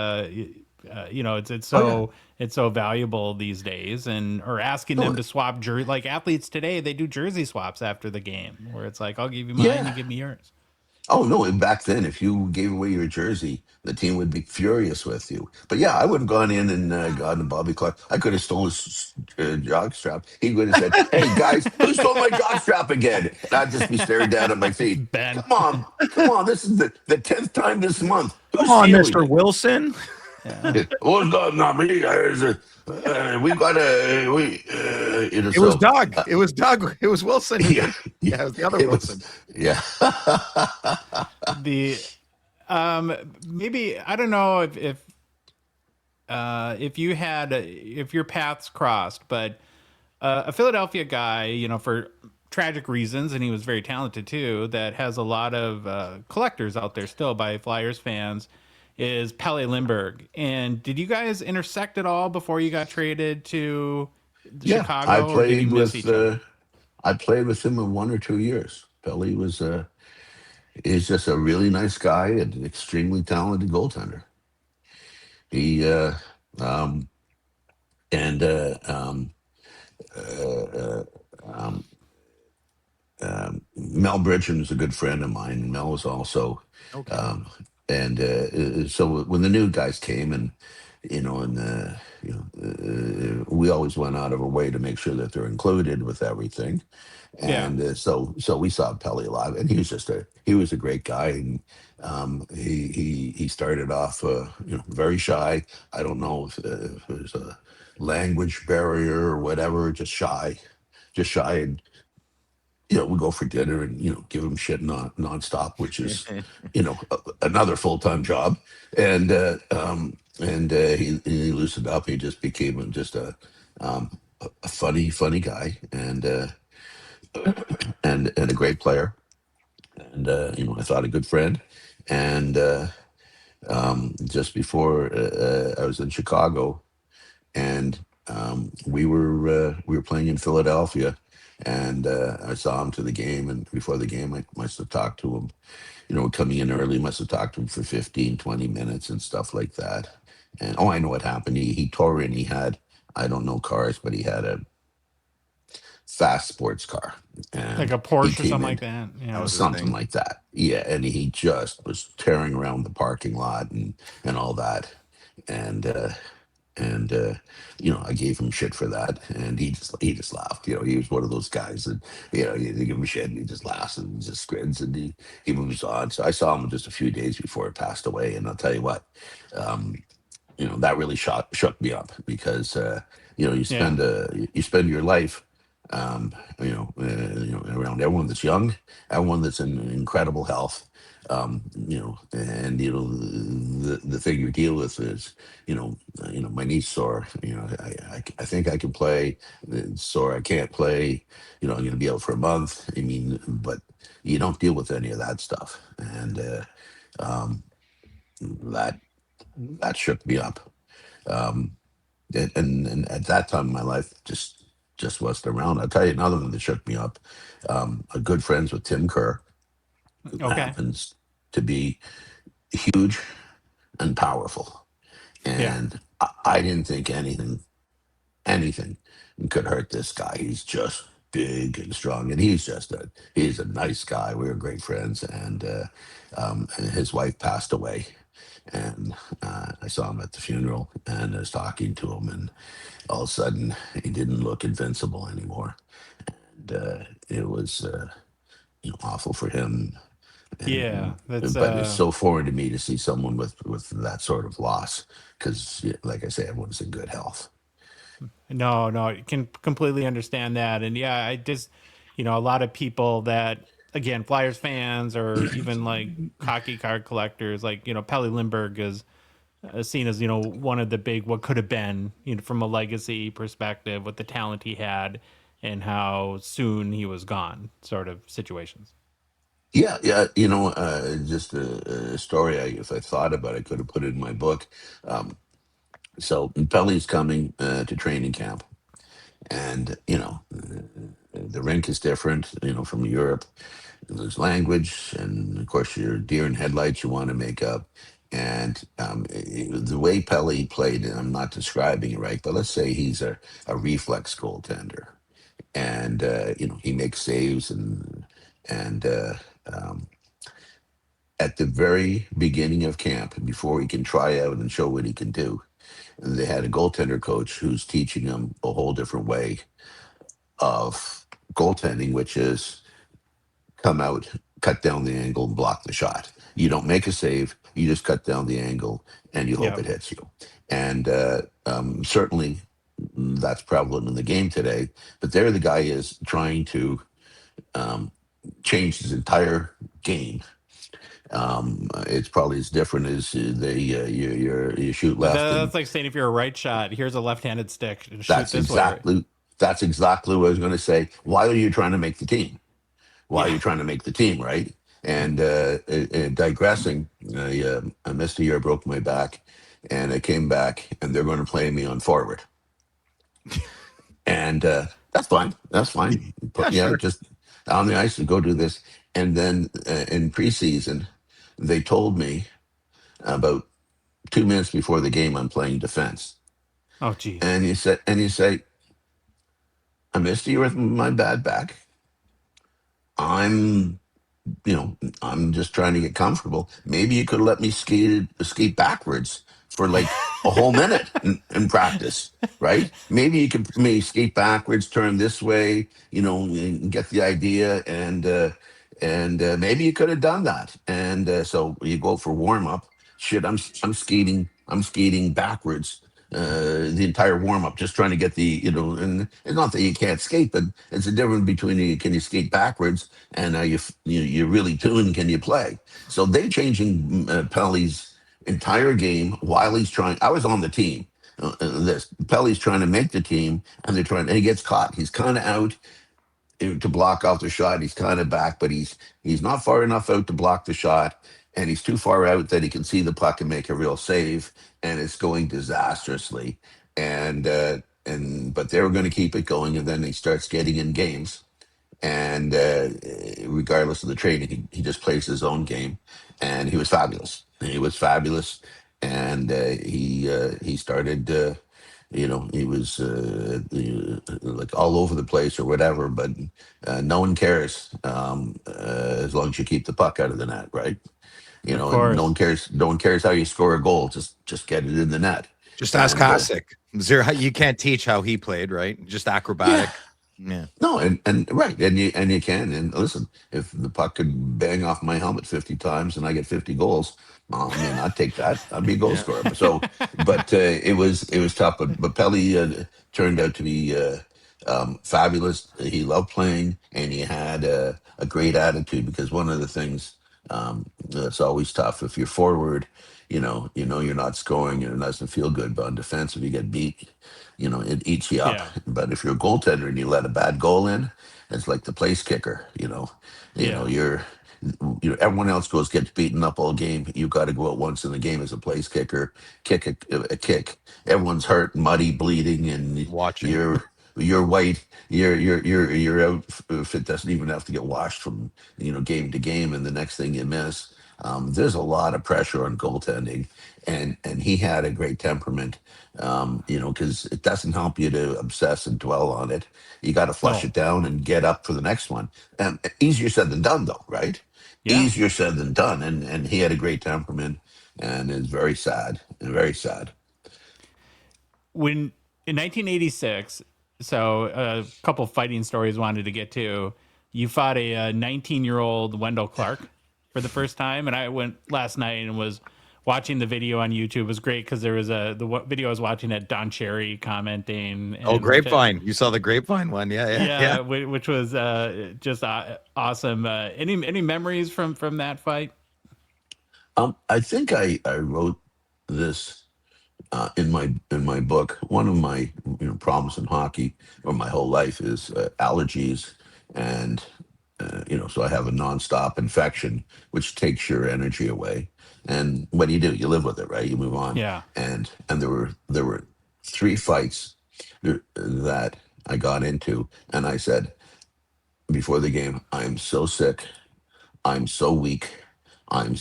it's so valuable these days, and or asking them to swap jersey. Like athletes today, they do jersey swaps after the game, where it's like, I'll give you mine, Yeah. you give me yours. Oh no! And back then, if you gave away your jersey, the team would be furious with you. But yeah, I would have gone in and gotten Bobby Clark. I could have stolen his jockstrap. He would have said, "Hey guys, who stole my jockstrap again?" And I'd just be staring down at my feet. Ben. Come on! This is the 10th time this month. Come on, Mr. Wilson. What's going on, me? We got a It was Doug. It was Doug. It was Wilson. Yeah, Yeah, it was the other it Wilson. Yeah. The maybe I don't know if you had if your paths crossed, but a Philadelphia guy, for tragic reasons, and he was very talented too, that has a lot of collectors out there still by Flyers fans, is Pelle Lindbergh. And did you guys intersect at all before you got traded to Chicago? I Or did you played miss each other? I played with him in 1 or 2 years. Pelle is just a really nice guy and an extremely talented goaltender. He and Mel Bridgen is a good friend of mine, and Mel is also Okay. and so when the new guys came, and we always went out of our way to make sure that they're included with everything. Yeah. And so we saw Pelle live, and he was a great guy. And he started off very shy. I don't know if it was a language barrier or whatever, just shy. And we go for dinner and give him shit nonstop, which is another full-time job. And he loosened up. He just became just a funny guy, and a great player, and I thought a good friend. And just before I was in Chicago, and we were playing in Philadelphia, and I saw him to the game. And before the game, I must have talked to him, coming in early, must have talked to him for 15, 20 minutes and stuff like that. And I know what happened. He tore in. He had, I don't know cars, but he had a fast sports car, and Like a he Porsche or came something in, like that. That was his something thing. like that. Yeah, and he just was tearing around the parking lot and all that. And And I gave him shit for that, and he just laughed. He was one of those guys that you give him shit, and he just laughs and just grins, and he moves on. So I saw him just a few days before he passed away, and I'll tell you what, um, that really shook me up because Yeah. you spend your life around everyone that's young, everyone that's in incredible health, and the thing you deal with is my knee's sore. I think I can play. It's sore. I can't play. I'm going to be out for a month. I mean, but you don't deal with any of that stuff, and um, that that shook me up. Um, and at that time in my life, just wasn't around. I'll tell you another one that shook me up. A good friends with Tim Kerr, who Okay. happens to be huge and powerful, Yeah. and I didn't think anything could hurt this guy. He's just big and strong, and he's a nice guy. We were great friends, and his wife passed away, and I saw him at the funeral, and I was talking to him, and all of a sudden he didn't look invincible anymore, and it was awful for him. Yeah. And That's but it's so foreign to me to see someone with that sort of loss, because like I say, everyone's in good health. No, no, I can completely understand that. And yeah, I just, a lot of people that, again, Flyers fans or even like hockey card collectors, like, Pelly Lindbergh is seen as, one of the big, what could have been, from a legacy perspective with the talent he had and how soon he was gone sort of situations. Yeah, yeah. Just a story. If I thought about it, I could have put it in my book. Um, so Pelly's coming to training camp, and the rink is different. From Europe, there's language, and of course your deer in headlights you want to make up. And the way Pelly played, and I'm not describing it right, but let's say he's a reflex goaltender, and he makes saves, and um, at the very beginning of camp, before he can try out and show what he can do, they had a goaltender coach who's teaching him a whole different way of goaltending, which is come out, cut down the angle, and block the shot. You don't make a save, you just cut down the angle, and you hope Yeah. it hits you. And certainly that's prevalent in the game today. But there, the guy is trying to um, change his entire game. It's probably as different as you shoot left, and That's like saying if you're a right shot, here's a left-handed stick and shoot that's this way. Right? exactly that's exactly what I was going to say. Why are you trying to make the team? Why are Yeah. you trying to make the team, right? And digressing, I missed a year, broke my back, and I came back, and they're going to play me on forward, and that's fine. That's fine. Yeah, Put me out sure. just on the ice and go do this. And then in preseason, they told me about 2 minutes before the game I'm playing defense, Oh, geez. and you say, I missed a year with my bad back. I'm I'm just trying to get comfortable. Maybe you could let me skate backwards for like a whole minute in practice, right? Maybe you could maybe skate backwards, turn this way, and get the idea, and maybe you could have done that. And so you go for warm up. Shit, I'm skating backwards the entire warm up, just trying to get and it's not that you can't skate, but it's a difference between can you skate backwards and you're really tuned, can you play? So they changing Pelly's entire game while he's trying. I was on the team. This Pelly's trying to make the team, and he gets caught. He's kind of out to block off the shot. He's kind of back, but he's not far enough out to block the shot, and he's too far out that he can see the puck and make a real save, and it's going disastrously. And but they were going to keep it going, and then he starts getting in games, and regardless of the training, he just plays his own game, and he was fabulous. He was fabulous, and he started. He was like all over the place or whatever, but no one cares as long as you keep the puck out of the net, right? Of And no course. one cares. No one cares how you score a goal. Just get it in the net. Just ask And Hasek. You can't teach how he played, right? Just acrobatic. yeah, Yeah. no, and right, and you can. And listen, if the puck could bang off my helmet 50 times and I get 50 goals, well, I mean, I'd take that. I'd be a goal Yeah. scorer. So, but it was tough. But Pelly turned out to be fabulous. He loved playing, and he had a great attitude. Because one of the things that's always tough if you're forward, you know you're not scoring and it doesn't feel good. But on defense, if you get beat, it eats you up. Yeah. But if you're a goaltender and you let a bad goal in, it's like the place kicker. Yeah. Everyone else gets beaten up all game. You got to go out once in the game as a place kicker, kick a kick. Everyone's hurt, muddy, bleeding, and Watching. you're white. Your outfit doesn't even have to get washed from game to game, and the next thing you miss. There's a lot of pressure on goaltending, and he had a great temperament. Because it doesn't help you to obsess and dwell on it. You got to flush No. it down and get up for the next one. Easier said than done, though, right? Yeah. Easier said than done. And he had a great temperament, and is very sad, and very sad. When in 1986, so a couple fighting stories wanted to get to. You fought a 19-year-old Wendell Clark for the first time, and I went last night and was watching the video on YouTube. It was great because there was video I was watching at Don Cherry commenting. Oh, And Grapevine. You saw the Grapevine one. Yeah, yeah, yeah, which was just awesome. Any memories from that fight? I think I wrote this in my book. One of my problems in hockey, or my whole life, is allergies, and so I have a nonstop infection, which takes your energy away. And what do? You live with it, right? You move on. Yeah. And there were 3 fights that I got into, and I said before the game, I am so sick, I'm so weak. And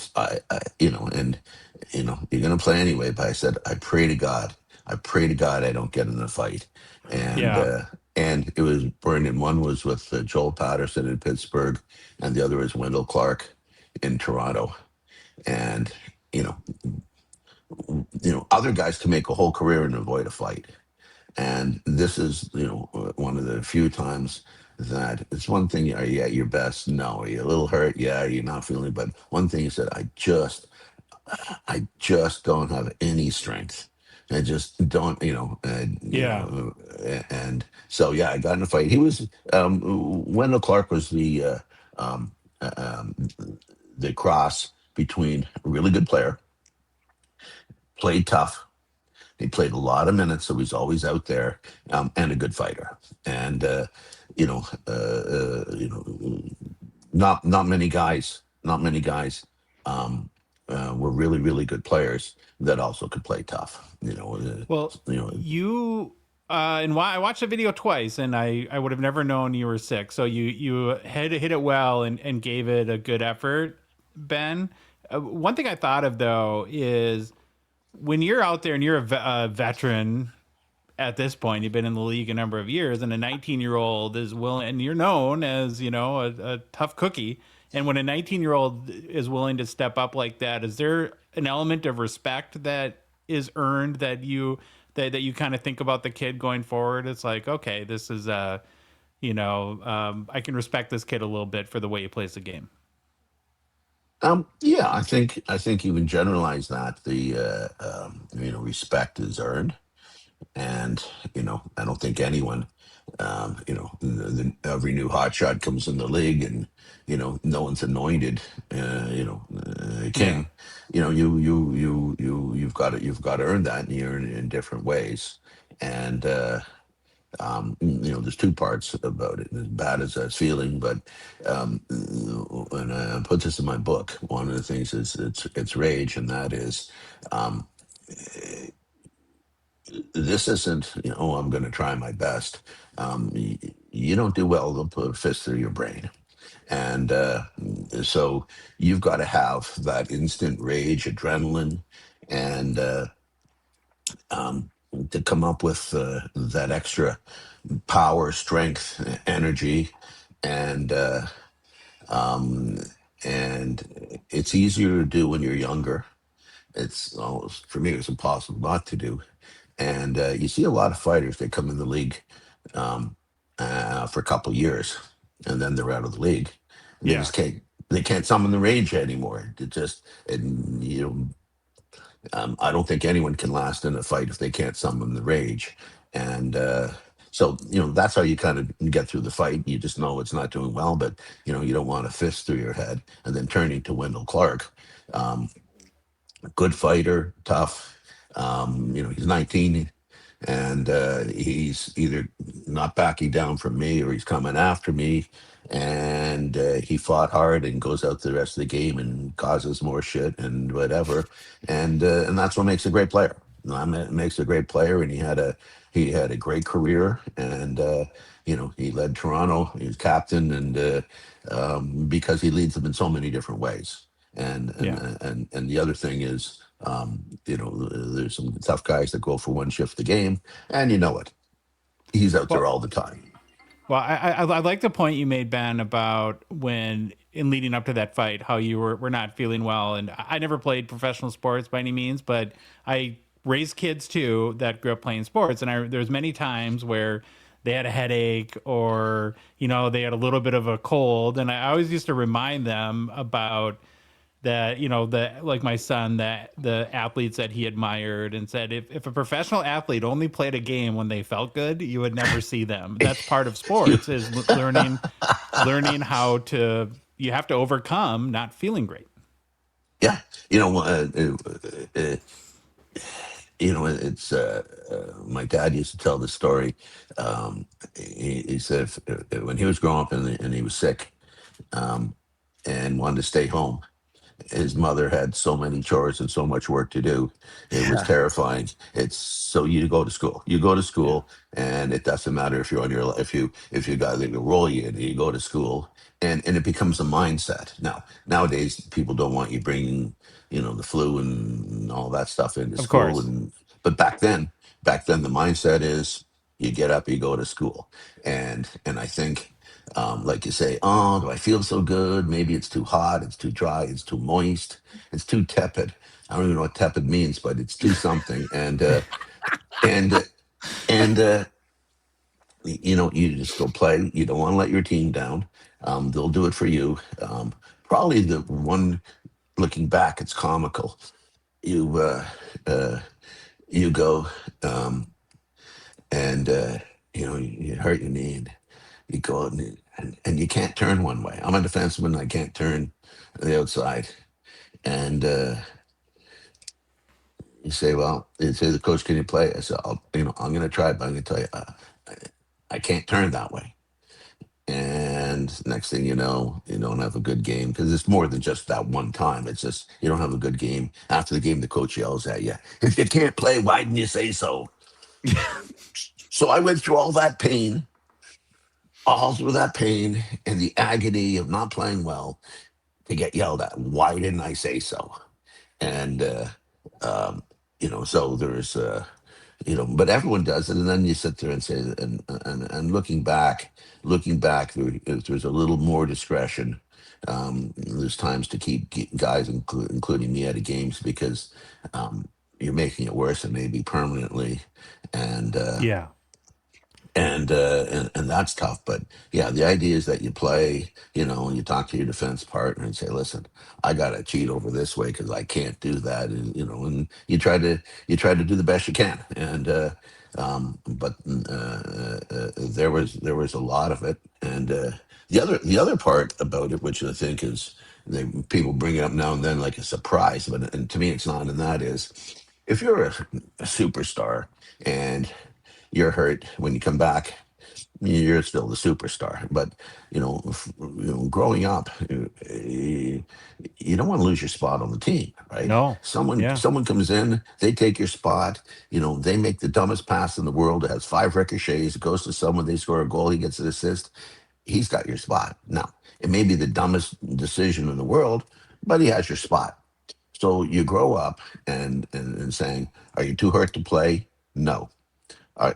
you're gonna play anyway. But I said, I pray to God I don't get in a fight. And Yeah. it was burning. One was with Joel Patterson in Pittsburgh, and the other was Wendell Clark in Toronto. And you know, other guys can make a whole career and avoid a fight. And this is, one of the few times that it's one thing. Are you at your best? No. Are you a little hurt? Yeah. You're not feeling it. But one thing he said, I just don't have any strength. I just don't, Yeah. and so yeah, I got in a fight. He was Wendell Clark was um, uh, um, the cross between a really good player, played tough. He played a lot of minutes, so he's always out there, and a good fighter. And you know, not many guys were really really good players that also could play tough. Well, you and why I watched the video twice, and I would have never known you were sick. So you hit it well and gave it a good effort, Ben. One thing I thought of though is when you're out there and you're a veteran at this point, you've been in the league a number of years, and a 19-year-old is willing, and you're known as a tough cookie. And when a 19-year-old is willing to step up like that, is there an element of respect that is earned that you kind of think about the kid going forward? It's like, okay, this is I can respect this kid a little bit for the way he plays the game. Yeah, I think you can generalize that. The respect is earned, and I don't think anyone, every new hotshot comes in the league, and no one's anointed, Yeah. king. You've got to earn that, and you earn it in different ways. And there's 2 parts about it. As bad as that's feeling, but and I put this in my book. One of the things is it's rage, and that is, um, this isn't, I'm going to try my best. You don't do well to put a fist through your brain. And so you've got to have that instant rage, adrenaline, and to come up with that extra power, strength, energy, and um, it's easier to do when you're younger. It's almost, for me, it's impossible not to do. And you see a lot of fighters that come in the league for a couple years, and then they're out of the league. And they Yeah. just can't summon the rage anymore. It just, and I don't think anyone can last in a fight if they can't summon the rage. And so, that's how you kind of get through the fight. You just know it's not doing well, but, you don't want a fist through your head. And then turning to Wendell Clark, good fighter, tough. He's 19, and he's either not backing down from me or he's coming after me. And he fought hard and goes out the rest of the game and causes more shit and whatever. And that's what makes a great player. It makes a great player, and he had a great career, and he led Toronto. He was captain, and because he leads them in so many different ways. And the other thing is, there's some tough guys that go for one shift a game, and you know it. He's out there all the time. Well, I like the point you made, Ben, about when in leading up to that fight, how you were not feeling well. And I never played professional sports by any means, but I raised kids too that grew up playing sports. And there's many times where they had a headache or, they had a little bit of a cold. And I always used to remind them about that, like my son, that the athletes that he admired, and said if a professional athlete only played a game when they felt good, you would never see them. That's part of sports, is learning how to, you have to overcome not feeling great. Yeah. It's my dad used to tell the story. He said when he was growing up and he was sick, and wanted to stay home, his mother had so many chores and so much work to do. It was terrifying. It's so you go to school. You go to school, and it doesn't matter if you're on your if you got to roll you in. You go to school, and it becomes a mindset. Nowadays, people don't want you bringing the flu and all that stuff into Of school. course. But back then the mindset is you get up, you go to school, and I think. Like you say, oh, do I feel so good? Maybe it's too hot, it's too dry, it's too moist, it's too tepid. I don't even know what tepid means, but it's too something. And you just go play. You don't want to let your team down. They'll do it for you. Probably the one, looking back, it's comical. You go, and you hurt your knee, and you go out and you can't turn one way. I'm a defenseman. I can't turn the outside. And you say, well, you say the coach, can you play? I said, I'm going to try, but I'm going to tell you, I can't turn that way. And next thing you know, you don't have a good game, because it's more than just that one time. It's just you don't have a good game. After the game, the coach yells at you, if you can't play, why didn't you say so? So I went through all that pain and the agony of not playing well to get yelled at. Why didn't I say so? And, so there's, but everyone does it. And then you sit there and say, and looking back, there's a little more discretion. There's times to keep guys, including me, out of games, because you're making it worse, and maybe permanently. And, Yeah. and that's tough. But yeah, the idea is that you play, and you talk to your defense partner and say, listen, I gotta cheat over this way because I can't do that. And you try to do the best you can. And but there was a lot of it. And the other part about it, which I think is, people bring it up now and then like a surprise, but and to me it's not, and that is, if you're a superstar and you're hurt, when you come back, you're still the superstar. But growing up, you don't want to lose your spot on the team, right? No. Someone Yeah. someone comes in, they take your spot. They make the dumbest pass in the world. It has 5 ricochets. It goes to someone. They score a goal. He gets an assist. He's got your spot. Now, it may be the dumbest decision in the world, but he has your spot. So you grow up and saying, are you too hurt to play? No.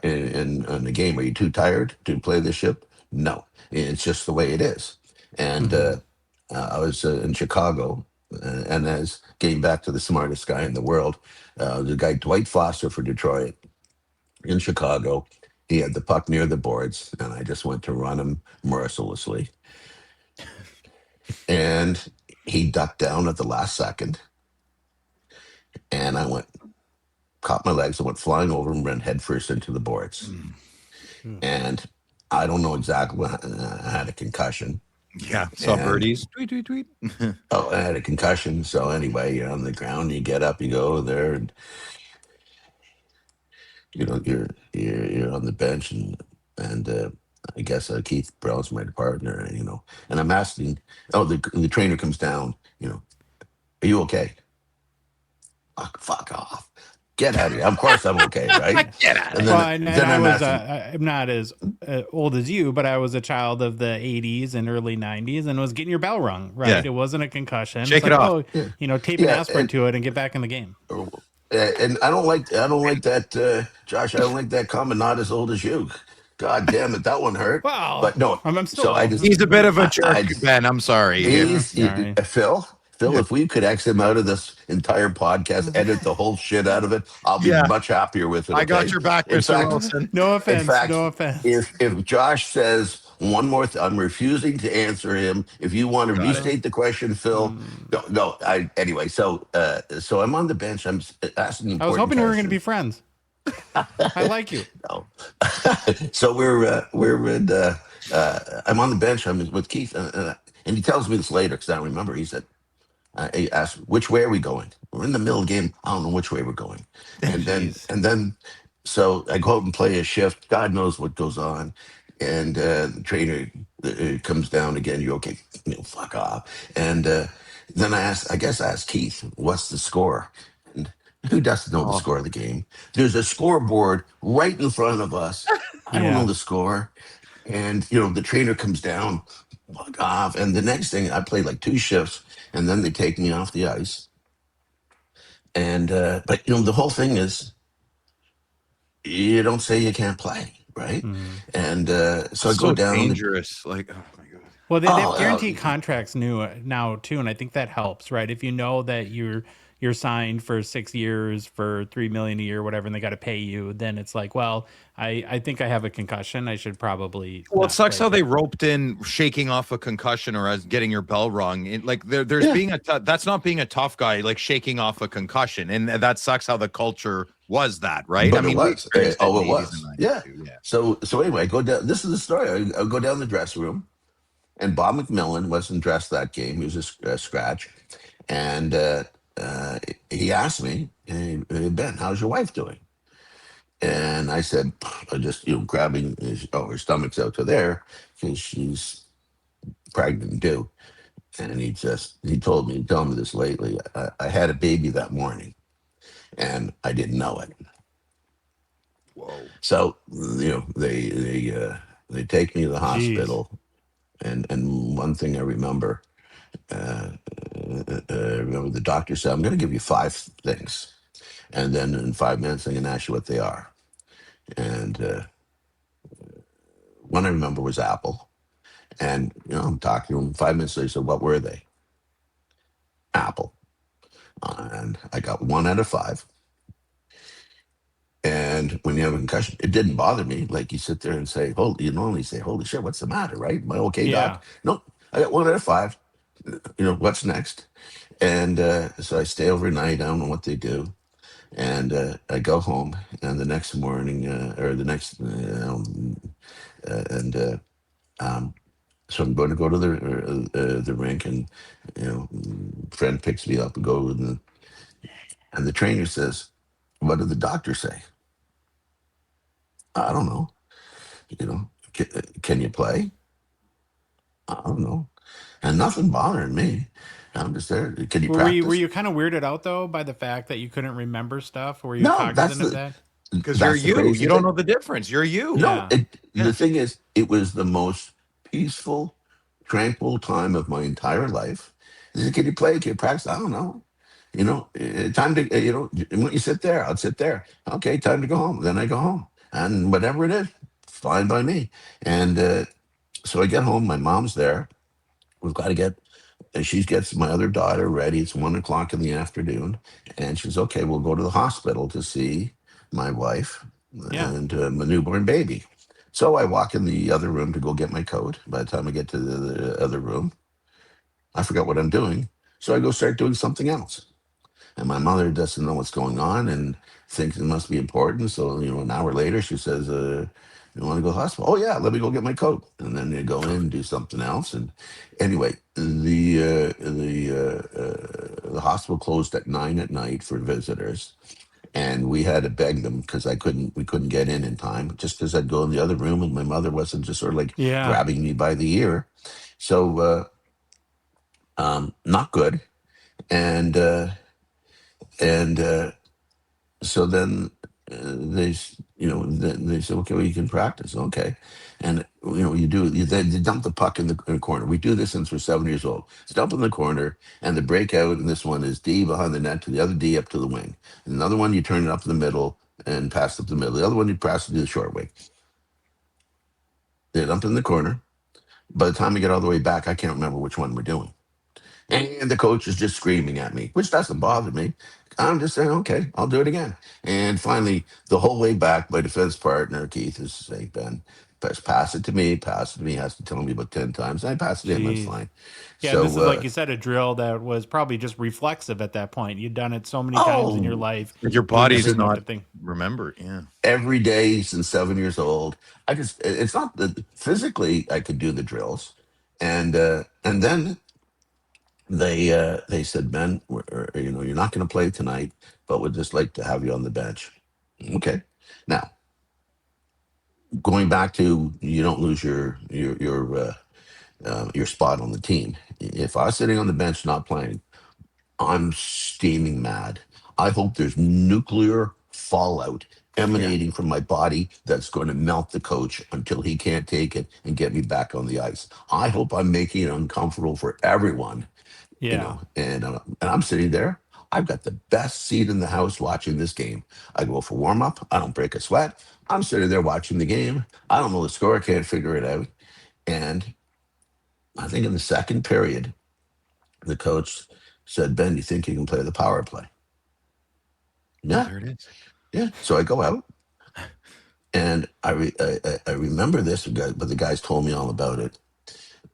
In the game, are you too tired to play the ship? No, it's just the way it is. And I was in Chicago, and as getting back to the smartest guy in the world, the guy Dwight Foster for Detroit, in Chicago. He had the puck near the boards, and I just went to run him mercilessly. And he ducked down at the last second, and I caught my legs and went flying over and ran headfirst into the boards. And I don't know exactly what I had a concussion. Yeah. Saw And- birdies. Tweet, tweet, tweet. Oh, I had a concussion. So anyway, you're on the ground, you get up, you go there, and you're on the bench, and I guess Keith Brown's my partner, and I'm asking. Oh, the trainer comes down. Are you okay? Fuck off. Get out of here. Of course I'm okay, right? Get out. And Well, then, and I'm I was, asking, I'm not as old as you, but I was a child of the 80s and early 90s and was getting your bell rung, right? Yeah. It wasn't a concussion. Shake It's it like, off. oh, tape an Yeah, aspirin and- to it and get back in the game. and I don't like that, Josh. I don't like that comment. Not as old as you. God damn it, that one hurt. Wow. But no, I'm still so I old. just He's a bit of a I- jerk, Ben. I'm sorry. Sorry. Phil, if we could X him out of this entire podcast, edit the whole shit out of it, I'll be Yeah. much happier with it. I got okay? your back, In Mr. fact, Wilson. No offense. In fact, no offense. if Josh says one more, I'm refusing to answer him. If you want to Got it. restate the question, Phil, no. Anyway, so I'm on the bench. I'm asking. I was hoping we were going to be questions. friends. I like you. No. So we're in. I'm on the bench. I'm with Keith, and he tells me this later because I don't remember. He said, he asked, "Which way are we going?" We're in the middle of the game. I don't know which way we're going. And then, so I go out and play a shift. God knows what goes on. And the trainer comes down again. You okay? Fuck off. And then I asked Keith, "What's the score?" And who doesn't know the score of the game? There's a scoreboard right in front of us. I don't Yeah. know the score. And the trainer comes down, fuck off. And the next thing, I played like 2 shifts, and then they take me off the ice. And but the whole thing is, you don't say you can't play, right? And so I go down. Dangerous. Like, oh my god. Well, they Oh, have guaranteed contracts now too, and I think that helps, right? If you know that you're signed for 6 years for $3 million a year, whatever, and they got to pay you, then it's like, well, I think I have a concussion. I should probably. Well, it not sucks play. how they roped in shaking off a concussion or as getting your bell rung. There's being that's not being a tough guy, like shaking off a concussion, and that sucks how the culture was that, right? But we it was. experienced Oh, in it the 80s was. and 90s Yeah. too, yeah. So anyway, I go down. This is the story. I go down the dressing room, and Bob McMillan wasn't dressed that game. He was a scratch, and he asked me, "Hey, Ben, how's your wife doing?" And I said, I just grabbing her stomach's out to there because she's pregnant too. And he told me this lately. I had a baby that morning, and I didn't know it. Whoa. So they take me to the hospital, and one thing I remember, remember the doctor said, "I'm going to give you 5 things, and then in 5 minutes I'm going to ask you what they are." And one I remember was Apple, and I'm talking to him. 5 minutes later, he said, "What were they?" Apple, and I got 1 out of 5. And when you have a concussion, it didn't bother me. Like you sit there and say, you normally say, "Holy shit, what's the matter?" Right? Am I okay, Yeah. doc? Nope. I got 1 out of 5. What's next? And so I stay overnight. I don't know what they do. And I go home, and the next morning, so I'm going to go to the rink, and friend picks me up and go, and the trainer says, "What did the doctor say?" "I don't know. Can you play?" "I don't know." And nothing bothering me. I'm just there. "Can you practice?" Were you kind of weirded out though by the fact that you couldn't remember stuff? Or were you No, cognizant that's of the- that? Because That's you're the you. crazy You don't thing. know the difference. You're you. No, Yeah. the thing is, it was the most peaceful, tranquil time of my entire life. They said, "Can you play? Can you practice?" "I don't know. Time to, when you sit there, I'll sit there. Okay, time to go home." Then I go home. And whatever it is, fine by me. And so I get home. My mom's there. We've got to and she gets my other daughter ready. It's 1:00 in the afternoon. And she's, "Okay, we'll go to the hospital to see my wife." Yeah. and my newborn baby. So I walk in the other room to go get my coat. By the time I get to the other room, I forgot what I'm doing. So I go start doing something else. And my mother doesn't know what's going on and thinks it must be important. So, an hour later, she says, you want to go to the hospital? Oh, yeah, let me go get my coat. And then you go in and do something else. And anyway, the hospital closed at 9 at night for visitors. And we had to beg them because we couldn't get in time just because I'd go in the other room and my mother wasn't just sort of like Yeah. grabbing me by the ear. So, not good. And, uh, and, so then they said, okay, well, you can practice. Okay. And, they dump the puck in the corner. We do this since we're 7 years old. It's dump in the corner, and the breakout in this one is D behind the net to the other D up to the wing. And another one, you turn it up the middle and pass up the middle. The other one, you pass it to the short wing. They dump in the corner. By the time we get all the way back, I can't remember which one we're doing. And the coach is just screaming at me, which doesn't bother me. I'm just saying, okay, I'll do it again. And finally, the whole way back, my defense partner, Keith, is saying, Ben, pass it to me, pass it to me. He has to tell me about 10 times. And I pass it to him, that's Jeez. fine. Yeah, and this is, like So, you said, a drill that was probably just reflexive at that point. You'd done it so many times in your oh, life. Your You body's never know not the thing. remember. Yeah. every day since 7 years old, it's not that physically I could do the drills. And then they said, Ben, you're not going to play tonight, but we'd just like to have you on the bench. Okay. Now, going back to you don't lose your spot on the team. If I was sitting on the bench not playing, I'm steaming mad. I hope there's nuclear fallout Yeah. emanating from my body that's going to melt the coach until he can't take it and get me back on the ice. I hope I'm making it uncomfortable for everyone, Yeah. and I'm sitting there. I've got the best seat in the house watching this game. I go for warm up. I don't break a sweat. I'm sitting there watching the game. I don't know the score. I can't figure it out. And I think in the second period, the coach said, Ben, you think you can play the power play? Yeah. There it is. Yeah. So I go out and I remember this, but the guys told me all about it.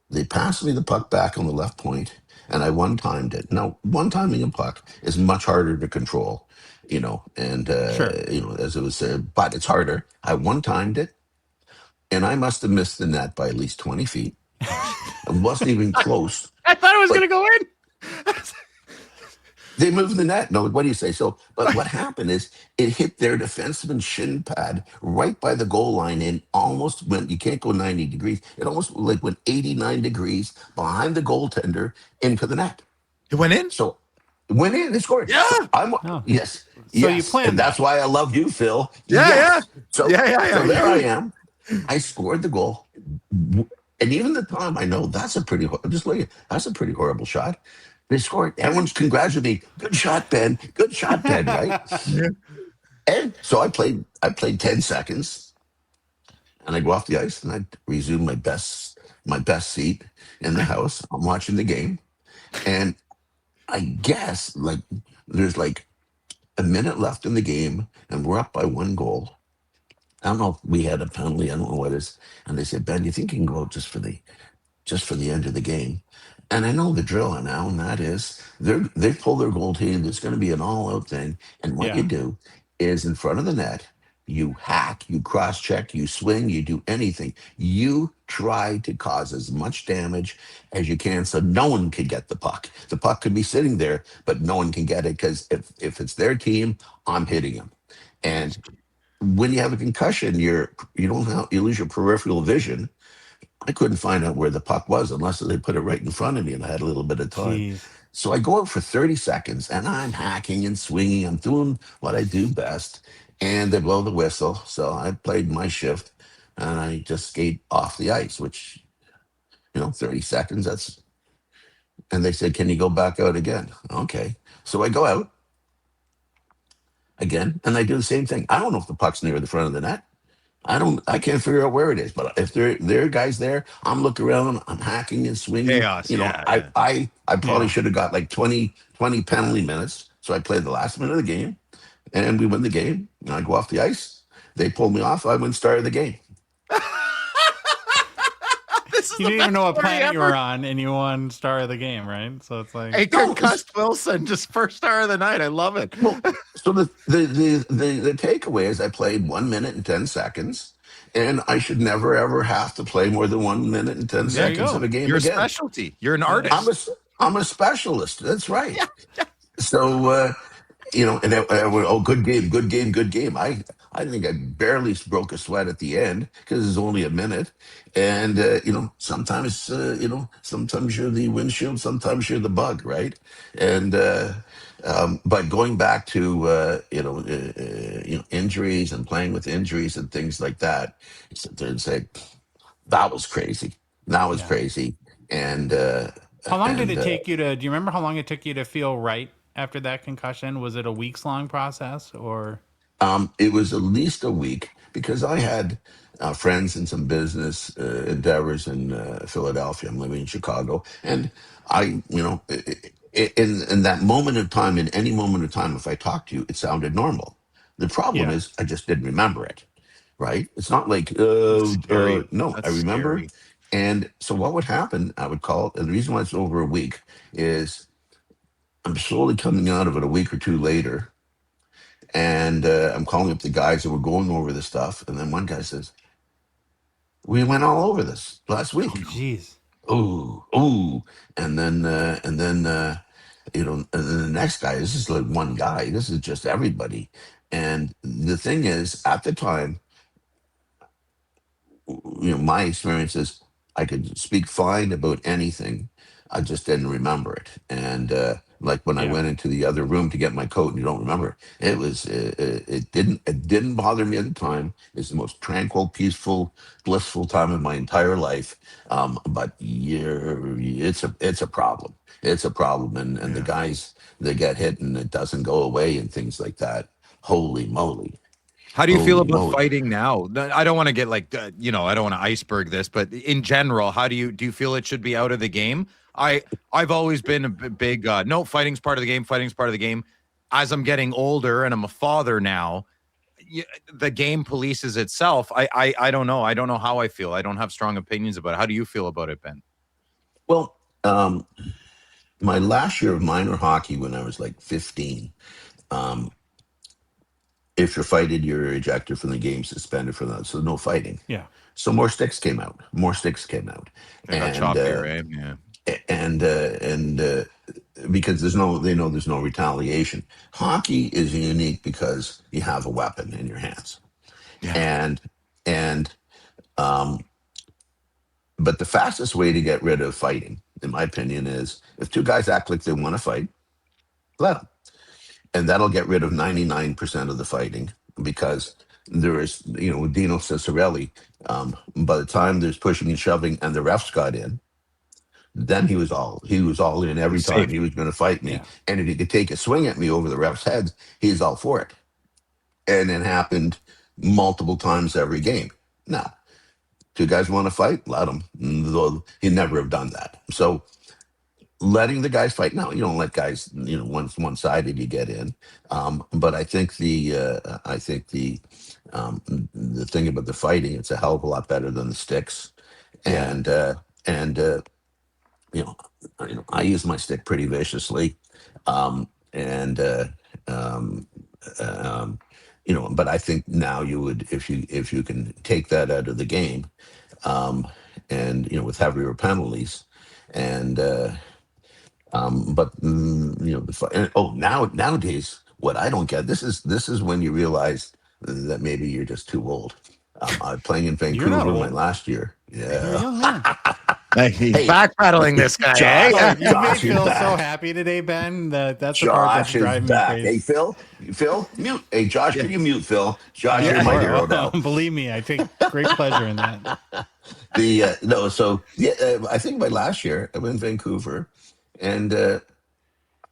They passed me the puck back on the left point, and I one-timed it. Now, one-timing a puck is much harder to control, Sure. as it was said, but it's harder. I one-timed it, and I must have missed the net by at least 20 feet. It wasn't even close. I thought it was But going to go in. they moved the net. No, what do you say? So, but what happened is it hit their defenseman's shin pad right by the goal line and almost went, you can't go 90 degrees. It almost like went 89 degrees behind the goaltender into the net. It went in? So it went in, they scored. Yeah. So Oh. yes. So you Yes. planned And that's that. why I love you, Phil. Yeah, Yes. So, Yeah. so there I am. I scored the goal. And even the time I know that's a pretty horrible shot. They scored. Everyone's congratulating me. Good shot, Ben. Good shot, Ben. Right? Yeah. And so I played 10 seconds, and I go off the ice and I resume my best seat in the house. I'm watching the game, and I guess like there's like a minute left in the game, and we're up by 1 goal. I don't know if we had a penalty. I don't know what it is. And they said, Ben, you think you can go out just for the end of the game? And I know the drill now, and that is they pull their goaltending. There's going to be an all-out thing, and what Yeah. you do is in front of the net, you hack, you cross-check, you swing, you do anything. You try to cause as much damage as you can, so no one can get the puck. The puck could be sitting there, but no one can get it because if it's their team, I'm hitting them. And when you have a concussion, you lose your peripheral vision. I couldn't find out where the puck was unless they put it right in front of me and I had a little bit of time. Jeez. So I go out for 30 seconds and I'm hacking and swinging. I'm doing what I do best. And they blow the whistle. So I played my shift and I just skate off the ice, which, 30 seconds, and they said, can you go back out again? Okay. So I go out again and I do the same thing. I don't know if the puck's near the front of the net. I can't figure out where it is, but if there are guys there, I'm looking around, I'm hacking and swinging. Chaos, yeah. I probably Yeah. should have got like 20 penalty minutes. So I played the last minute of the game and we win the game. And I go off the ice They pulled me off. I went star of the game. This is You the didn't best even know what story planet you ever. were on, and you won star of the game, right? So it's like, Hey, No, concussed Wilson, just first star of the night. I love it. well, so the takeaway is I played 1 minute and 10 seconds, and I should never ever have to play more than 1 minute and 10 there you seconds go. of a game Your again. specialty. You're an Yeah. artist. I'm a specialist. That's right. So and oh, good game, good game, good game. I think I barely broke a sweat at the end because it's only a minute, and sometimes sometimes you're the windshield, sometimes you're the bug, right? And but going back to injuries and playing with injuries and things like that, you sit there and say that was crazy. That was Yeah. crazy, and How long did and it take you to? Do you remember how long it took you to feel right after that concussion? Was it a weeks long process or? It was at least a week because I had friends in some business endeavors in Philadelphia. I'm living in Chicago, and in that moment of time, in any moment of time, if I talked to you, it sounded normal. The problem Yeah. is, I just didn't remember it. Right? It's not like That's scary. no, I That's remember. scary. And so what would happen? I would call, and the reason why it's over a week is I'm slowly coming out of it a week or two later, and I'm calling up the guys that were going over the stuff. And then one guy says, "We went all over this last Oh, week." geez. Ooh. And then the next guy, this is like one guy, this is just everybody. And the thing is, at the time, my experience is I could speak fine about anything. I just didn't remember it. And like when I Yeah. went into the other room to get my coat, and you don't remember it, it didn't bother me at the time. It's the most tranquil, peaceful, blissful time of my entire life. But it's a problem. It's a problem, and the Yeah. guys that get hit and it doesn't go away and things like that. Holy moly! How do you feel Holy about moly! fighting now? I don't want to get like, I don't want to iceberg this, but in general, how do you feel it should be out of the game? I've always been a big no, fighting's part of the game. Fighting's part of the game. As I'm getting older and I'm a father now, the game polices itself. I don't know. I don't know how I feel. I don't have strong opinions about it. How do you feel about it, Ben? Well, my last year of minor hockey when I was like 15, um, if you're fighting, you're ejected from the game, suspended from that. So no fighting. Yeah. So more sticks came out. More sticks came out, It got and choppier, right? Yeah. and because there's no retaliation. Hockey is unique because you have a weapon in your hands, Yeah. and um, but the fastest way to get rid of fighting, in my opinion, is if two guys act like they want to fight, let them. And that'll get rid of 99% of the fighting because there is, with Dino Ciccarelli, by the time there's pushing and shoving and the refs got in, then he was all in every time Safe. he was going to fight me. Yeah. And if he could take a swing at me over the refs' heads, he's all for it. And it happened multiple times every game. Now, two guys want to fight, let them. Though he'd never have done that. So letting the guys fight. No, you don't let guys, one sided you get in. But I think the thing about the fighting, it's a hell of a lot better than the sticks. Yeah. And you know, I use my stick pretty viciously. And but I think now you would, if you can take that out of the game, and with heavier penalties, and nowadays, what I don't get, this is when you realize that maybe you're just too old. Playing in You're not Vancouver my old. last year. You're a Yeah. young man. He's Hey, backpedaling this guy. Josh, Eh? You made Josh is Phil so back. happy today, Ben. That's the part that's Josh is driving me back. Hey, crazy. Phil, mute. Hey, Josh, Yeah. can you mute Phil? Josh, Of you're my course. hero now. Believe me, I take great pleasure in that. I think my last year I went in Vancouver, and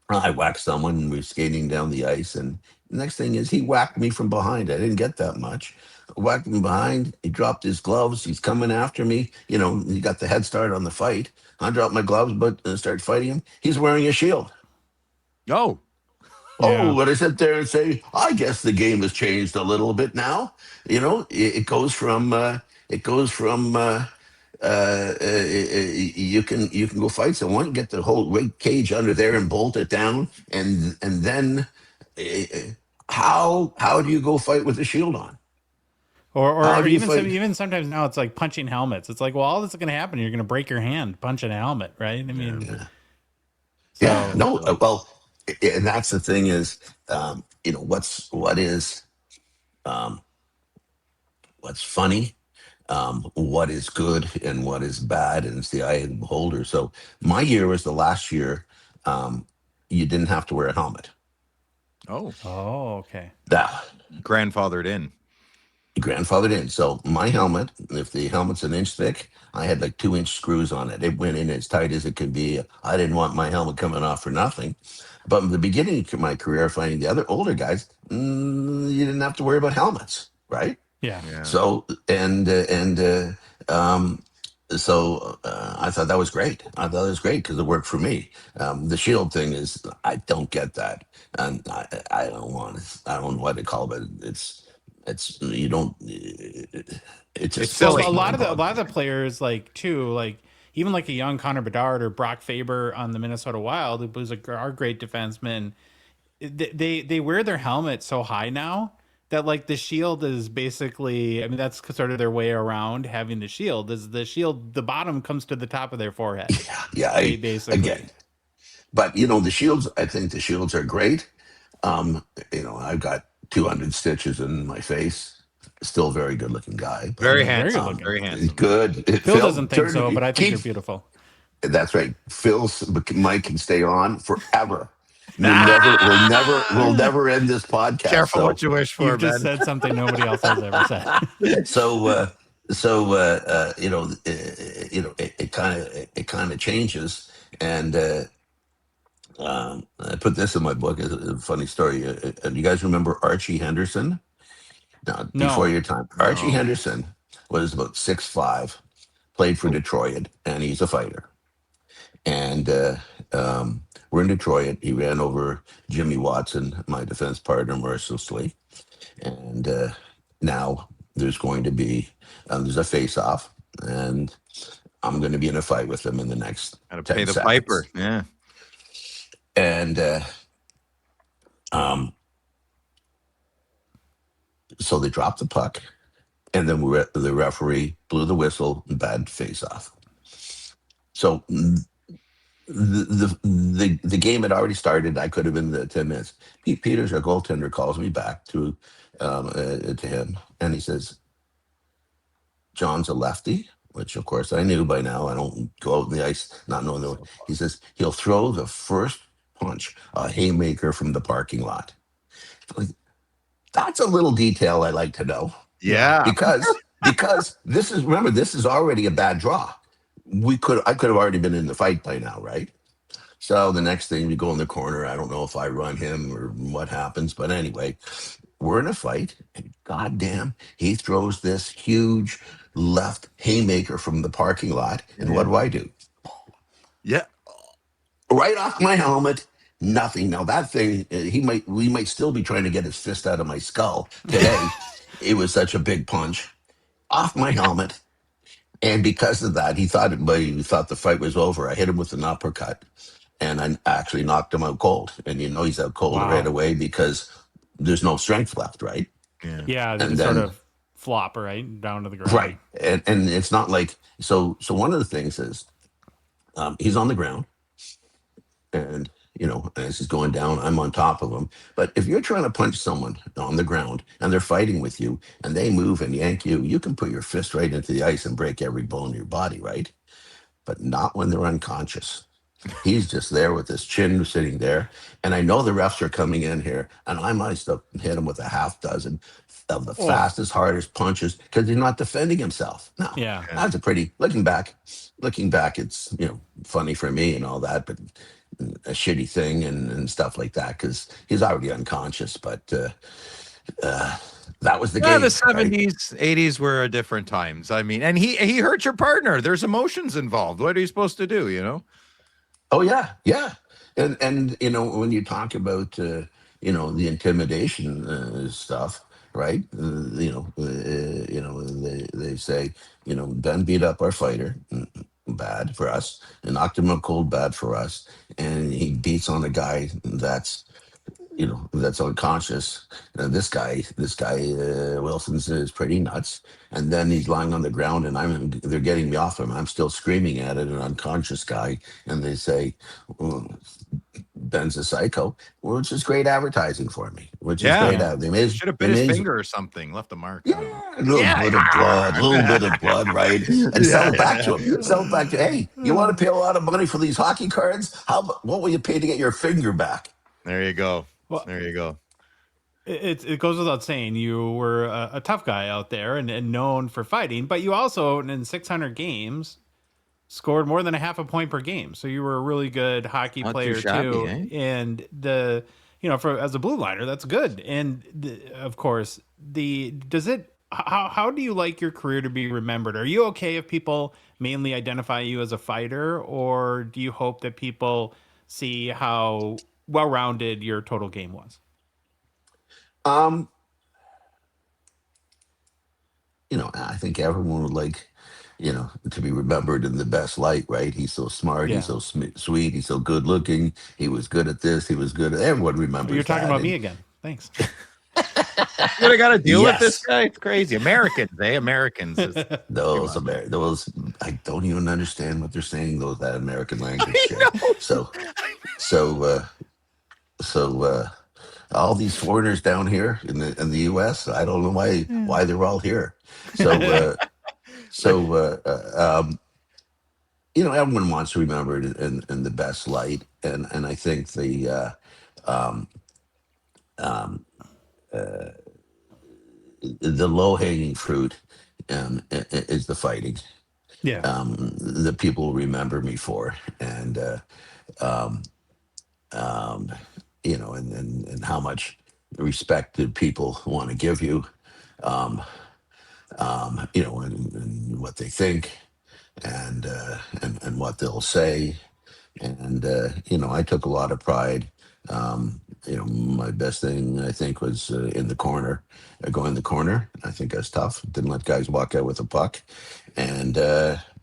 I whacked someone. And we were skating down the ice, and the next thing is he whacked me from behind. I didn't get that much. Whacked him behind. He dropped his gloves. He's coming after me. He got the head start on the fight. I dropped my gloves, but started fighting him. He's wearing a shield. Oh, Oh, but I sit there and say, I guess the game has changed a little bit now. It goes from you can go fight someone, get the whole rig cage under there and bolt it down, and then how do you go fight with the shield on? How Or do you even fight? even sometimes now it's like punching helmets. It's like, well, all that's going to happen. You're going to break your hand punching a helmet, right? I mean, Yeah, so no, well, and that's the thing is, um, what's funny, what is good and what is bad, and it's the eye of the beholder. So my year was the last year you didn't have to wear a helmet. Oh, okay. That grandfathered in. grandfathered in. So my helmet, if the helmet's an inch thick, I had like 2-inch screws on it. It went in as tight as it could be. I didn't want my helmet coming off for nothing. But in the beginning of my career, finding the other older guys, you didn't have to worry about helmets, right? Yeah. So I thought that was great. I thought it was great because it worked for me. The shield thing is, I don't get that, and I don't want it. I don't know what to call it. It's you don't. It's just silly. Well, a lot of the players like even like a young Connor Bedard or Brock Faber on the Minnesota Wild, who was our great defenseman. They wear their helmet so high now that like the shield is basically, I mean, that's sort of their way around having the shield. Is the shield, the bottom comes to the top of their forehead. Yeah, basically. again. But the shields. I think the shields are great. I've got 200 stitches in my face. Still very good looking guy. But Very Very handsome. good looking. Very handsome. good. Phil doesn't think turn so, to- but I think you're keep- beautiful. That's right. Phil's mic can stay on forever. We'll never end this podcast. Careful so, what you wish for, You've just Ben. said something nobody else has ever said. it kind of changes, and I put this in my book as a funny story. You guys remember Archie Henderson? No, No. before your time. Archie Henderson was about 6'5", played for Detroit, and he's a fighter. And we're in Detroit. He ran over Jimmy Watson, my defense partner, mercilessly. And now there's going to be there's a face-off, and I'm going to be in a fight with him in the next Gotta 10 pay the seconds. piper. Yeah. And so they dropped the puck, and then the referee blew the whistle, bad face-off. So the game had already started. I could have been the 10 minutes. Pete Peters, our goaltender, calls me back to him, and he says, John's a lefty, which of course I knew by now. I don't go out on the ice not knowing. He says he'll throw the first punch, a haymaker from the parking lot. Like, that's a little detail I like to know. Yeah. Because this is already a bad draw. I could have already been in the fight by now, right? So the next thing, we go in the corner. I don't know if I run him or what happens, but anyway, we're in a fight, and goddamn, he throws this huge left haymaker from the parking lot, and what do? Yeah. Right off my helmet. Nothing. Now that thing, we might still be trying to get his fist out of my skull today. It was such a big punch off my helmet. And because of that, he thought the fight was over. I hit him with an uppercut, and I actually knocked him out cold. And he's out cold right away because there's no strength left, right? Yeah, And sort then- of flop right down to the ground. Right. And it's not like so one of the things is he's on the ground, and as he's going down, I'm on top of him. But if you're trying to punch someone on the ground and they're fighting with you and they move and yank you, you can put your fist right into the ice and break every bone in your body, right? But not when they're unconscious. He's just there with his chin sitting there. And I know the refs are coming in here, and I might have hit him with a half dozen of the fastest, hardest punches because he's not defending himself. No, Yeah. that's a pretty, looking back, it's, funny for me and all that, but a shitty thing and stuff like that because he's already unconscious. But that was the game. The right? 70s, 80s were different times. I mean, and he hurt your partner. There's emotions involved. What are you supposed to do, Oh yeah. And when you talk about the intimidation stuff, right? They say, Ben beat up our fighter, bad for us, and knocked him up cold, bad for us, and he beats on a guy that's unconscious. This guy Wilson's is pretty nuts. And then he's lying on the ground, and they're getting me off him. I'm still screaming at an unconscious guy, and they say, "Oh, Ben's a psycho," which is great advertising for me. Which is great. Yeah. Should have bit his finger or something, left a mark. Yeah, a little bit of blood, right? And sell it back to him. Sell it back to, hey, you want to pay a lot of money for these hockey cards? What will you pay to get your finger back? There you go. Well, there you go. It goes without saying you were a tough guy out there and known for fighting, but you also in 600 games scored more than a half a point per game. So you were a really good hockey player too. Eh? And as a blue liner, that's good. And of course, how do you like your career to be remembered? Are you okay if people mainly identify you as a fighter, or do you hope that people see how well-rounded your total game was? I think everyone would like, to be remembered in the best light, right? He's so smart. Yeah. He's so sweet. He's so good looking. He was good at this. He was good at, everyone remembers. You're talking that. about me again. Thanks. What I got to deal with this guy? It's crazy. Americans, Americans. Those I don't even understand what they're saying. That American language. So all these foreigners down here in the U.S. I don't know why they're all here. Everyone wants to remember it in the best light, and I think the low hanging fruit is the fighting. Yeah. That people remember me for, and and how much respect that people want to give you, and what they think, and what they'll say, and I took a lot of pride. My best thing I think was in the corner, go in the corner. I think that's tough. Didn't let guys walk out with a puck, and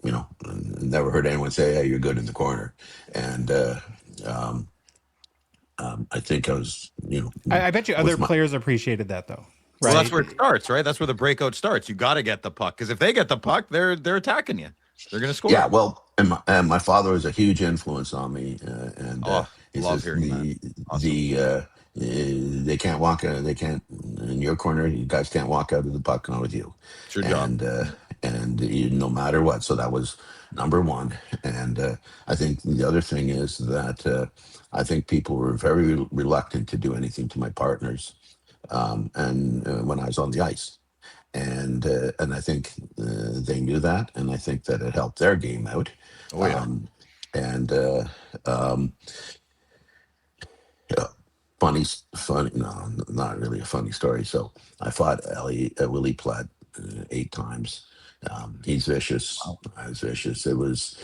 never heard anyone say, "Hey, you're good in the corner," and. I think I was, I bet you other players appreciated that though. Right? Well, that's where it starts, right? That's where the breakout starts. You got to get the puck, because if they get the puck, they're attacking you. They're going to score. Yeah, well, and my father was a huge influence on me, he love says hearing that. Awesome. They can't walk out. They can't in your corner. You guys can't walk out of the puck with you. It's your job. And no matter what. So that was number one. And I think the other thing is that I think people were very reluctant to do anything to my partners, and when I was on the ice. And I think they knew that, and I think that it helped their game out. Oh yeah. Funny, no, not really a funny story. So I fought Willie Platt 8 times. He's vicious. Wow. I was vicious. It was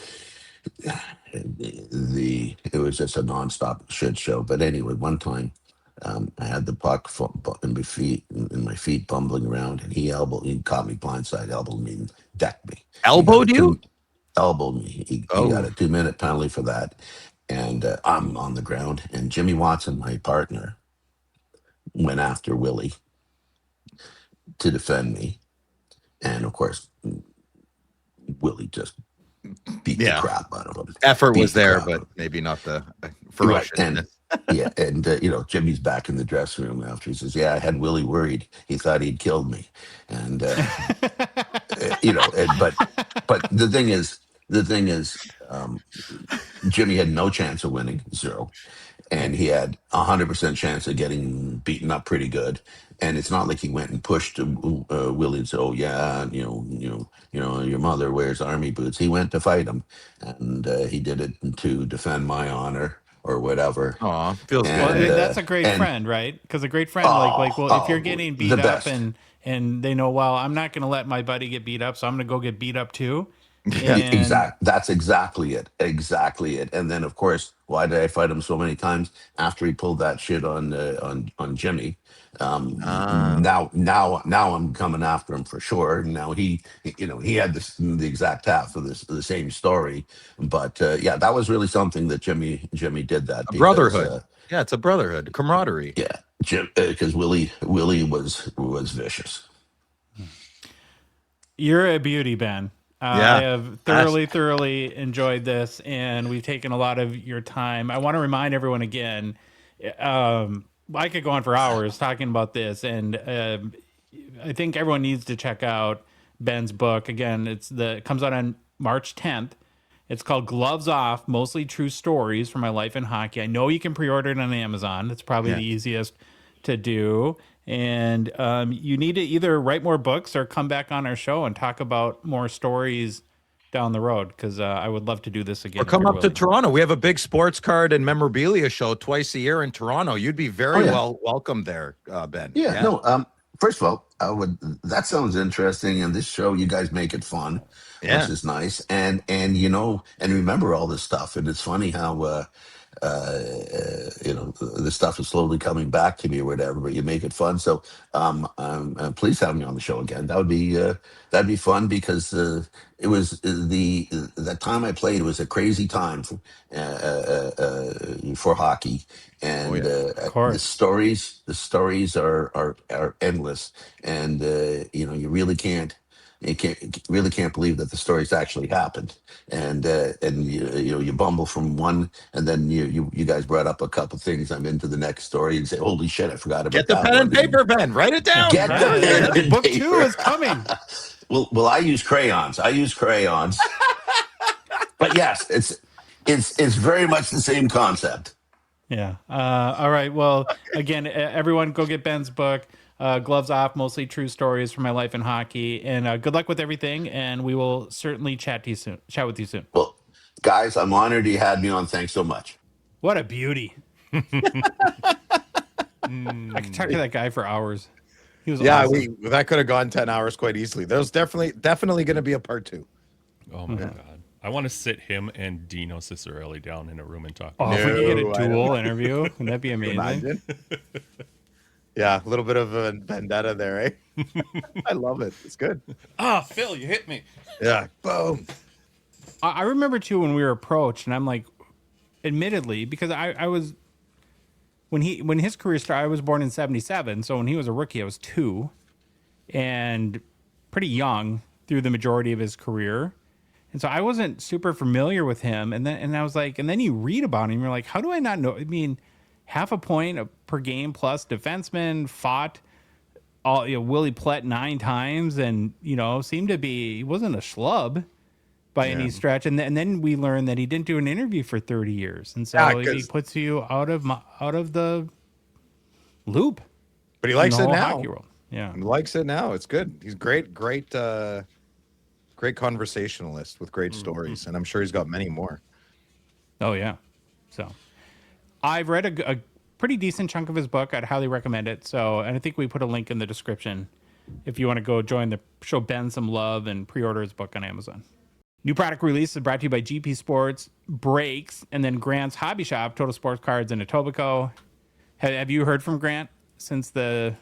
just a nonstop shit show. But anyway, one time I had the puck in my feet bumbling around, and he caught me blindside, elbowed me, and decked me. Elbowed you? Elbowed me. He got a 2-minute penalty for that. And I'm on the ground, and Jimmy Watson, my partner, went after Willie to defend me. And of course, Willie just beat the crap out of him. Effort was there, but maybe not the ferociousness. Right. And Jimmy's back in the dressing room after. He says, "Yeah, I had Willie worried. He thought he'd killed me." And but the thing is, Jimmy had no chance of winning, 0, and he had 100% chance of getting beaten up pretty good. And it's not like he went and pushed Willie and said, "Oh yeah, your mother wears army boots." He went to fight him, and he did it to defend my honor or whatever. Oh, feels good. Well, that's a great friend, right? Because a great friend, if you're getting beat up and they know, well, I'm not going to let my buddy get beat up, so I'm going to go get beat up too. And That's exactly it. Exactly it. And then, of course, why did I fight him so many times after he pulled that shit on Jimmy? Ah, Now I'm coming after him for sure. Now he had the exact half of the same story, but yeah, that was really something that Jimmy did that a because brotherhood. Yeah, it's a brotherhood, camaraderie. yeah, Jim because Willie was vicious. you're a beauty, Ben. I Yeah. have That's- thoroughly enjoyed this, and we've taken a lot of your time. I want to remind everyone again. I could go on for hours talking about this, and I think everyone needs to check out Ben's book. Again, it comes out on March 10th. It's called Gloves Off, Mostly True Stories from My Life in Hockey. I know you can pre-order it on Amazon. That's probably Yeah. the easiest to do. And you need to either write more books or come back on our show and talk about more stories down the road, because I would love to do this again. Or if come you're up to willing. Toronto. We have a big sports card and memorabilia show twice a year in Toronto. You'd be very Oh, yeah. well welcome there, Ben. Yeah, no. First of all, I would. That sounds interesting, and this show, you guys make it fun, Yeah. which is nice. And and remember all this stuff. And it's funny how the stuff is slowly coming back to me or whatever. But you make it fun. So please have me on the show again. That'd be fun because it was that time I played was a crazy time for hockey, and Of course. the stories are endless, and you really can't believe that the stories actually happened, and you bumble from one, and then you guys brought up a couple things. I'm into the next story and say, holy shit, I forgot about Get the that pen one. and paper, Ben. Write it down. Get the pen and Book paper. 2 is coming. Well, I use crayons. But yes, it's very much the same concept. Yeah. All right. Well, again, everyone go get Ben's book, Gloves Off, Mostly True Stories from My Life in Hockey. And good luck with everything. And we will certainly chat with you soon. Well, guys, I'm honored you had me on. Thanks so much. What a beauty. I could talk to that guy for hours. He was Yeah, awesome. that could have gone 10 hours quite easily. There's definitely going to be a part 2. Oh my god. I want to sit him and Dino Ciccarelli down in a room and talk. Oh, if we could get No, a I dual interview, wouldn't that be amazing? Imagine. Yeah, a little bit of a vendetta there, eh? I love it. It's good. Ah, Phil, you hit me. Yeah. Boom. I remember too when we were approached, and I'm like, admittedly, because I was when his career started, I was born in '77, so when he was a rookie, I was 2, and pretty young through the majority of his career, and so I wasn't super familiar with him. And I was like, and then you read about him, you're like, how do I not know? I mean, half a point per game plus defenseman, fought Willie Plett 9 times, and seemed to be, he wasn't a schlub by any stretch. And then we learned that he didn't do an interview for 30 years, and so he puts you out of the loop. But he likes in the it whole now. hockey world. Yeah. He likes it now. It's good. He's great conversationalist with great stories, and I'm sure he's got many more. Oh yeah. So I've read a pretty decent chunk of his book. I'd highly recommend it. So, and I think we put a link in the description if you want to go join show Ben some love and pre-order his book on Amazon. New product release is brought to you by GP Sports, Breaks, and then Grant's Hobby Shop, Total Sports Cards in Etobicoke. Have you heard from Grant since the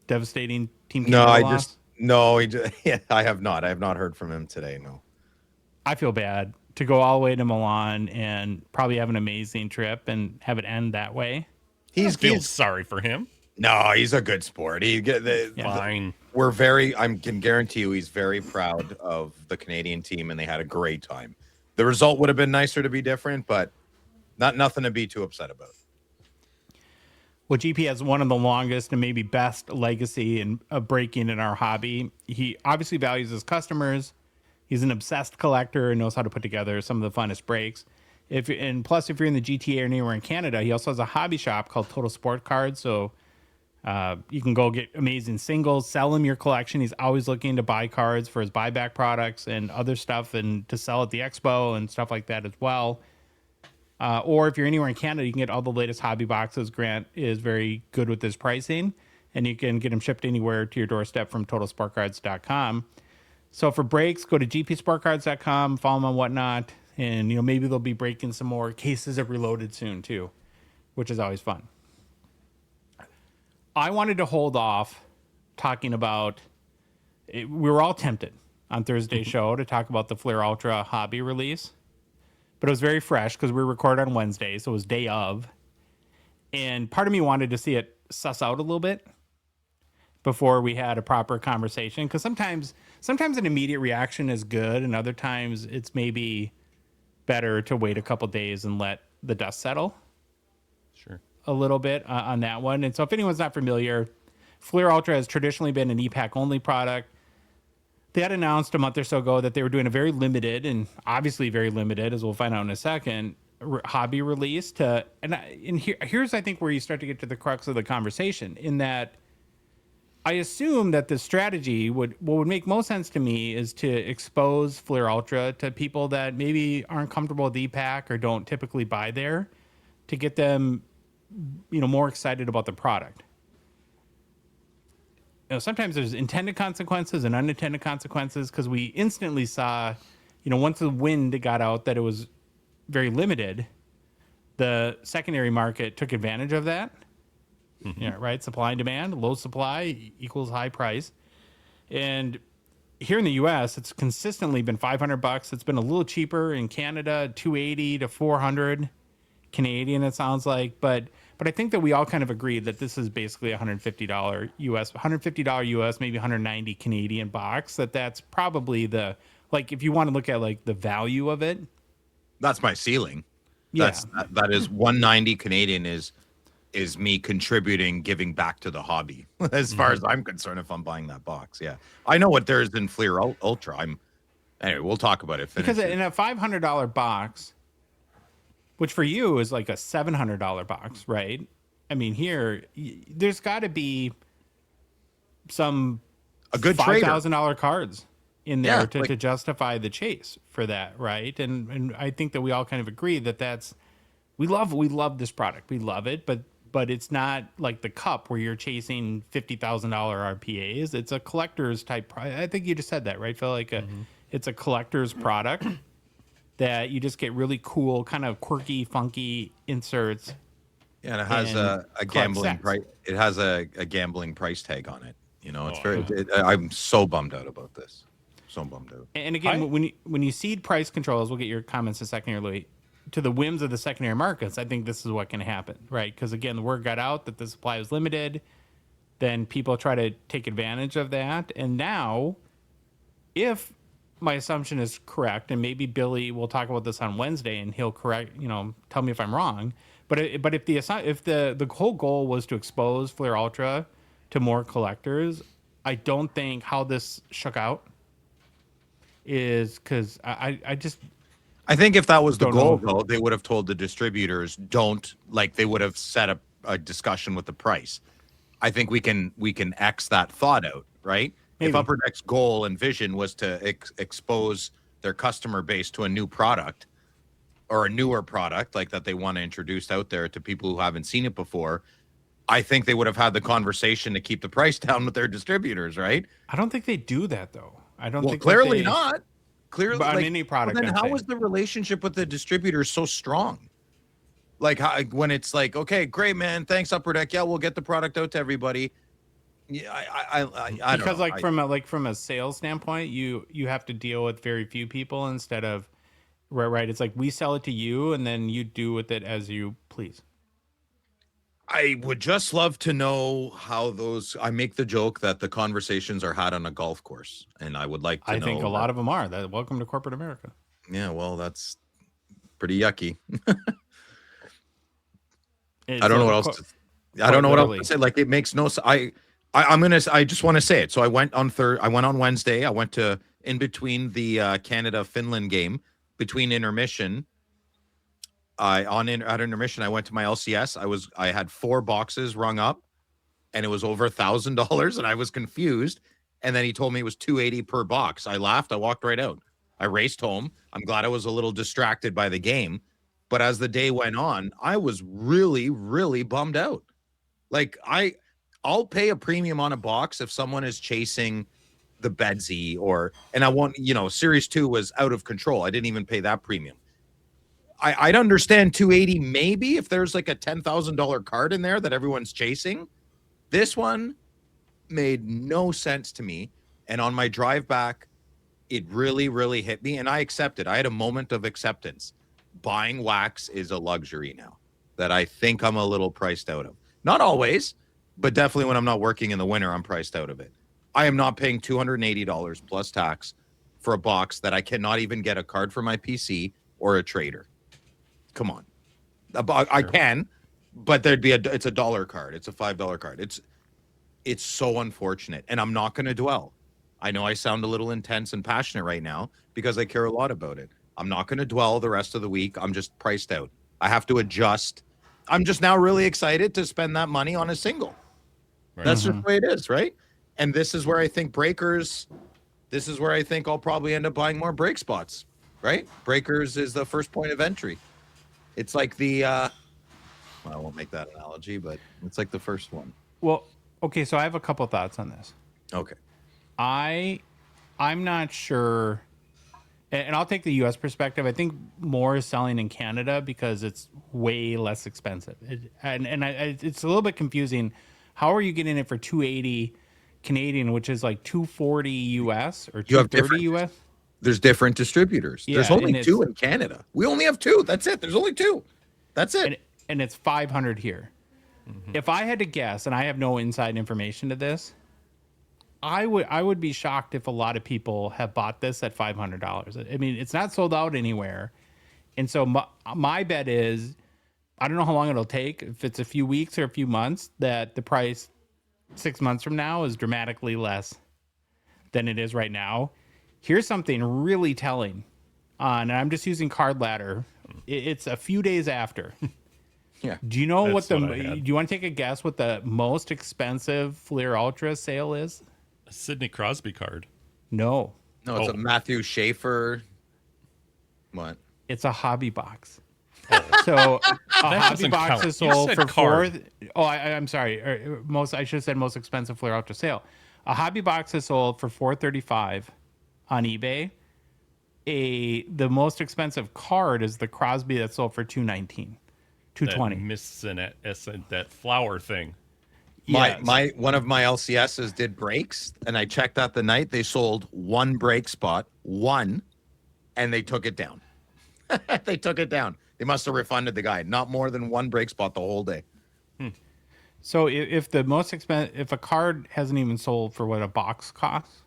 devastating Team Canada loss? I have not. I have not heard from him today. No. I feel bad to go all the way to Milan and probably have an amazing trip and have it end that way. Feel sorry for him. No, he's a good sport. Fine. I can guarantee you he's very proud of the Canadian team, and they had a great time. The result would have been nicer to be different, but nothing to be too upset about. Well, GP has one of the longest and maybe best legacy of breaking in our hobby. He obviously values his customers. He's an obsessed collector and knows how to put together some of the funnest breaks. Plus, if you're in the GTA or anywhere in Canada, he also has a hobby shop called Total Sport Cards. So you can go get amazing singles, sell him your collection. He's always looking to buy cards for his buyback products and other stuff, and to sell at the expo and stuff like that as well. Or if you're anywhere in Canada, you can get all the latest hobby boxes. Grant is very good with his pricing, and you can get them shipped anywhere to your doorstep from TotalSportCards.com. So for breaks, go to gpsportcards.com, follow them on whatnot, and maybe they'll be breaking some more cases of Reloaded soon too, which is always fun. I wanted to hold off talking about it. We were all tempted on Thursday's show to talk about the Flair Ultra hobby release, but it was very fresh because we record on Wednesday, so it was day of. And part of me wanted to see it suss out a little bit before we had a proper conversation, because sometimes an immediate reaction is good, and other times it's maybe better to wait a couple days and let the dust settle. Sure. A little bit on that one. And so if anyone's not familiar, Flair Ultra has traditionally been an e-pack only product. They had announced a month or so ago that they were doing a very limited, and obviously very limited, as we'll find out in a second, hobby release. Here's I think where you start to get to the crux of the conversation, in that I assume that the strategy what would make most sense to me is to expose Flair Ultra to people that maybe aren't comfortable with e-pack or don't typically buy there, to get them more excited about the product. Sometimes there's intended consequences and unintended consequences, because we instantly saw, once the wind got out that it was very limited, the secondary market took advantage of that. Mm-hmm. Yeah, right. Supply and demand, low supply equals high price. And here in the US, it's consistently been $500. It's been a little cheaper in Canada, $280 to $400 Canadian, it sounds like. But I think that we all kind of agreed that this is basically $150 US, $150 US, maybe $190 Canadian box. That's probably if you want to look at the value of it. That's my ceiling. Yeah. That is 190 Canadian is me contributing, giving back to the hobby. As far as I'm concerned, if I'm buying that box, yeah, I know what there is in Flair Ultra. Anyway, we'll talk about it. Because in a $500 box, which for you is like a $700 box, right? I mean, here there's got to be a good $5,000 cards in there to justify the chase for that, right? And I think that we all kind of agree that we love this product, we love it, but it's not like the cup where you're chasing $50,000 RPAs. It's a collector's type. I think you just said that, right, Phil? It's a collector's product that you just get really cool, kind of quirky, funky inserts. Yeah, and it has a gambling price. It has a gambling price tag on it. It's very. I'm so bummed out about this. So bummed out. And again, when you cede price controls, we'll get your comments in a second here, Louis, to the whims of the secondary markets, I think this is what can happen, right? Because again, the word got out that the supply was limited. Then people try to take advantage of that. And now, if my assumption is correct, and maybe Billy will talk about this on Wednesday, and he'll correct, tell me if I'm wrong. But if the whole goal was to expose Flair Ultra to more collectors, I don't think how this shook out is because I think if that was the goal, though, they would have told the distributors they would have set up a discussion with the price. I think we can X that thought out, right? Maybe. If Upper Deck's goal and vision was to expose their customer base to a new product or a newer product like that they want to introduce out there to people who haven't seen it before, I think they would have had the conversation to keep the price down with their distributors, right? I don't think they do that, though. I don't think clearly not. Clearly, on any product. Then how is the relationship with the distributors so strong? When it's like, okay, great, man, thanks, Upper Deck. Yeah, we'll get the product out to everybody. Yeah, I don't know. Because from a sales standpoint, you have to deal with very few people instead of right. It's like we sell it to you, and then you do with it as you please. I would just love to know how I make the joke that the conversations are had on a golf course, and I would like to know. I think a lot of them are. Welcome to corporate America. Yeah, well, that's pretty yucky. I don't know what else to say. It makes no sense. I just want to say it. So I went on Wednesday. I went to in between the Canada-Finland game, between intermission. At intermission, I went to my LCS. I had 4 boxes rung up, and it was over $1,000, and I was confused. And then he told me it was $280 per box. I laughed. I walked right out. I raced home. I'm glad I was a little distracted by the game. But as the day went on, I was really, really bummed out. I'll pay a premium on a box if someone is chasing the Bedsy and I want, Series 2 was out of control. I didn't even pay that premium. I'd understand 280 maybe if there's like a $10,000 card in there that everyone's chasing. This one made no sense to me. And on my drive back, it really, really hit me. And I accepted. I had a moment of acceptance. Buying wax is a luxury now that I think I'm a little priced out of. Not always, but definitely when I'm not working in the winter, I'm priced out of it. I am not paying $280 plus tax for a box that I cannot even get a card for my PC or a trader. Come on. I can, but it's a $1 card. It's a $5 card. It's so unfortunate. And I'm not going to dwell. I know I sound a little intense and passionate right now because I care a lot about it. I'm not going to dwell the rest of the week. I'm just priced out. I have to adjust. I'm just now really excited to spend that money on a single. Right. That's just the way it is, right? And this is where I think I'll probably end up buying more break spots, right? Breakers is the first point of entry. It's like I won't make that analogy, but it's like the first one. Well, okay, so I have a couple thoughts on this. Okay. I'm not sure, and I'll take the U.S. perspective. I think more is selling in Canada because it's way less expensive. It's a little bit confusing. How are you getting it for $280 Canadian, which is like $240 U.S. or $230 U.S.? There's different distributors. Yeah, there's only 2 in Canada. We only have 2. That's it. There's only 2. That's it. And it's 500 here. Mm-hmm. If I had to guess, and I have no inside information to this, I would be shocked if a lot of people have bought this at $500. I mean, it's not sold out anywhere. And so my bet is, I don't know how long it'll take, if it's a few weeks or a few months, that the price 6 months from now is dramatically less than it is right now. Here's something really telling and I'm just using Card Ladder. It's a few days after. Yeah. Do you know do you want to take a guess what the most expensive Fleer Ultra sale is? A Sidney Crosby card. No. No, it's a Matthew Schaefer. What? It's a hobby box. So a hobby box is sold for I'm sorry. I should have said most expensive Fleer Ultra sale. A hobby box is sold for $435 on eBay. The most expensive card is the Crosby that's sold for $219, $220. That flower thing. My one of my LCSs did breaks, and I checked that the night they sold one break spot, and they took it down. They took it down. They must have refunded the guy. Not more than one break spot the whole day. So if if a card hasn't even sold for what a box costs,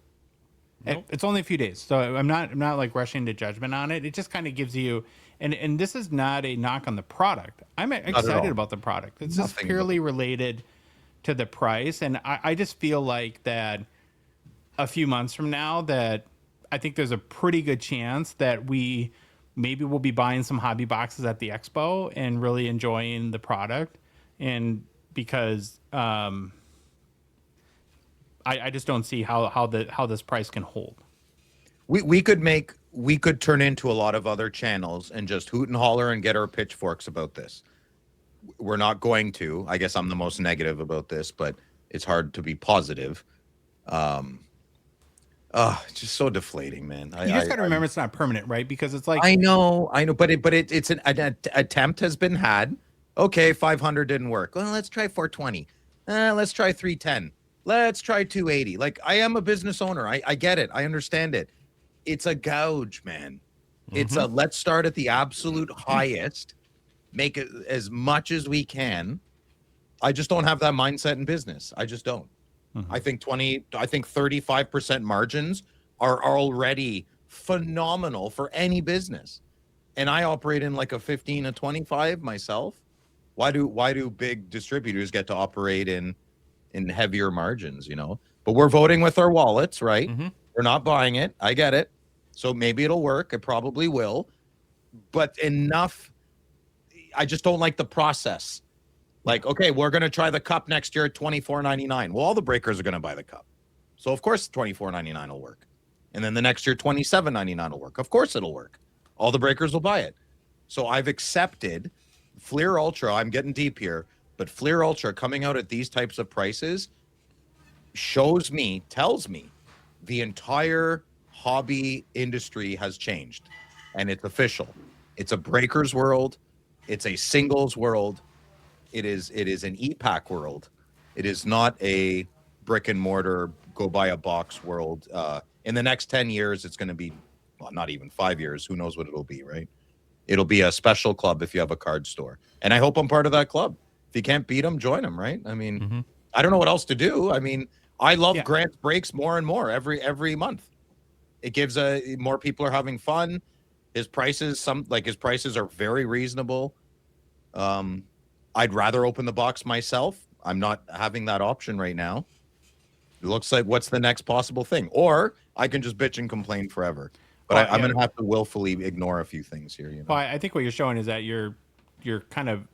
nope. It's only a few days. So I'm not like rushing to judgment on it. It just kind of gives you, and this is not a knock on the product. I'm excited about the product. It's just purely related to the price. And I just feel like that a few months from now that I think there's a pretty good chance that maybe we'll be buying some hobby boxes at the expo and really enjoying the product. And because I just don't see how this price can hold. We could turn into a lot of other channels and just hoot and holler and get our pitchforks about this. We're not going to. I guess I'm the most negative about this, but it's hard to be positive. It's just so deflating, man. You just got to remember it's not permanent, right? Because it's like I know, but it's an attempt has been had. Okay, 500 didn't work. Well, let's try 420. Let's try 310. Let's try 280. Like, I am a business owner. I get it. I understand it. It's a gouge, man. Mm-hmm. It's let's start at the absolute highest, make it as much as we can. I just don't have that mindset in business. I just don't. Mm-hmm. I think 35% margins are already phenomenal for any business. And I operate in like a 15 to 25 myself. Why do big distributors get to operate in heavier margins, But we're voting with our wallets, right? Mm-hmm. We're not buying it. I get it. So maybe it'll work. It probably will. But enough. I just don't like the process. Like, okay, we're going to try the cup next year at $24.99. Well, all the breakers are going to buy the cup. So, of course, $24.99 will work. And then the next year, $27.99 will work. Of course it'll work. All the breakers will buy it. So I've accepted Fleer Ultra. I'm getting deep here. But Fleer Ultra coming out at these types of prices tells me the entire hobby industry has changed, and it's official. It's a breakers world. It's a singles world. It is an e-pack world. It is not a brick and mortar go buy a box world. In the next 10 years, it's going to be, well, not even 5 years. Who knows what it'll be, right? It'll be a special club if you have a card store. And I hope I'm part of that club. If you can't beat them, join them, right? I mean, I don't know what else to do. I mean, I love Grant's breaks more and more every month. It gives more people are having fun. His prices, his prices are very reasonable. I'd rather open the box myself. I'm not having that option right now. It looks like what's the next possible thing? Or I can just bitch and complain forever. But I'm going to have to willfully ignore a few things here. You know? Well, I think what you're showing is that you're kind of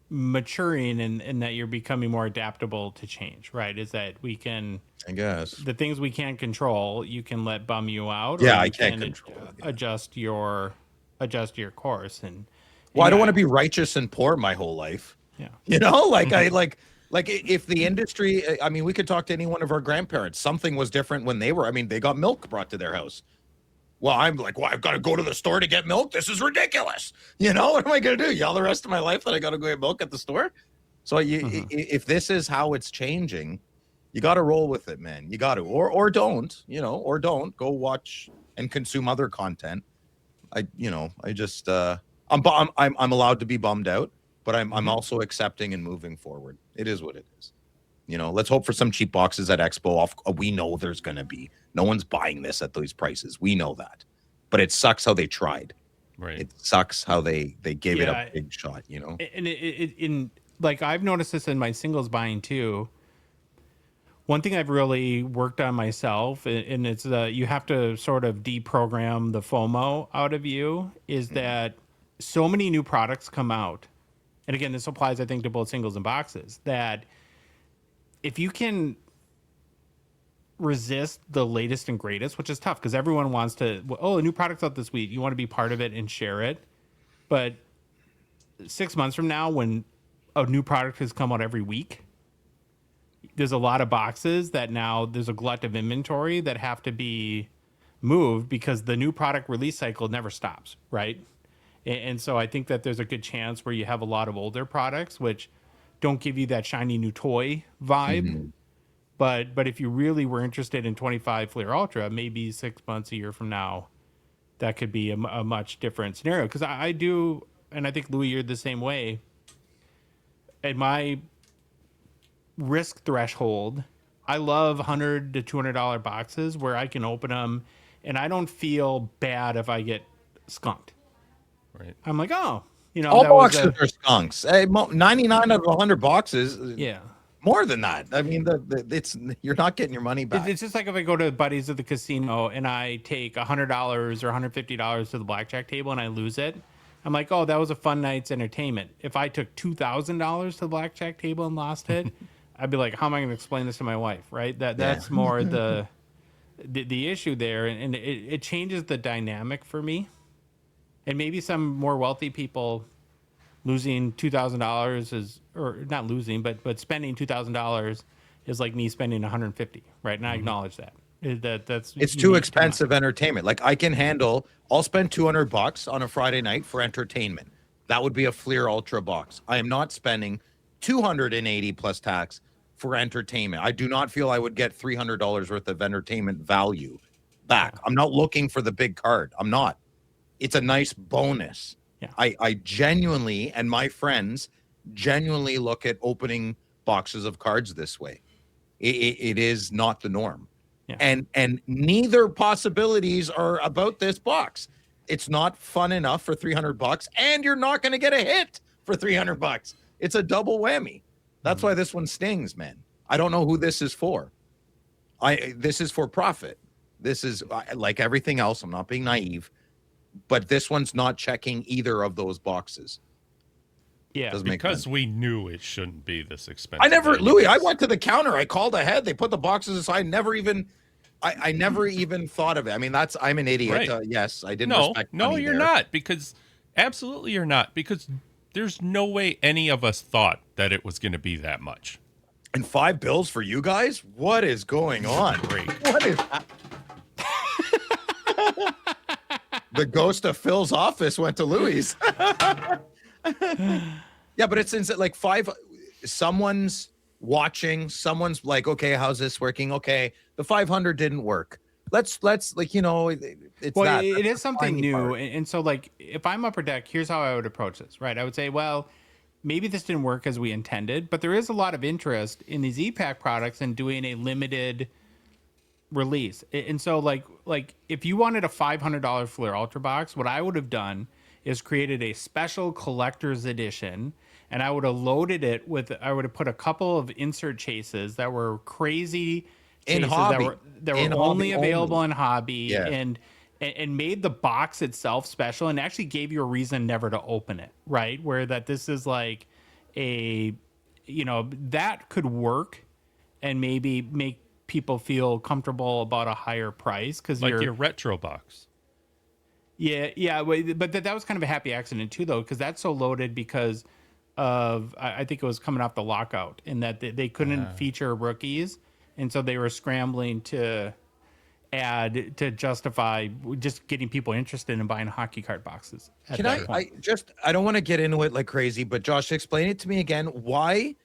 maturing and that you're becoming more adaptable to change, right? Is that we can, I guess, the things we can't control, you can let bum you out. Yeah, or I you can't can control it, yeah. adjust your course. And well, I don't want to be righteous and poor my whole life. Yeah. You know, like like if the industry, I mean, we could talk to any one of our grandparents. Something was different when they they got milk brought to their house. Well, I'm like, well, I've got to go to the store to get milk. This is ridiculous. You know, what am I going to do? Yell the rest of my life that I got to go get milk at the store? So if this is how it's changing, you got to roll with it, man. You got to, or don't, you know, or don't go watch and consume other content. I'm allowed to be bummed out, but I'm also accepting and moving forward. It is what it is. You know, let's hope for some cheap boxes at Expo. We know there's going to be. No one's buying this at those prices. We know that. But it sucks how they tried. Right. It sucks how they gave it a big shot, you know? And like I've noticed this in my singles buying too. One thing I've really worked on myself, and it's you have to sort of deprogram the FOMO out of you, is that so many new products come out. And again, this applies, I think, to both singles and boxes, that if you can resist the latest and greatest, which is tough because everyone wants to, a new product's out this week. You want to be part of it and share it. But 6 months from now, when a new product has come out every week, there's a lot of boxes that now there's a glut of inventory that have to be moved because the new product release cycle never stops, right? And so I think that there's a good chance where you have a lot of older products, which don't give you that shiny new toy vibe. But if you really were interested in 25 Fleer Ultra, maybe 6 months, a year from now, that could be a much different scenario. Because I do, and I think, Louis, you're the same way. At my risk threshold, I love $100 to $200 boxes where I can open them, and I don't feel bad if I get skunked. Right. I'm like, oh, you know, all boxes are skunks. Hey, 99 out of 100 boxes. Yeah. More than that. I mean, it's you're not getting your money back. It's just like if I go to buddies at the casino and I take $100 or $150 to the blackjack table and I lose it. I'm like, oh, that was a fun night's entertainment. If I took $2,000 to the blackjack table and lost it, I'd be like, how am I going to explain this to my wife? Right? That's more the issue there, and it changes the dynamic for me. And maybe some more wealthy people losing $2,000 is, or not losing, but spending $2,000 is like me spending $150, right? And I acknowledge that. It's too expensive entertainment. Like I'll spend $200 on a Friday night for entertainment. That would be a Fleer Ultra box. I am not spending $280 plus tax for entertainment. I do not feel I would get $300 worth of entertainment value back. I'm not looking for the big card. I'm not. It's a nice bonus. Yeah. I genuinely, and my friends genuinely look at opening boxes of cards this way. It is not the norm. Yeah. And neither possibilities are about this box. It's not fun enough for $300, and you're not going to get a hit for $300. It's a double whammy. That's why this one stings, man. I don't know who this is for. This is for profit. This is like everything else. I'm not being naive, but this one's not checking either of those boxes. Yeah, because we knew it shouldn't be this expensive. Louis, I went to the counter. I called ahead. They put the boxes aside. I never even thought of it. I mean, I'm an idiot. Right. Yes, I didn't respect No, money you're there. not, because absolutely you're not, because there's no way any of us thought that it was going to be that much. And 5 bills for you guys? What is going on? Great. What is the ghost of Phil's office went to Louis. Yeah, but it's like 5. Someone's watching. Someone's like, okay, how's this working? Okay, the 500 didn't work. Let's like, it's Well, that. it That's is the something tiny new, part. and so like if I'm Upper Deck, here's how I would approach this. Right, I would say, well, maybe this didn't work as we intended, but there is a lot of interest in these e-pack products and doing a limited release. And so like if you wanted a $500 Flair Ultra box, what I would have done is created a special collector's edition, and I would have loaded it with, I would have put a couple of insert chases that were crazy In chases hobby. that were In only hobby available only. in hobby, Yeah. and made the box itself special and actually gave you a reason never to open it, right? Where that this is like a, that could work and maybe make people feel comfortable about a higher price because Like you're your retro box. yeah, but that was kind of a happy accident too, though, because that's so loaded because of I think it was coming off the lockout, in that they couldn't feature rookies, and so they were scrambling to add to justify just getting people interested in buying hockey card boxes. At Can that I point. I don't want to get into it like crazy, but Josh, explain it to me again. Why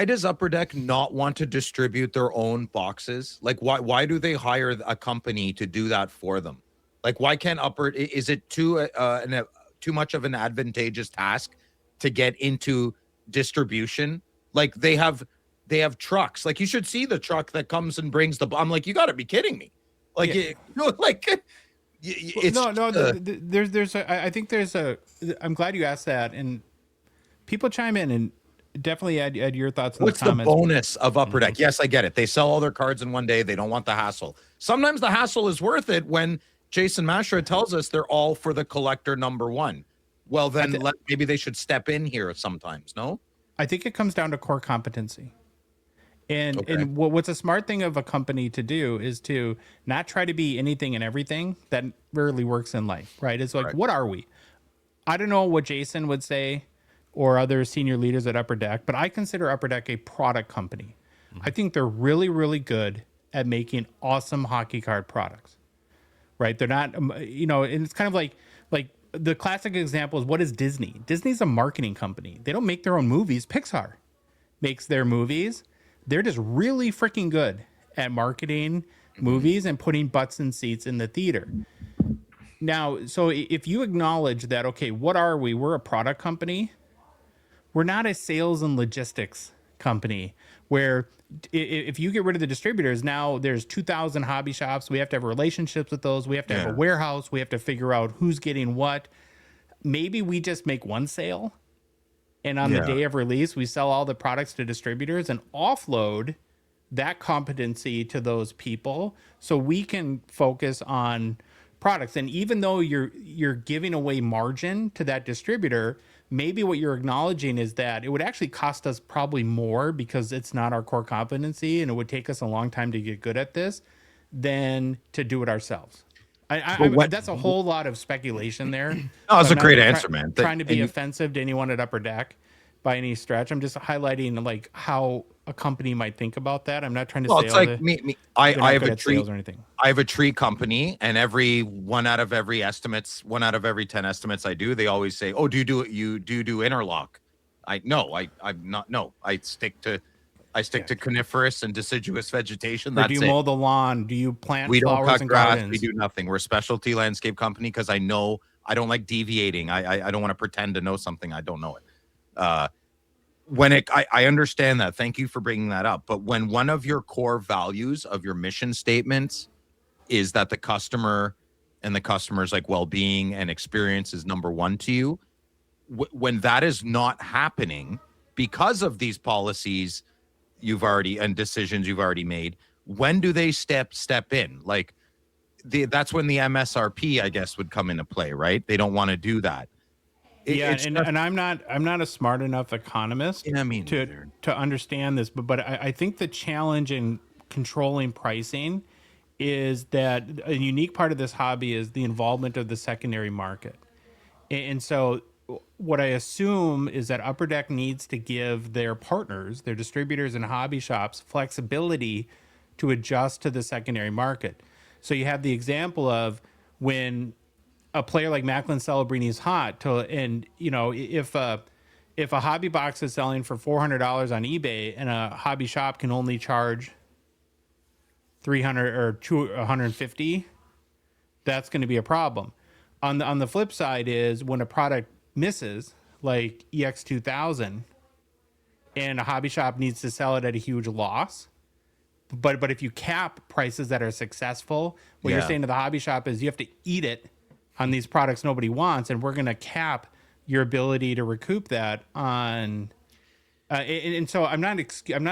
does Upper Deck not want to distribute their own boxes? Like why do they hire a company to do that for them? Like why can't is it too much of an advantageous task to get into distribution? Like they have trucks. Like you should see the truck that comes and brings I'm like, you got to be kidding me. Like Yeah. it's I think there's a, I'm glad you asked that, and people chime in and definitely add your thoughts in what's the the comments. bonus of Upper Deck? Yes, I get it. They sell all their cards in one day. They don't want the hassle. Sometimes the hassle is worth it when Jason Mashra tells us they're all for the collector number one. Well, then maybe they should step in here sometimes, no? I think it comes down to core competency. And Okay. and what's a smart thing of a company to do is to not try to be anything and everything. That rarely works in life, right? It's like, Correct. what are we? I don't know what Jason would say or other senior leaders at Upper Deck, but I consider Upper Deck a product company. I think they're really, really good at making awesome hockey card products, right? They're not, and it's kind of like the classic example is, what is Disney? Disney's a marketing company. They don't make their own movies. Pixar makes their movies. They're just really freaking good at marketing movies and putting butts in seats in the theater. Now, so if you acknowledge that, okay, what are we? We're a product company. We're not a sales and logistics company where if you get rid of the distributors, now there's 2,000 hobby shops. We have to have relationships with those. We have to have a warehouse. We have to figure out who's getting what. Maybe we just make one sale, and on the day of release, we sell all the products to distributors and offload that competency to those people so we can focus on products. And even though you're giving away margin to that distributor, maybe what you're acknowledging is that it would actually cost us probably more because it's not our core competency and it would take us a long time to get good at this than to do it ourselves. That's a whole lot of speculation there. No, that's So a I'm great not answer, man. Trying to be And- offensive to anyone at Upper Deck by any stretch. I'm just highlighting like how a company might think about that. I'm not trying to Well, say it's like me. I have a tree. or anything. I have a tree company, and one out of every 10 estimates I do, they always say, "Oh, do you do interlock?" I'm not. No, I stick to coniferous and deciduous vegetation. Or That's do you it. mow the lawn? Do you plant We don't flowers cut and grass. gardens? We do nothing. We're a specialty landscape company because I know I don't like deviating. I don't want to pretend to know something I don't know it. I understand that. Thank you for bringing that up. But when one of your core values of your mission statements is that the customer and the customer's like well-being and experience is number one to you, when that is not happening because of these policies and decisions you've already made, when do they step in? Like that's when the MSRP, I guess, would come into play, right? They don't want to do that. And I'm not a smart enough economist neither. to understand this, but I think the challenge in controlling pricing is that a unique part of this hobby is the involvement of the secondary market. And so what I assume is that Upper Deck needs to give their partners, their distributors and hobby shops, flexibility to adjust to the secondary market. So you have the example of when a player like Macklin Celebrini is hot, and if a hobby box is selling for $400 on eBay and a hobby shop can only charge 300 or 150, that's going to be a problem. On the flip side is when a product misses, like EX2000, and a hobby shop needs to sell it at a huge loss. But if you cap prices that are successful, what you're saying to the hobby shop is you have to eat it on these products nobody wants, and we're going to cap your ability to recoup that on. And so I'm not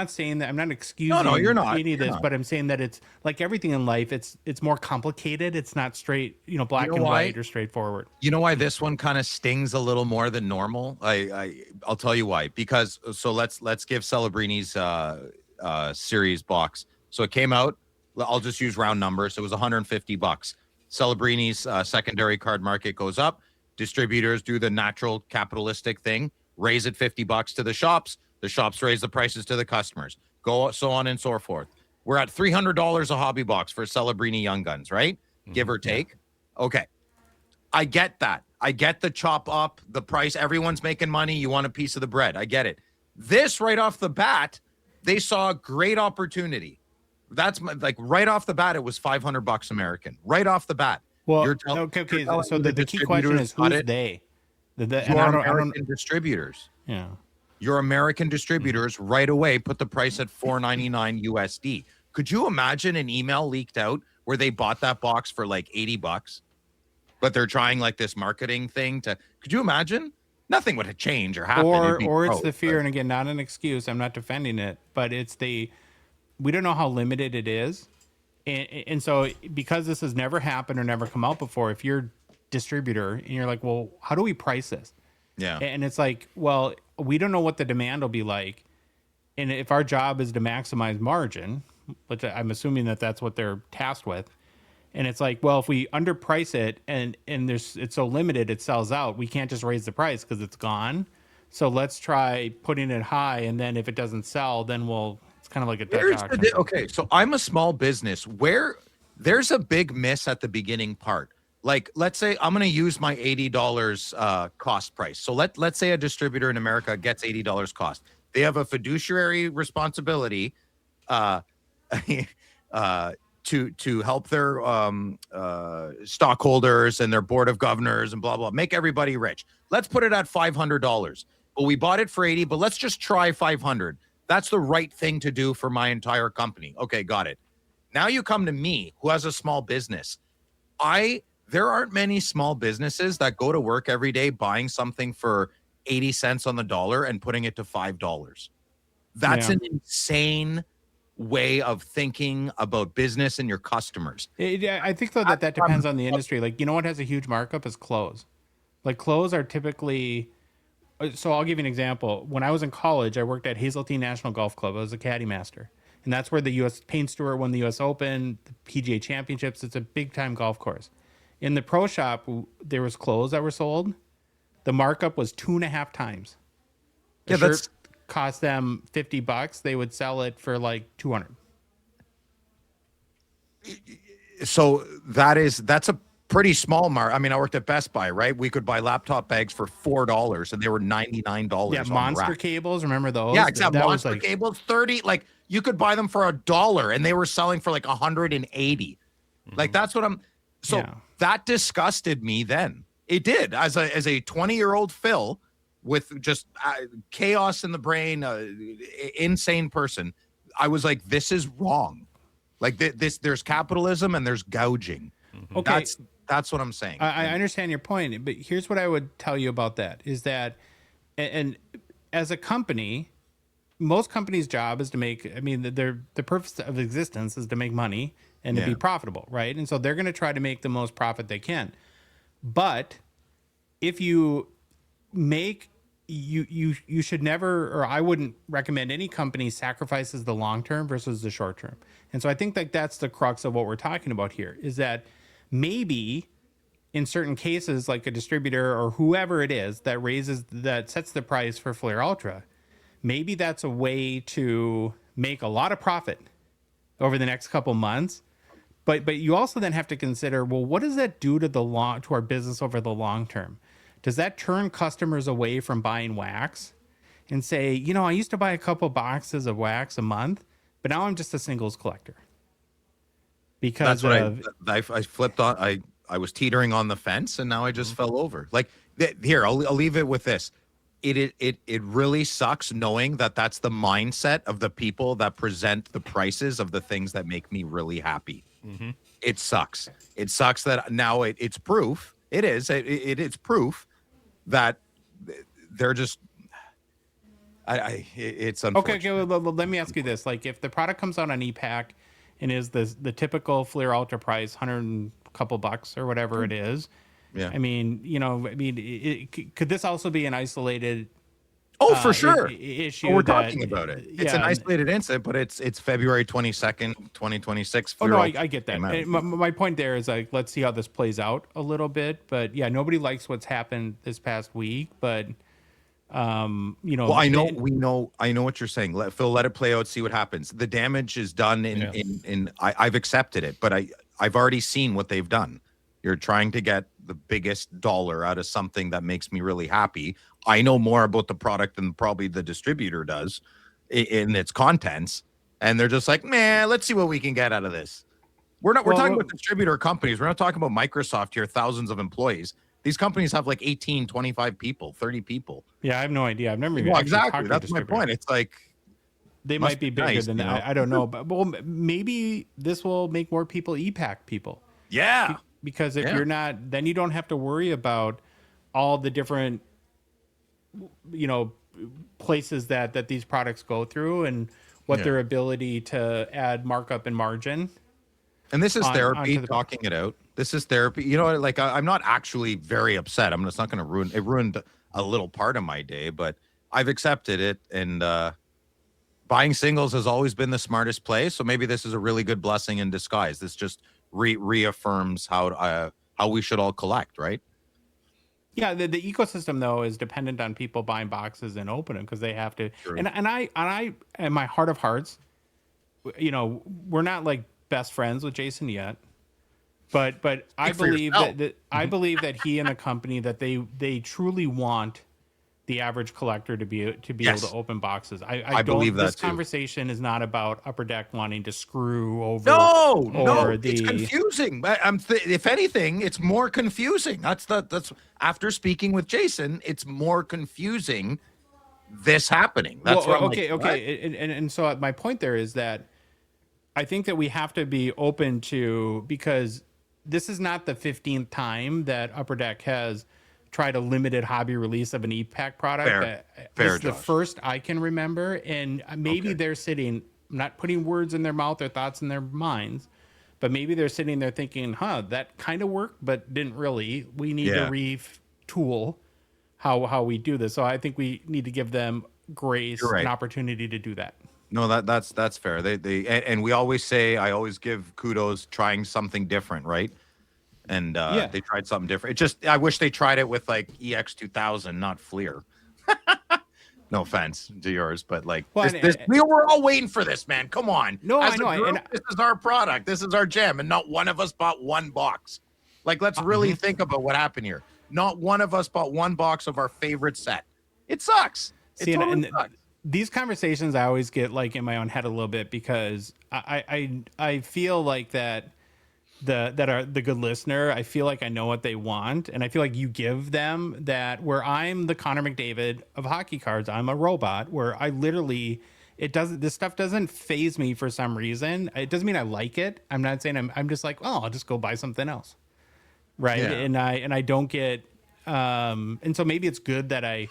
saying that, I'm not excusing you're not. any of this, but I'm saying that it's like everything in life. It's more complicated. It's not straight, black and white or straightforward. You know why this one kind of stings a little more than normal? I'll tell you why. Because so let's give Celebrini's series box. So it came out. I'll just use round numbers. It was $150. Celebrini's secondary card market goes up. Distributors do the natural capitalistic thing, raise it $50 to the shops. The shops raise the prices to the customers. Go so on and so forth. We're at $300 a hobby box for Celebrini Young Guns, right? Give or take. Yeah. Okay. I get that. I get the chop up, the price. Everyone's making money. You want a piece of the bread. I get it. This right off the bat, they saw a great opportunity. That's like right off the bat, it was $500 American. Right off the bat. Well, okay. So the key question is who's they? American distributors. Yeah. Your American distributors right away put the price at $4.99 USD. Could you imagine an email leaked out where they bought that box for like $80, but they're trying like this marketing thing to? Could you imagine? Nothing would change or happen. Or it's the fear, and again, not an excuse. I'm not defending it, but it's we don't know how limited it is, and so because this has never happened or never come out before, if you're a distributor and you're like, well, how do we price this? Yeah, and it's like, well, we don't know what the demand will be like, and if our job is to maximize margin, which I'm assuming that's what they're tasked with, and it's like, well, if we underprice it and it's so limited it sells out, we can't just raise the price because it's gone. So let's try putting it high, and then if it doesn't sell, then it's kind of like a Dutch auction. Okay, so I'm a small business where there's a big miss at the beginning part. Like, let's say I'm going to use my $80 cost price. So let's say a distributor in America gets $80 cost. They have a fiduciary responsibility to help their stockholders and their board of governors and blah, blah, make everybody rich. Let's put it at $500. But we bought it for 80, but let's just try 500. That's the right thing to do for my entire company. Okay, got it. Now you come to me, who has a small business. There aren't many small businesses that go to work every day buying something for 80 cents on the dollar and putting it to $5. That's an insane way of thinking about business and your customers. I think though that depends on the industry. Like, what has a huge markup is clothes. Like, clothes are typically. So I'll give you an example. When I was in college, I worked at Hazeltine National Golf Club. I was a caddy master, and that's where the U.S. Payne Stewart won the U.S. Open, the PGA Championships. It's a big time golf course. In the pro shop, there was clothes that were sold. The markup was 2.5 times. The shirt cost them $50. They would sell it for like $200. So that's a pretty small mark. I mean, I worked at Best Buy, right? We could buy laptop bags for $4 and they were $99. Yeah, Monster cables, remember those? Yeah, except Monster cables, 30. Like, you could buy them for $1 and they were selling for like 180. Like, that's what I'm. So that disgusted me then. It did. As a 20-year-old Phil with just chaos in the brain, insane person, I was like, this is wrong. Like, there's capitalism and there's gouging. Okay. That's what I'm saying. I understand your point, but here's what I would tell you about that is that, and as a company, most companies' job is to make, the purpose of existence is to make money and to be profitable, right? And so they're going to try to make the most profit they can. But if you make, you should never, or I wouldn't recommend any company sacrifices the long term versus the short term. And so I think that that's the crux of what we're talking about here is that maybe in certain cases, like a distributor or whoever it is that sets the price for Flair Ultra, maybe that's a way to make a lot of profit over the next couple months. But you also then have to consider, well, what does that do to our business over the long term? Does that turn customers away from buying wax and say, I used to buy a couple boxes of wax a month, but now I'm just a singles collector? Because That's what I flipped on. I was teetering on the fence, and now I just fell over. Like here, I'll leave it with this. It really sucks knowing that that's the mindset of the people that present the prices of the things that make me really happy. Mm-hmm. It sucks. It sucks that now it's proof. It's proof that they're just. It's unfortunate. Okay. Well, let me ask you this: like, if the product comes out on e-Pack and is the typical Flair Ultra price, $100 and a couple bucks or whatever it is. Yeah. I mean, could this also be an isolated? Oh, for sure. Issue. We're talking about it. It's an isolated incident, but it's February 22nd, 2026. Oh no, I get that. My point there is, like, let's see how this plays out a little bit. But yeah, nobody likes what's happened this past week. But well, I know what you're saying. Let it play out, see what happens. The damage is done I've accepted it, but I've already seen what they've done. You're trying to get the biggest dollar out of something that makes me really happy. I know more about the product than probably the distributor does in its contents. And they're just like, man, let's see what we can get out of this. We're talking about distributor companies. We're not talking about Microsoft here, thousands of employees. These companies have like 18, 25 people, 30 people. Yeah, I have no idea. I've never even exactly. That's my point. It's like they might be bigger than that. I don't know. But maybe this will make more people e-Pack people. Yeah. Because if you're not, then you don't have to worry about all the different, places that these products go through and what their ability to add markup and margin. And this is therapy, talking it out. This is therapy. Like I'm not actually very upset. It's not going to ruined a little part of my day, but I've accepted it. And buying singles has always been the smartest play. So maybe this is a really good blessing in disguise. This just reaffirms how we should all collect, right? Yeah, the ecosystem though is dependent on people buying boxes and opening because they have to. True. And I in my heart of hearts, we're not like best friends with Jason yet, but I believe I believe that he and the company that they truly want the average collector to be able to open boxes. I believe that this conversation is not about Upper Deck wanting to screw over. No, it's confusing. If anything, it's more confusing. That's after speaking with Jason, it's more confusing. This happening. That's okay. And so my point there is that I think that we have to be open to, because this is not the 15th time that Upper Deck has tried a limited hobby release of an e-Pack product. Fair, the first I can remember, and maybe they're sitting, I'm not putting words in their mouth or thoughts in their minds, but maybe they're sitting there thinking, that kind of worked, but didn't really. We need to retool how we do this. So I think we need to give them grace and opportunity to do that. No, that's fair. And we always say, I always give kudos trying something different, right? And they tried something different. I wish they tried it with like EX2000, not Fleer. No offense to yours, but like we were all waiting for this, man. Come on. No, I know. This is our product. This is our gem, and not one of us bought one box. Like, let's really think about what happened here. Not one of us bought one box of our favorite set. It sucks. It totally sucks. These conversations I always get like in my own head a little bit, because I feel like that the good listener, I feel like I know what they want, and I feel like you give them that, where I'm the Connor McDavid of hockey cards. I'm a robot where I literally, this stuff doesn't faze me for some reason. It doesn't mean I like it. I'm not saying I'm just like, I'll just go buy something else. Right. Yeah. And I don't get, and so maybe it's good that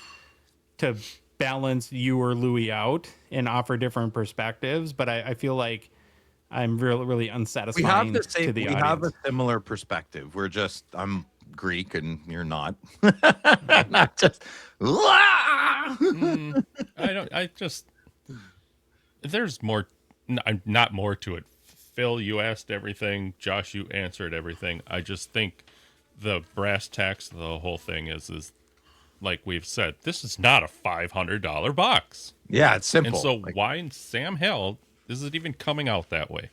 to balance you or Louis out and offer different perspectives, but I feel like I'm really unsatisfying to the audience. We have a similar perspective. I'm Greek and you're not. There's more, not more to it. Phil, you asked everything. Josh, you answered everything. I just think the brass tacks of the whole thing is like we've said, this is not a $500 box. Yeah, it's simple. And so why in Sam hell is it even coming out that way?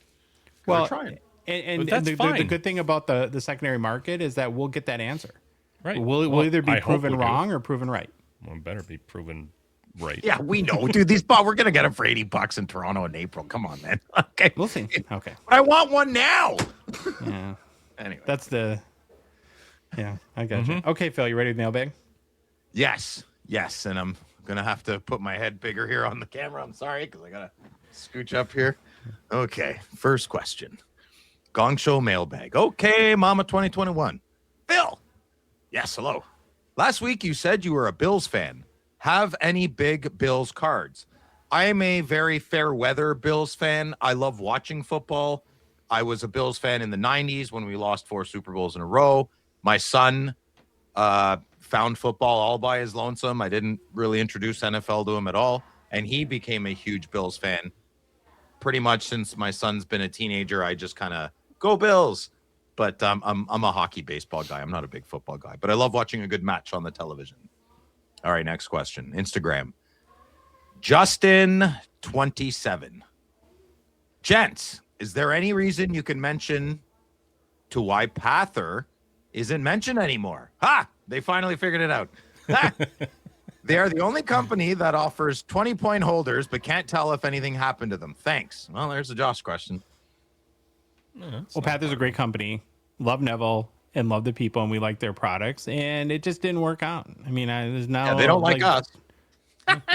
Well, trying. and But that's the fine. good thing about the secondary market is that we'll get that answer. Right. We'll either be I hope proven we do. wrong or proven right. Well, it better be proven right. Yeah, we know, dude. We're gonna get them for $80 in Toronto in April. Come on, man. Okay, We'll see. Okay. but I want one now. Yeah. Anyway, That's the. Yeah, I got you. Okay, Phil, you ready to mailbag? yes, and I'm gonna have to put my head bigger here on the camera. I'm sorry, because I gotta scooch up here. Okay, first question. Gongshow Mailbag. Okay, Mama 2021. Phil. Yes, hello. Last week you said you were a Bills fan. Have any big Bills cards? I am a very fair weather Bills fan. I love watching football. I was a Bills fan in the 90s when we lost 4 Super Bowls in a row. My son found football all by his lonesome. I didn't really introduce NFL to him at all. And he became a huge Bills fan. Pretty much since my son's been a teenager, I just kind of go Bills. But I'm a hockey baseball guy. I'm not a big football guy. But I love watching a good match on the television. All right, next question. Instagram. Justin27. Gents, is there any reason you can mention to why Pather isn't mentioned anymore? Ha! They finally figured it out. Ha! They are the only company that offers 20-point holders but can't tell if anything happened to them. Thanks. Well, there's a Josh question. Well, Panther's a great company. Love Neville and love the people, and we like their products. And it just didn't work out. I mean, there's no. Yeah, they don't like us.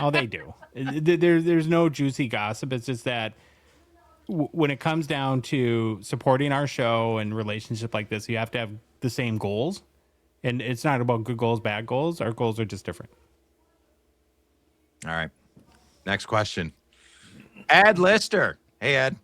Oh, they do. There's no juicy gossip. It's just that when it comes down to supporting our show and relationship like this, you have to have the same goals. And it's not about good goals, bad goals. Our goals are just different. All right. Next question. Ed Lister. Hey, Ed.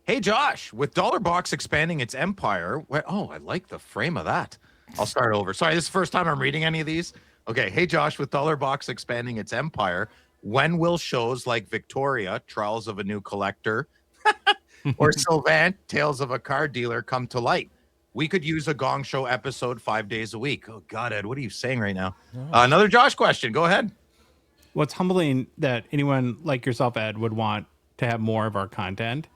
Hey, Josh. With Dollar Box expanding its empire. I like the frame of that. I'll start over. Sorry, this is the first time I'm reading any of these. Okay. Hey, Josh. With Dollar Box expanding its empire, when will shows like Victoria, Trials of a New Collector, or Sylvan, Tales of a Car Dealer come to light? We could use a Gong Show episode 5 days a week. Oh, God, Ed, what are you saying right now? Another Josh question. Go ahead. Well, it's humbling that anyone like yourself, Ed, would want to have more of our content.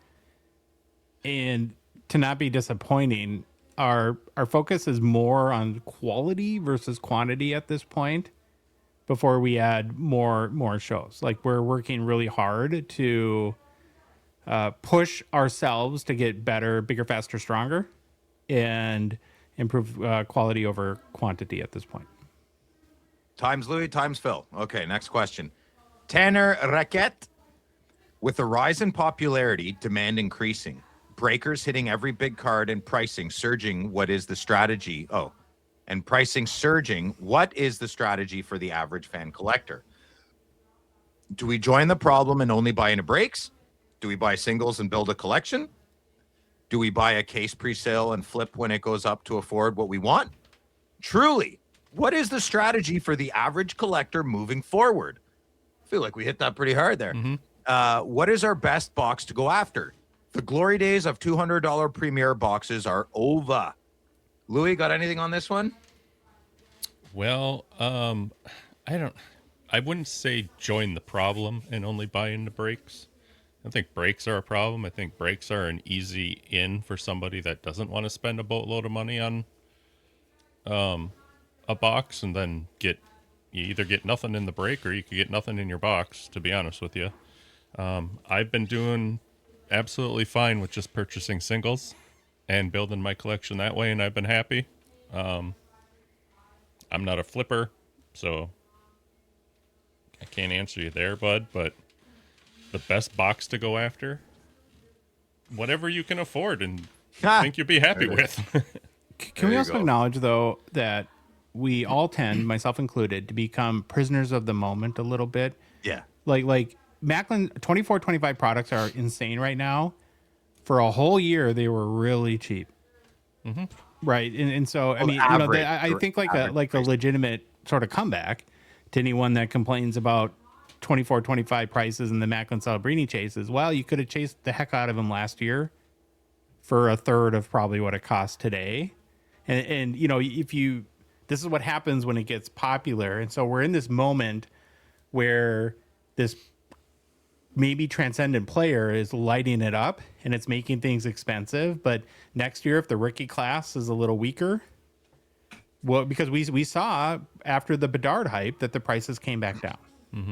And to not be disappointing, our focus is more on quality versus quantity at this point before we add more shows. Like, we're working really hard to push ourselves to get better, bigger, faster, stronger, and improve quality over quantity at this point. Times Louis, times Phil. Okay, next question. Tanner Raquette. With the rise in popularity, demand increasing, breakers hitting every big card and pricing surging, what is the strategy? And pricing surging, what is the strategy for the average fan collector? Do we join the problem and only buy into breaks? Do we buy singles and build a collection? Do we buy a case pre-sale and flip when it goes up to afford what we want? Truly, what is the strategy for the average collector moving forward? I feel like we hit that pretty hard there. What is our best box to go after? The glory days of $200 premier boxes are over. Louis, got anything on this one? Well, I wouldn't say join the problem and only buy into breaks. I think breaks are a problem. I think breaks are an easy in for somebody that doesn't want to spend a boatload of money on a box and then you either get nothing in the break or you could get nothing in your box, to be honest with you. I've been doing absolutely fine with just purchasing singles and building my collection that way, and I've been happy. I'm not a flipper, so I can't answer you there, bud, but the best box to go after, whatever you can afford and think you'll be happy with. Can we also acknowledge, though, that we all tend, myself included, to become prisoners of the moment a little bit? Yeah. Like Macklin 24-25 products are insane right now. For a whole year, they were really cheap. Mm-hmm. Right. And so, I mean, average, I think like a legitimate sort of comeback to anyone that complains about 24-25 prices and the Macklin Celebrini chases. Well, you could have chased the heck out of them last year for a third of probably what it costs today. And this is what happens when it gets popular. And so we're in this moment where this maybe transcendent player is lighting it up and it's making things expensive. But next year, if the rookie class is a little weaker, well, because we saw after the Bedard hype that the prices came back down.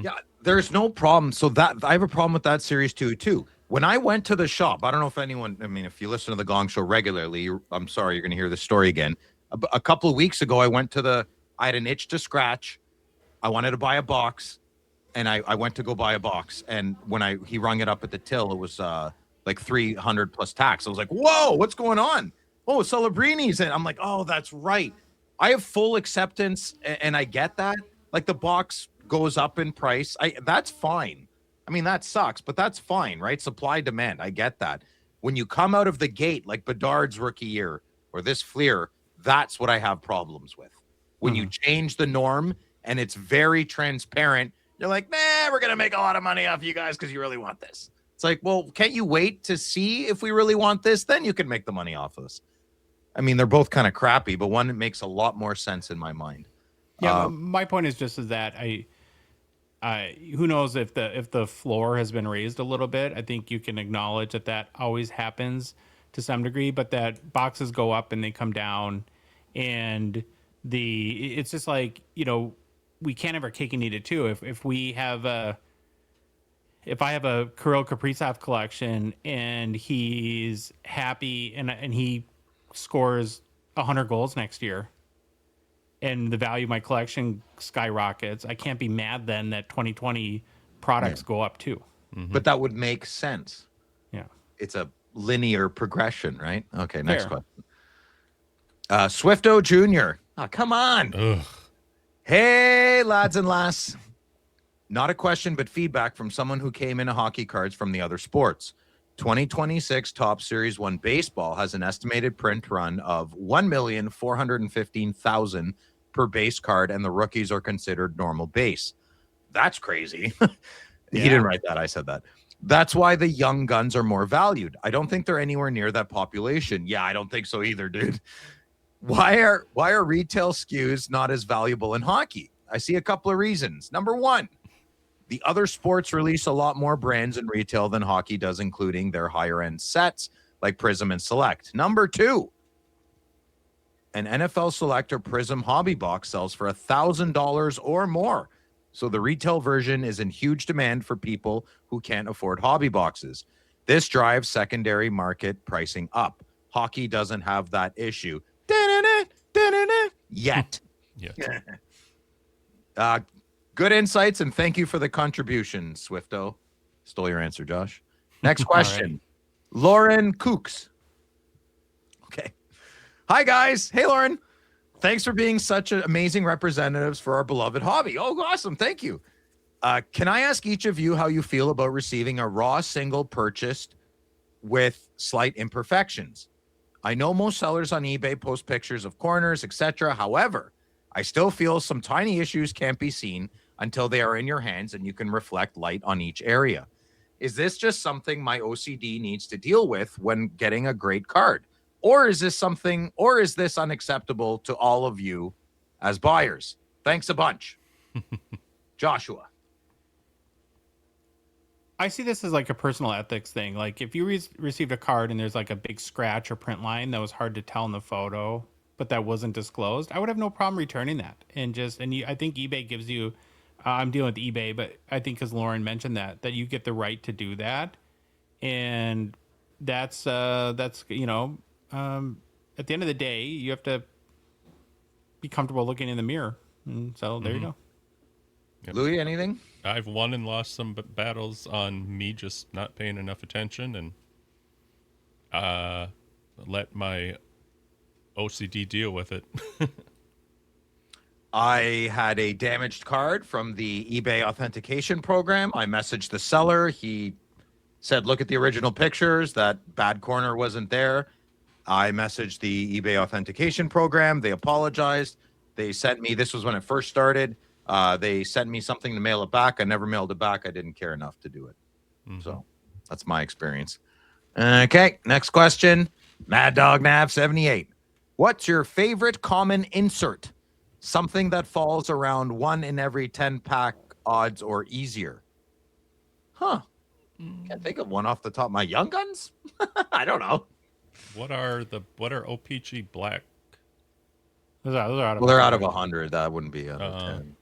Yeah, there's no problem. So that I have a problem with that series too. When I went to the shop, I don't know if anyone, I mean, if you listen to the Gong Show regularly, I'm sorry, you're going to hear this story again. A couple of weeks ago, I had an itch to scratch. I wanted to buy a box, and I went to go buy a box. And when he rung it up at the till, it was like 300 plus tax. I was like, whoa, what's going on? Oh, Celebrini's. And I'm like, oh, that's right. I have full acceptance, and I get that. Like the box goes up in price. That's fine. I mean, that sucks, but that's fine, right? Supply demand. I get that. When you come out of the gate, like Bedard's rookie year or this Fleer, that's what I have problems with. When you change the norm and it's very transparent, you're like, nah, we're going to make a lot of money off you guys because you really want this. It's like, well, can't you wait to see if we really want this? Then you can make the money off us. I mean, they're both kind of crappy, but one makes a lot more sense in my mind. Yeah, my point is just that who knows if the floor has been raised a little bit. I think you can acknowledge that always happens to some degree, but that boxes go up and they come down, and it's just like, we can't have our cake and eat it too. If I have a Kirill Kaprizov collection and he's happy and he scores 100 goals next year, and the value of my collection skyrockets, I can't be mad then that 2020 products go up too. But that would make sense. Yeah. It's a linear progression, right? Okay, next Fair. question. Swifto Jr. Oh, come on. Ugh. Hey, lads and lass. Not a question, but feedback from someone who came into hockey cards from the other sports. 2026 Top Series 1 Baseball has an estimated print run of 1,415,000 per base card, and the rookies are considered normal base. That's crazy. He didn't write that. I said that. That's why the young guns are more valued. I don't think they're anywhere near that population. Yeah, I don't think so either, dude. Why are retail SKUs not as valuable in hockey? I see a couple of reasons. Number one, the other sports release a lot more brands in retail than hockey does, including their higher end sets like Prism and Select. Number two, an NFL Select or Prism hobby box sells for $1,000 or more. So the retail version is in huge demand for people who can't afford hobby boxes. This drives secondary market pricing up. Hockey doesn't have that issue. Yet. Yeah. Good insights, and thank you for the contribution, Swifto. Stole your answer, Josh. Next question. Lauren Kooks. Okay. Hi, guys. Hey, Lauren. Thanks for being such amazing representatives for our beloved hobby. Oh, awesome. Thank you. Can I ask each of you how you feel about receiving a raw single purchased with slight imperfections? I know most sellers on eBay post pictures of corners, etc. However, I still feel some tiny issues can't be seen until they are in your hands and you can reflect light on each area. Is this just something my OCD needs to deal with when getting a great card? Or is this unacceptable to all of you as buyers? Thanks a bunch. Joshua. I see this as like a personal ethics thing. Like if you received a card and there's like a big scratch or print line that was hard to tell in the photo, but that wasn't disclosed, I would have no problem returning that. I think eBay gives you, I'm dealing with eBay, but I think because Lauren mentioned that you get the right to do that. And that's at the end of the day, you have to be comfortable looking in the mirror. And so there you go. Yep. Louis, anything? I've won and lost some battles on me just not paying enough attention and let my OCD deal with it. I had a damaged card from the eBay authentication program. I messaged the seller. He said, look at the original pictures. That bad corner wasn't there. I messaged the eBay authentication program. They apologized. They sent me, this was when it first started. They sent me something to mail it back. I never mailed it back. I didn't care enough to do it. So that's my experience. Okay, next question. Mad Dog Nav 78. What's your favorite common insert? Something that falls around 1 in every 10 pack odds or easier. Huh. Can't think of one off the top of my Young Guns. I don't know. What are O-Pee-Chee black? Those are out of Well, they're out of 100. That wouldn't be out of 10.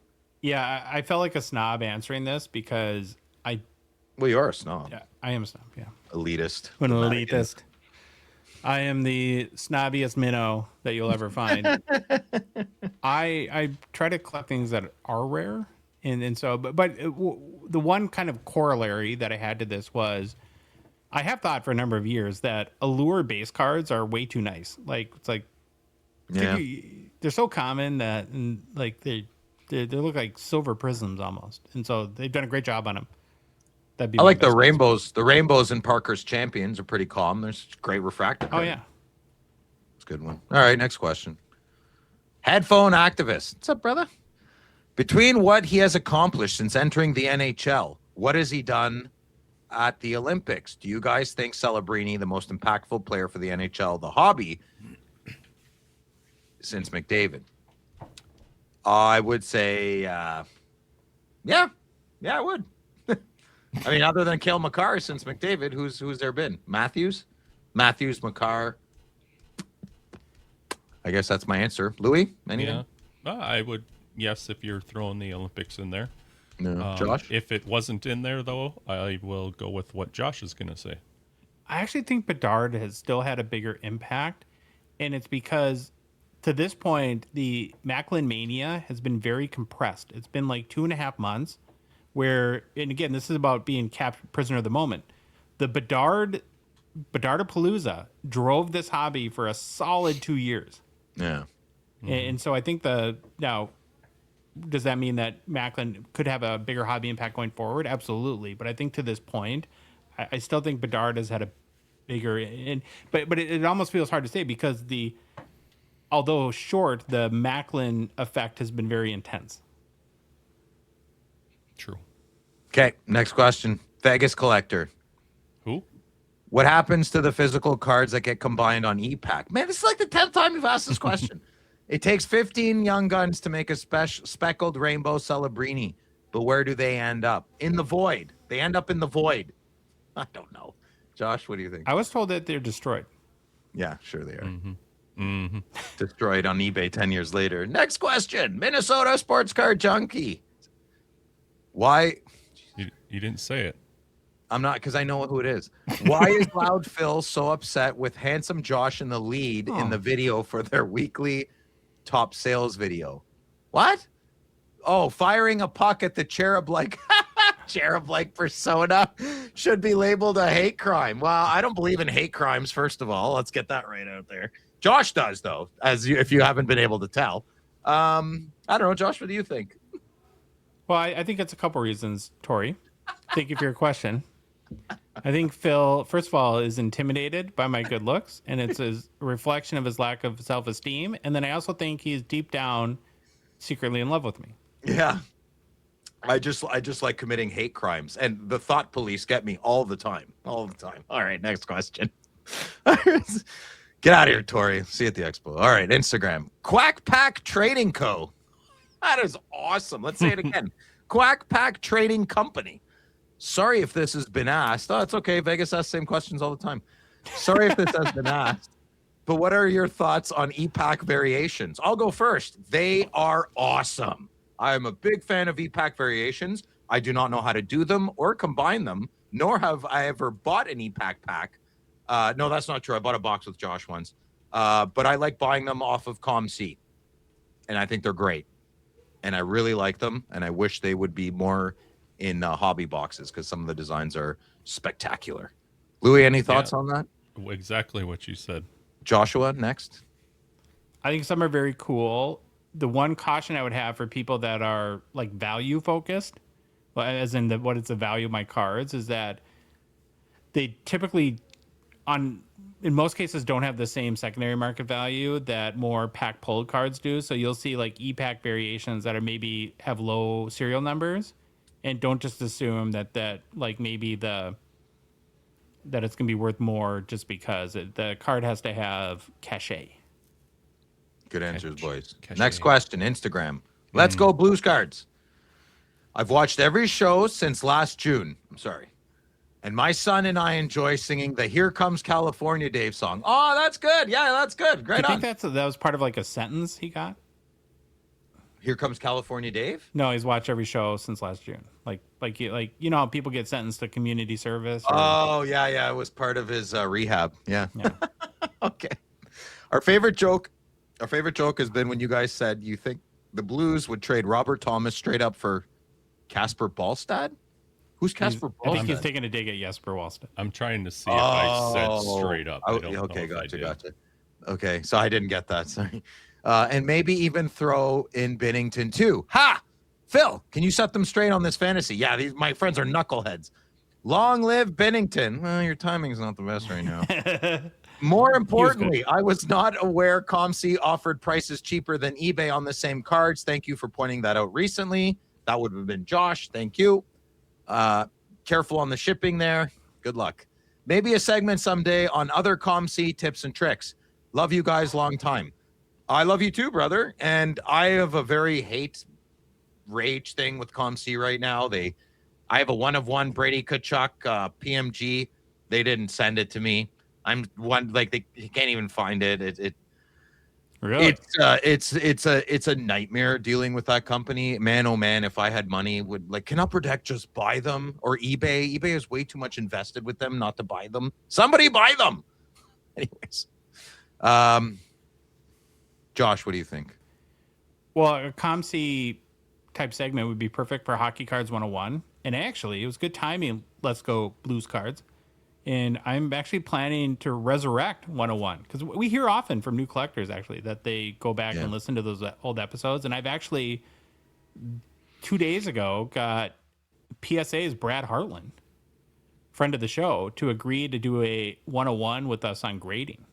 Yeah, I felt like a snob answering this because Well, you are a snob. yeah, I am a snob. Yeah, Elitist. an Dramatic. elitist. I am the snobbiest minnow that you'll ever find. I try to collect things that are rare, and so but the one kind of corollary that I had to this was I have thought for a number of years that Allure base cards are way too nice. Like it's like Yeah. they're so common that and like they look like silver prisms almost, and so they've done a great job on them. That'd be I my like the best guess. rainbows. The rainbows in Parker's Champions are pretty calm. There's great refractor. Oh yeah. It's a good one. All right, next question. Headphone activist. What's up, brother? Between what he has accomplished since entering the NHL, what has he done at the Olympics? Do you guys think Celebrini, the most impactful player for the NHL, the hobby, since McDavid? I would say, yeah, I would. I mean, other than Cale Makar since McDavid, who's there been? Matthews, Makar. I guess that's my answer. Louis, anything? Yeah, I would. Yes, if you're throwing the Olympics in there. No. Josh? If it wasn't in there, though, I will go with what Josh is going to say. I actually think Bedard has still had a bigger impact, and it's because to this point, the Macklin mania has been very compressed. It's been like 2.5 months where, and again, this is about being captured prisoner of the moment. The Bedardapalooza drove this hobby for a solid 2 years. Yeah. And so I think now, does that mean that Macklin could have a bigger hobby impact going forward? Absolutely. But I think to this point, I still think Bedard has had a bigger, but it almost feels hard to say because although short, the Macklin effect has been very intense. True. Okay, next question. Vegas collector. Who? What happens to the physical cards that get combined on e-pack? Man, this is like the 10th time you've asked this question. It takes 15 Young Guns to make a speckled rainbow Celebrini. But where do they end up? In the void. They end up in the void. I don't know. Josh, what do you think? I was told that they're destroyed. Yeah, sure they are. Destroyed on eBay 10 years later. Next question. Minnesota Sports Card Junkie. Why? You didn't say it. I'm not, because I know who it is. Why is Loud Phil so upset with Handsome Josh in the lead in the video for their weekly top sales video? What? Oh, firing a puck at the cherub-like persona should be labeled a hate crime. Well, I don't believe in hate crimes, first of all. Let's get that right out there. Josh does, though, if you haven't been able to tell. I don't know, Josh, what do you think? Well, I think it's a couple reasons, Tori. Thank you for your question. I think Phil, first of all, is intimidated by my good looks, and it's a reflection of his lack of self-esteem. And then I also think he's deep down secretly in love with me. Yeah. I just like committing hate crimes, and the thought police get me all the time. All right, next question. Get out of here, Tori. See you at the expo. All right, Instagram. Quack Pack Trading Co. That is awesome. Let's say it again. Quack Pack Trading Company. Sorry if this has been asked. Oh, it's okay. Vegas asks the same questions all the time. Sorry if this has been asked. But what are your thoughts on e-pack variations? I'll go first. They are awesome. I am a big fan of e-pack variations. I do not know how to do them or combine them, nor have I ever bought an e-pack pack. No, that's not true. I bought a box with Josh once. But I like buying them off of ComC. And I think they're great. And I really like them. And I wish they would be more in hobby boxes because some of the designs are spectacular. Louis, any thoughts on that? Exactly what you said. Joshua, next. I think some are very cool. The one caution I would have for people that are like value focused, as in what is the value of my cards, is that they typically in most cases don't have the same secondary market value that more pack pulled cards do. So you'll see like e-pack variations that are maybe have low serial numbers, and don't just assume that like maybe that it's gonna be worth more just because the card has to have cachet. Good answers, boys. Catch Next it. question, Instagram. Let's go Blues Cards. I've watched every show since last June. I'm sorry. And my son and I enjoy singing the Here Comes California Dave song. Oh, that's good. Yeah, that's good. Do Great you on. think that was part of like a sentence he got? Here Comes California Dave? No, he's watched every show since last June. Like you know how people get sentenced to community service. Or, Oh, yeah. It was part of his rehab. Yeah. yeah. Okay. Our favorite joke has been when you guys said you think the Blues would trade Robert Thomas straight up for Casper Ballstad? Who's Casper I think he's Ballstad? taking a dig at Jesper Wallstead. I'm trying to see if I said Oh. straight up. I don't know Okay, if I did. gotcha. Okay, so I didn't get that. Sorry. And maybe even throw in Binnington too. Ha! Phil, can you set them straight on this fantasy? Yeah, my friends are knuckleheads. Long live Binnington. Well, your timing's not the best right now. More importantly, I was not aware ComC offered prices cheaper than eBay on the same cards. Thank you for pointing that out recently. That would have been Josh. Thank you. Careful on the shipping there. Good luck. Maybe a segment someday on other ComC tips and tricks. Love you guys long time. I love you too, brother. And I have a very rage thing with ComC right now. I have a 1-of-1 Brady Kachuk PMG. They didn't send it to me. I'm one they can't even find it. Really? It's a nightmare dealing with that company. Man, oh man, if I had money, can Upper Deck just buy them, or eBay? eBay is way too much invested with them not to buy them. Somebody buy them. Anyways, Josh, what do you think? Well, a ComC type segment would be perfect for Hockey Cards 101. And actually, it was good timing. Let's go Blues Cards. And I'm actually planning to resurrect 101 because we hear often from new collectors actually that they go back and listen to those old episodes. And I've actually 2 days ago got PSA's Brad Hartland, friend of the show, to agree to do a 101 with us on grading.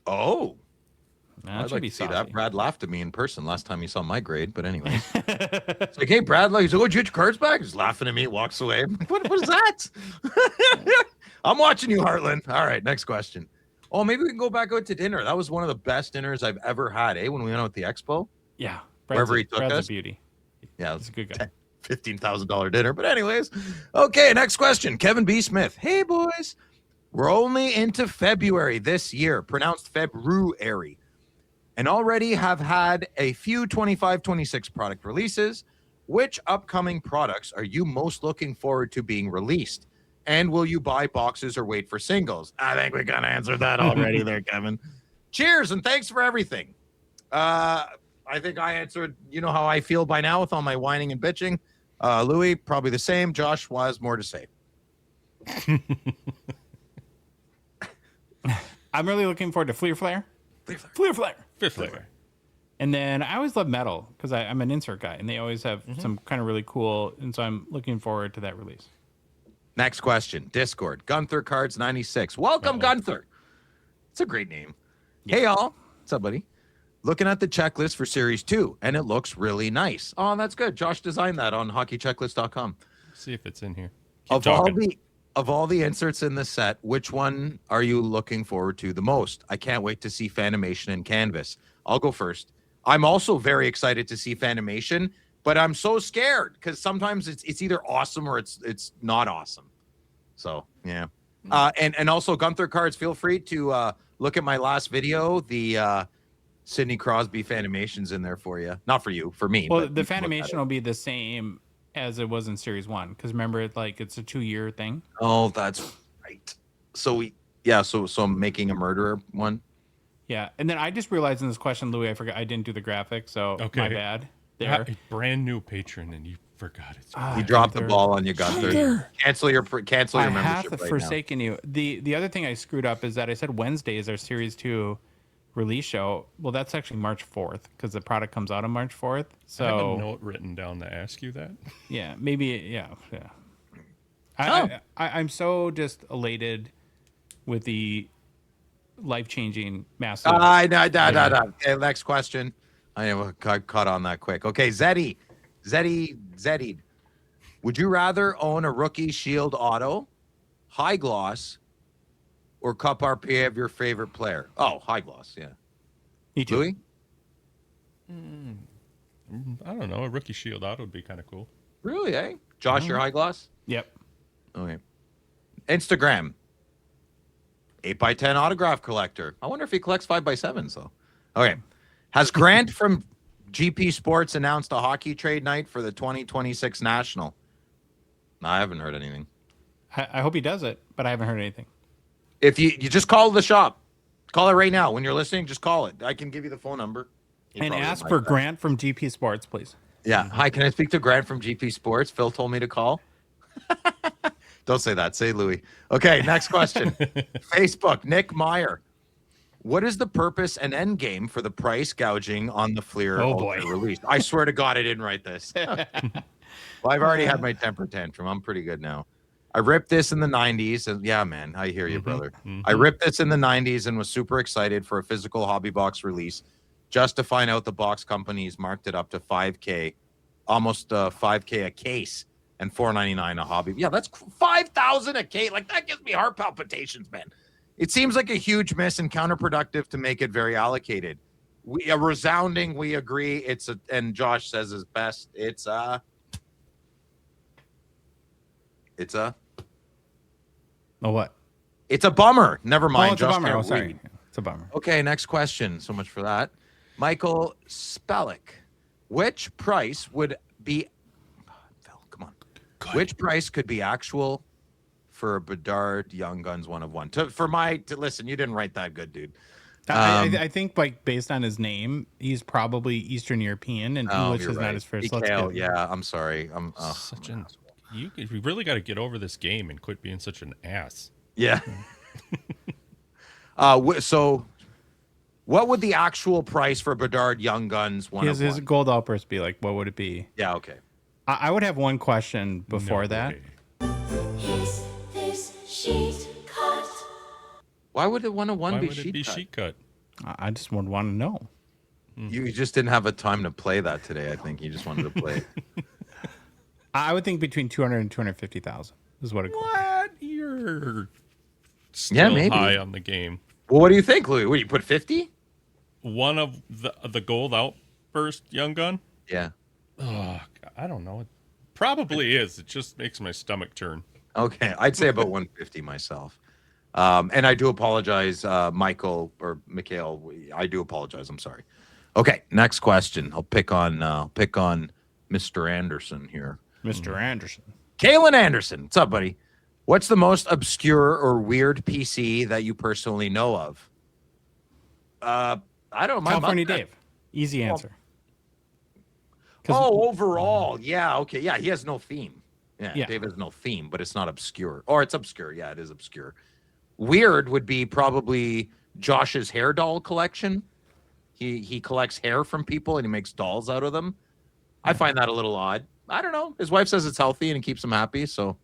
Oh, That I'd should like be to see saucy. that. Brad laughed at me in person last time he saw my grade, but anyways. It's like, hey, Brad, he's like, oh, did you get your cards back? He's laughing at me, walks away. I'm like, what is that? I'm watching you, Heartland. All right, next question. Oh, maybe we can go back out to dinner. That was one of the best dinners I've ever had, when we went out at the expo. Yeah. Wherever he took Brad's us. a beauty. Yeah, He's a good guy. $15,000 dinner. But anyways, okay, next question. Kevin B. Smith. Hey, boys. We're only into February this year, pronounced February, and already have had a few 25-26 product releases. Which upcoming products are you most looking forward to being released? And will you buy boxes or wait for singles? I think we kind of answered that already there, Kevin. Cheers, and thanks for everything. I think I answered, you know how I feel by now with all my whining and bitching. Louis, probably the same. Josh has more to say. I'm really looking forward to Fleer Flare. Fifth flavor. And then I always love metal because I'm an insert guy, and they always have some kind of really cool. And so I'm looking forward to that release. Next question. Discord. Gunther Cards 96. Welcome, Gunther. It's a great name. Yeah. Hey, y'all. What's up, buddy? Looking at the checklist for Series 2, and it looks really nice. Oh, that's good. Josh designed that on hockeychecklist.com. See if it's in here. Of all the inserts in the set, which one are you looking forward to the most? I can't wait to see Fanimation and Canvas. I'll go first. I'm also very excited to see Fanimation, but I'm so scared because sometimes it's either awesome or it's not awesome. So yeah. And also Gunther Cards, feel free to look at my last video. The Sidney Crosby Fanimation's in there for you. Not for you, for me. Well, the Fanimation will be the same as it was in Series 1 because remember, it's a 2-year thing. Oh, that's right. So so I'm making a murderer one. Yeah, and then I just realized in this question, Louis, I forgot I didn't do the graphics, so my bad. There, Brand new patron, and you forgot it. He dropped the ball on you, Gunther. Cancel your membership. I have right forsaken you. The other thing I screwed up is that I said Wednesday is our Series 2 release show. Well, that's actually March 4th because the product comes out on March 4th. So I have a note written down to ask you that. Yeah, maybe. Yeah. I'm so just elated with the life-changing massive. No. Okay, next question. I caught on that quick. Okay, Zeddy. Would you rather own a rookie shield auto, high gloss, or cup RPA of your favorite player? Oh, high gloss, yeah. Me too. Louis? I don't know. A rookie shield auto would be kind of cool. Really, eh? Josh, your high gloss? Yep. Okay. Instagram. 8x10 autograph collector. I wonder if he collects 5x7s, though. Okay. Has Grant from GP Sports announced a hockey trade night for the 2026 National? No, I haven't heard anything. I hope he does it, but I haven't heard anything. If you just call the shop. Call it right now. When you're listening, just call it. I can give you the phone number. And ask for Grant from GP Sports, please. Yeah. Hi, can I speak to Grant from GP Sports? Phil told me to call. Don't say that. Say Louis. Okay, next question. Facebook, Nick Meyer. What is the purpose and end game for the price gouging on the Fleer Ultra release? I swear to God, I didn't write this. Well, I've already had my temper tantrum. I'm pretty good now. I ripped this in the 90s. And yeah, man, I hear you, brother. I ripped this in the 90s and was super excited for a physical hobby box release just to find out the box companies marked it up to $5K, almost $5K a case and $4.99 a hobby. Yeah, that's $5,000 a case. Like, that gives me heart palpitations, man. It seems like a huge miss and counterproductive to make it very allocated. A resounding, we agree. And Josh says his best. It's a what? It's a bummer. Never mind. It's a bummer. Oh, sorry. It's a bummer. Okay, next question. So much for that. Michael Spellick. Which price would be... Phil, come on. Good. Which price could be actual for a Bedard Young Guns 1 of 1? Listen, you didn't write that good, dude. I think, like, based on his name, he's probably Eastern European, and English is not his first. Yeah, I'm sorry. You really got to get over this game and quit being such an ass. Yeah. So, what would the actual price for Bedard Young Guns 1 of 1? His gold outburst be like, what would it be? Yeah, okay. I would have one question before that. Is this sheet cut? Why would it 1 of 1 Why be would it sheet be cut? sheet cut? I just would want to know. You just didn't have a time to play that today, I think. You just wanted to play it. I would think between 200 and 250,000 is what it costs. What? You're still maybe high on the game. Well, what do you think, Louis? What, you put 50? One of the gold outburst Young Gun? Yeah. Oh, I don't know. It probably is. It just makes my stomach turn. Okay, I'd say about 150 myself. And I do apologize, Michael or Mikhail. I do apologize. I'm sorry. Okay, next question. I'll pick on Mr. Anderson here. Mr. Anderson. Kalen Anderson. What's up, buddy? What's the most obscure or weird PC that you personally know of? I don't know. California Dave. Easy answer. Oh, overall. Yeah, okay. Yeah, he has no theme. Yeah, Dave has no theme, but it's not obscure. Or it's obscure. Yeah, it is obscure. Weird would be probably Josh's hair doll collection. He collects hair from people and he makes dolls out of them. I find that a little odd. I don't know. His wife says it's healthy and it keeps him happy. So,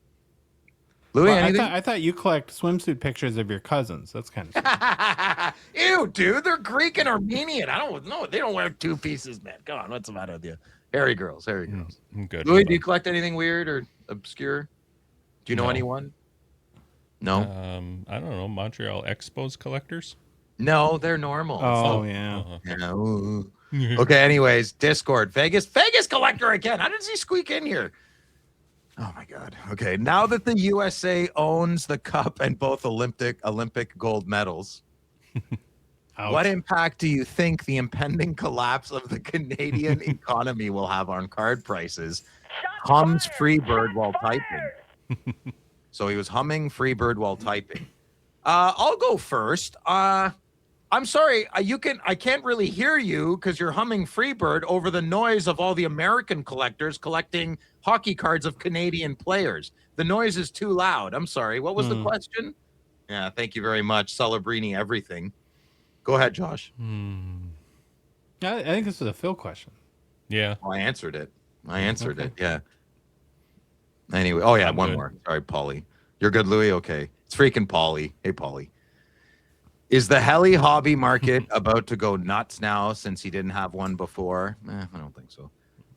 Louis, anything? I thought you collect swimsuit pictures of your cousins. That's kind of Ew, dude. They're Greek and Armenian. I don't know. They don't wear two pieces, man. Come on. What's the matter with you? Hairy girls. Good. Louis, do you collect anything weird or obscure? Do you know anyone? No. I don't know. Montreal Expos collectors? No, they're normal. Oh, yeah. Yeah. Ooh. Okay, anyways, Discord. Vegas collector again. How does he squeak in here? Oh my God. Okay, now that the USA owns the cup and both Olympic gold medals, what impact do you think the impending collapse of the Canadian economy will have on card prices? Hums Freebird while typing. So he was humming Freebird while typing. I'll go first. I'm sorry, I can't really hear you because you're humming Freebird over the noise of all the American collectors collecting hockey cards of Canadian players. The noise is too loud. I'm sorry. What was the question? Yeah, thank you very much. Celebrini everything. Go ahead, Josh. I think this is a Phil question. Yeah. Oh, I answered it. Yeah. Anyway, oh yeah, one more. Sorry, Paulie. You're good, Louis? Okay. It's freaking Paulie. Hey, Paulie. Is the heli hobby market about to go nuts now since he didn't have one before? I don't think so.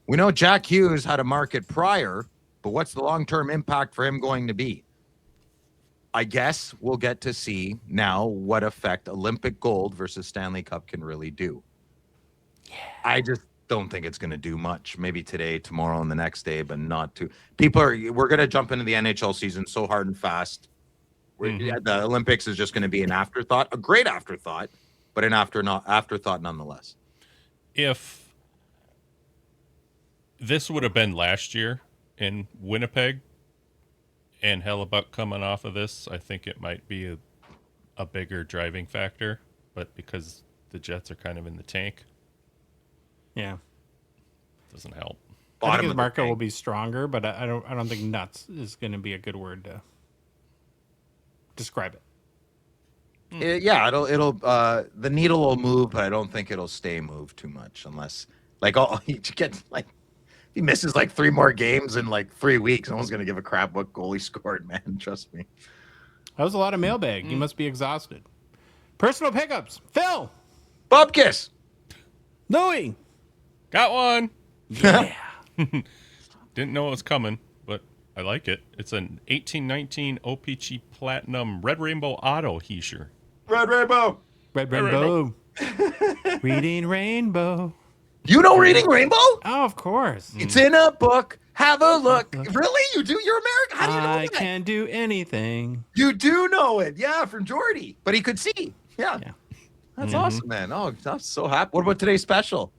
We know Jack Hughes had a market prior, but what's the long-term impact for him going to be? I guess we'll get to see now what effect Olympic gold versus Stanley Cup can really do. I just don't think it's going to do much. Maybe today, tomorrow, and the next day, but not too. We're going to jump into the NHL season so hard and fast. The Olympics is just going to be an afterthought, a great afterthought, but an afterthought nonetheless. If this would have been last year in Winnipeg and Hellebuck coming off of this, I think it might be a bigger driving factor. But because the Jets are kind of in the tank, Yeah. doesn't help. I think his market will be stronger, but I don't think nuts is going to be a good word to describe it. It'll the needle will move, but I don't think it'll stay moved too much unless he misses like 3 more games in like 3 weeks. No one's gonna give a crap what goal he scored, man. Trust me. That was a lot of mailbag. You must be exhausted. Personal pickups. Phil. Bubkiss. Louie. Got one. Yeah. Didn't know it was coming, but I like it. It's an 1819 O-Pee-Chee Platinum Red Rainbow Auto Heisher. Red Rainbow. Red Rainbow. Reading Rainbow. You know Reading Rainbow? Oh, of course. It's in a book. Have a look. Really? You do? You're American. How do you know I that? can do anything. You do know it. Yeah, from Jordy. But he could see. Yeah. That's awesome, man. Oh, I'm so happy. What about today's special?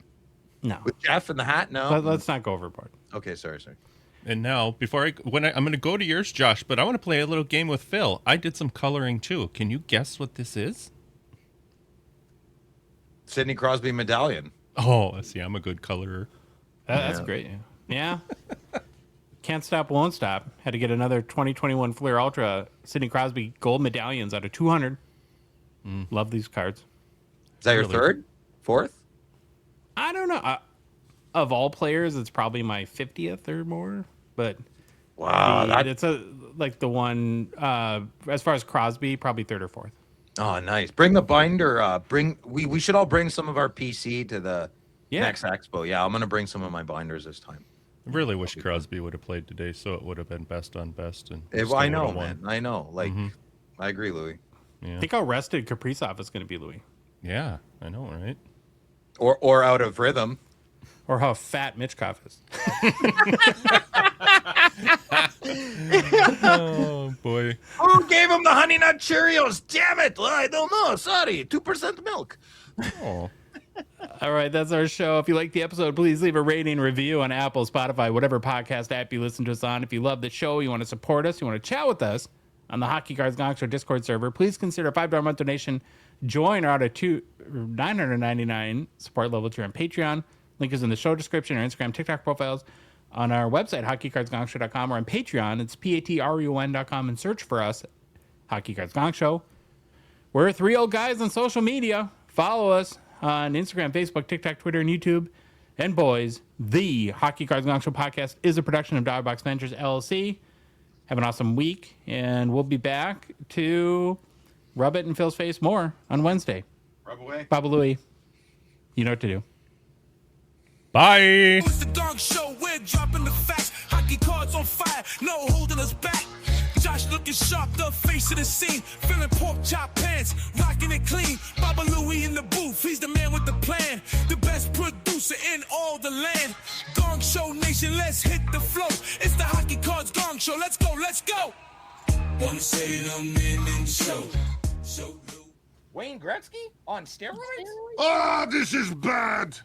No. With Jeff and the hat? No. Let's not go overboard. Okay, sorry. And now, I'm going to go to yours, Josh, but I want to play a little game with Phil. I did some coloring too. Can you guess what this is? Sidney Crosby medallion. Oh, see, I'm a good colorer. That's great. Yeah. Can't stop, won't stop. Had to get another 2021 Fleer Ultra Sidney Crosby gold medallions out of 200. Love these cards. Is that your third? Fourth? I don't know. Of all players, it's probably my 50th or more. But wow, it's the one as far as Crosby, probably third or fourth. Oh, nice. Bring the binder. We should all bring some of our PC to the next expo. Yeah, I'm gonna bring some of my binders this time. I really wish Crosby would have played today, so it would have been best on best. And I know, man. I know. Like, I agree, Louis. Yeah. Think how rested Kaprizov is going to be, Louis. Yeah, I know, right? Or out of rhythm. Or how fat Mitchkov is. Oh, boy. Who gave him the Honey Nut Cheerios? Damn it. I don't know. Sorry. 2% milk. Oh. All right, that's our show. If you like the episode, please leave a rating and review on Apple, Spotify, whatever podcast app you listen to us on. If you love the show, you want to support us, you want to chat with us on the Hockey Cards Gongshow Discord server, please consider a $5 a month donation. Join our out of $999 support level tier on Patreon. Link is in the show description, our Instagram, TikTok profiles, on our website, hockeycardsgongshow.com, or on Patreon. It's patreon.com, and search for us, Hockey Cards Gongshow. We're 3 old guys on social media. Follow us on Instagram, Facebook, TikTok, Twitter, and YouTube. And boys, the Hockey Cards Gongshow podcast is a production of Dogbox Ventures, LLC. Have an awesome week, and we'll be back to rub it in Phil's face more on Wednesday. Rub away. Baba Louie, you know what to do. Bye. It's the Gong Show, we're dropping the facts. Hockey cards on fire, no holding us back. Josh looking sharp, the face of the scene. Feeling pork chop pants, rocking it clean. Baba Louie in the booth, he's the man with the plan. The best producer in all the land. Gong Show Nation, let's hit the flow. It's the Hockey Cards Gong Show, let's go, let's go. Wanna say them in the show. So Wayne Gretzky on steroids? Ah, this is bad.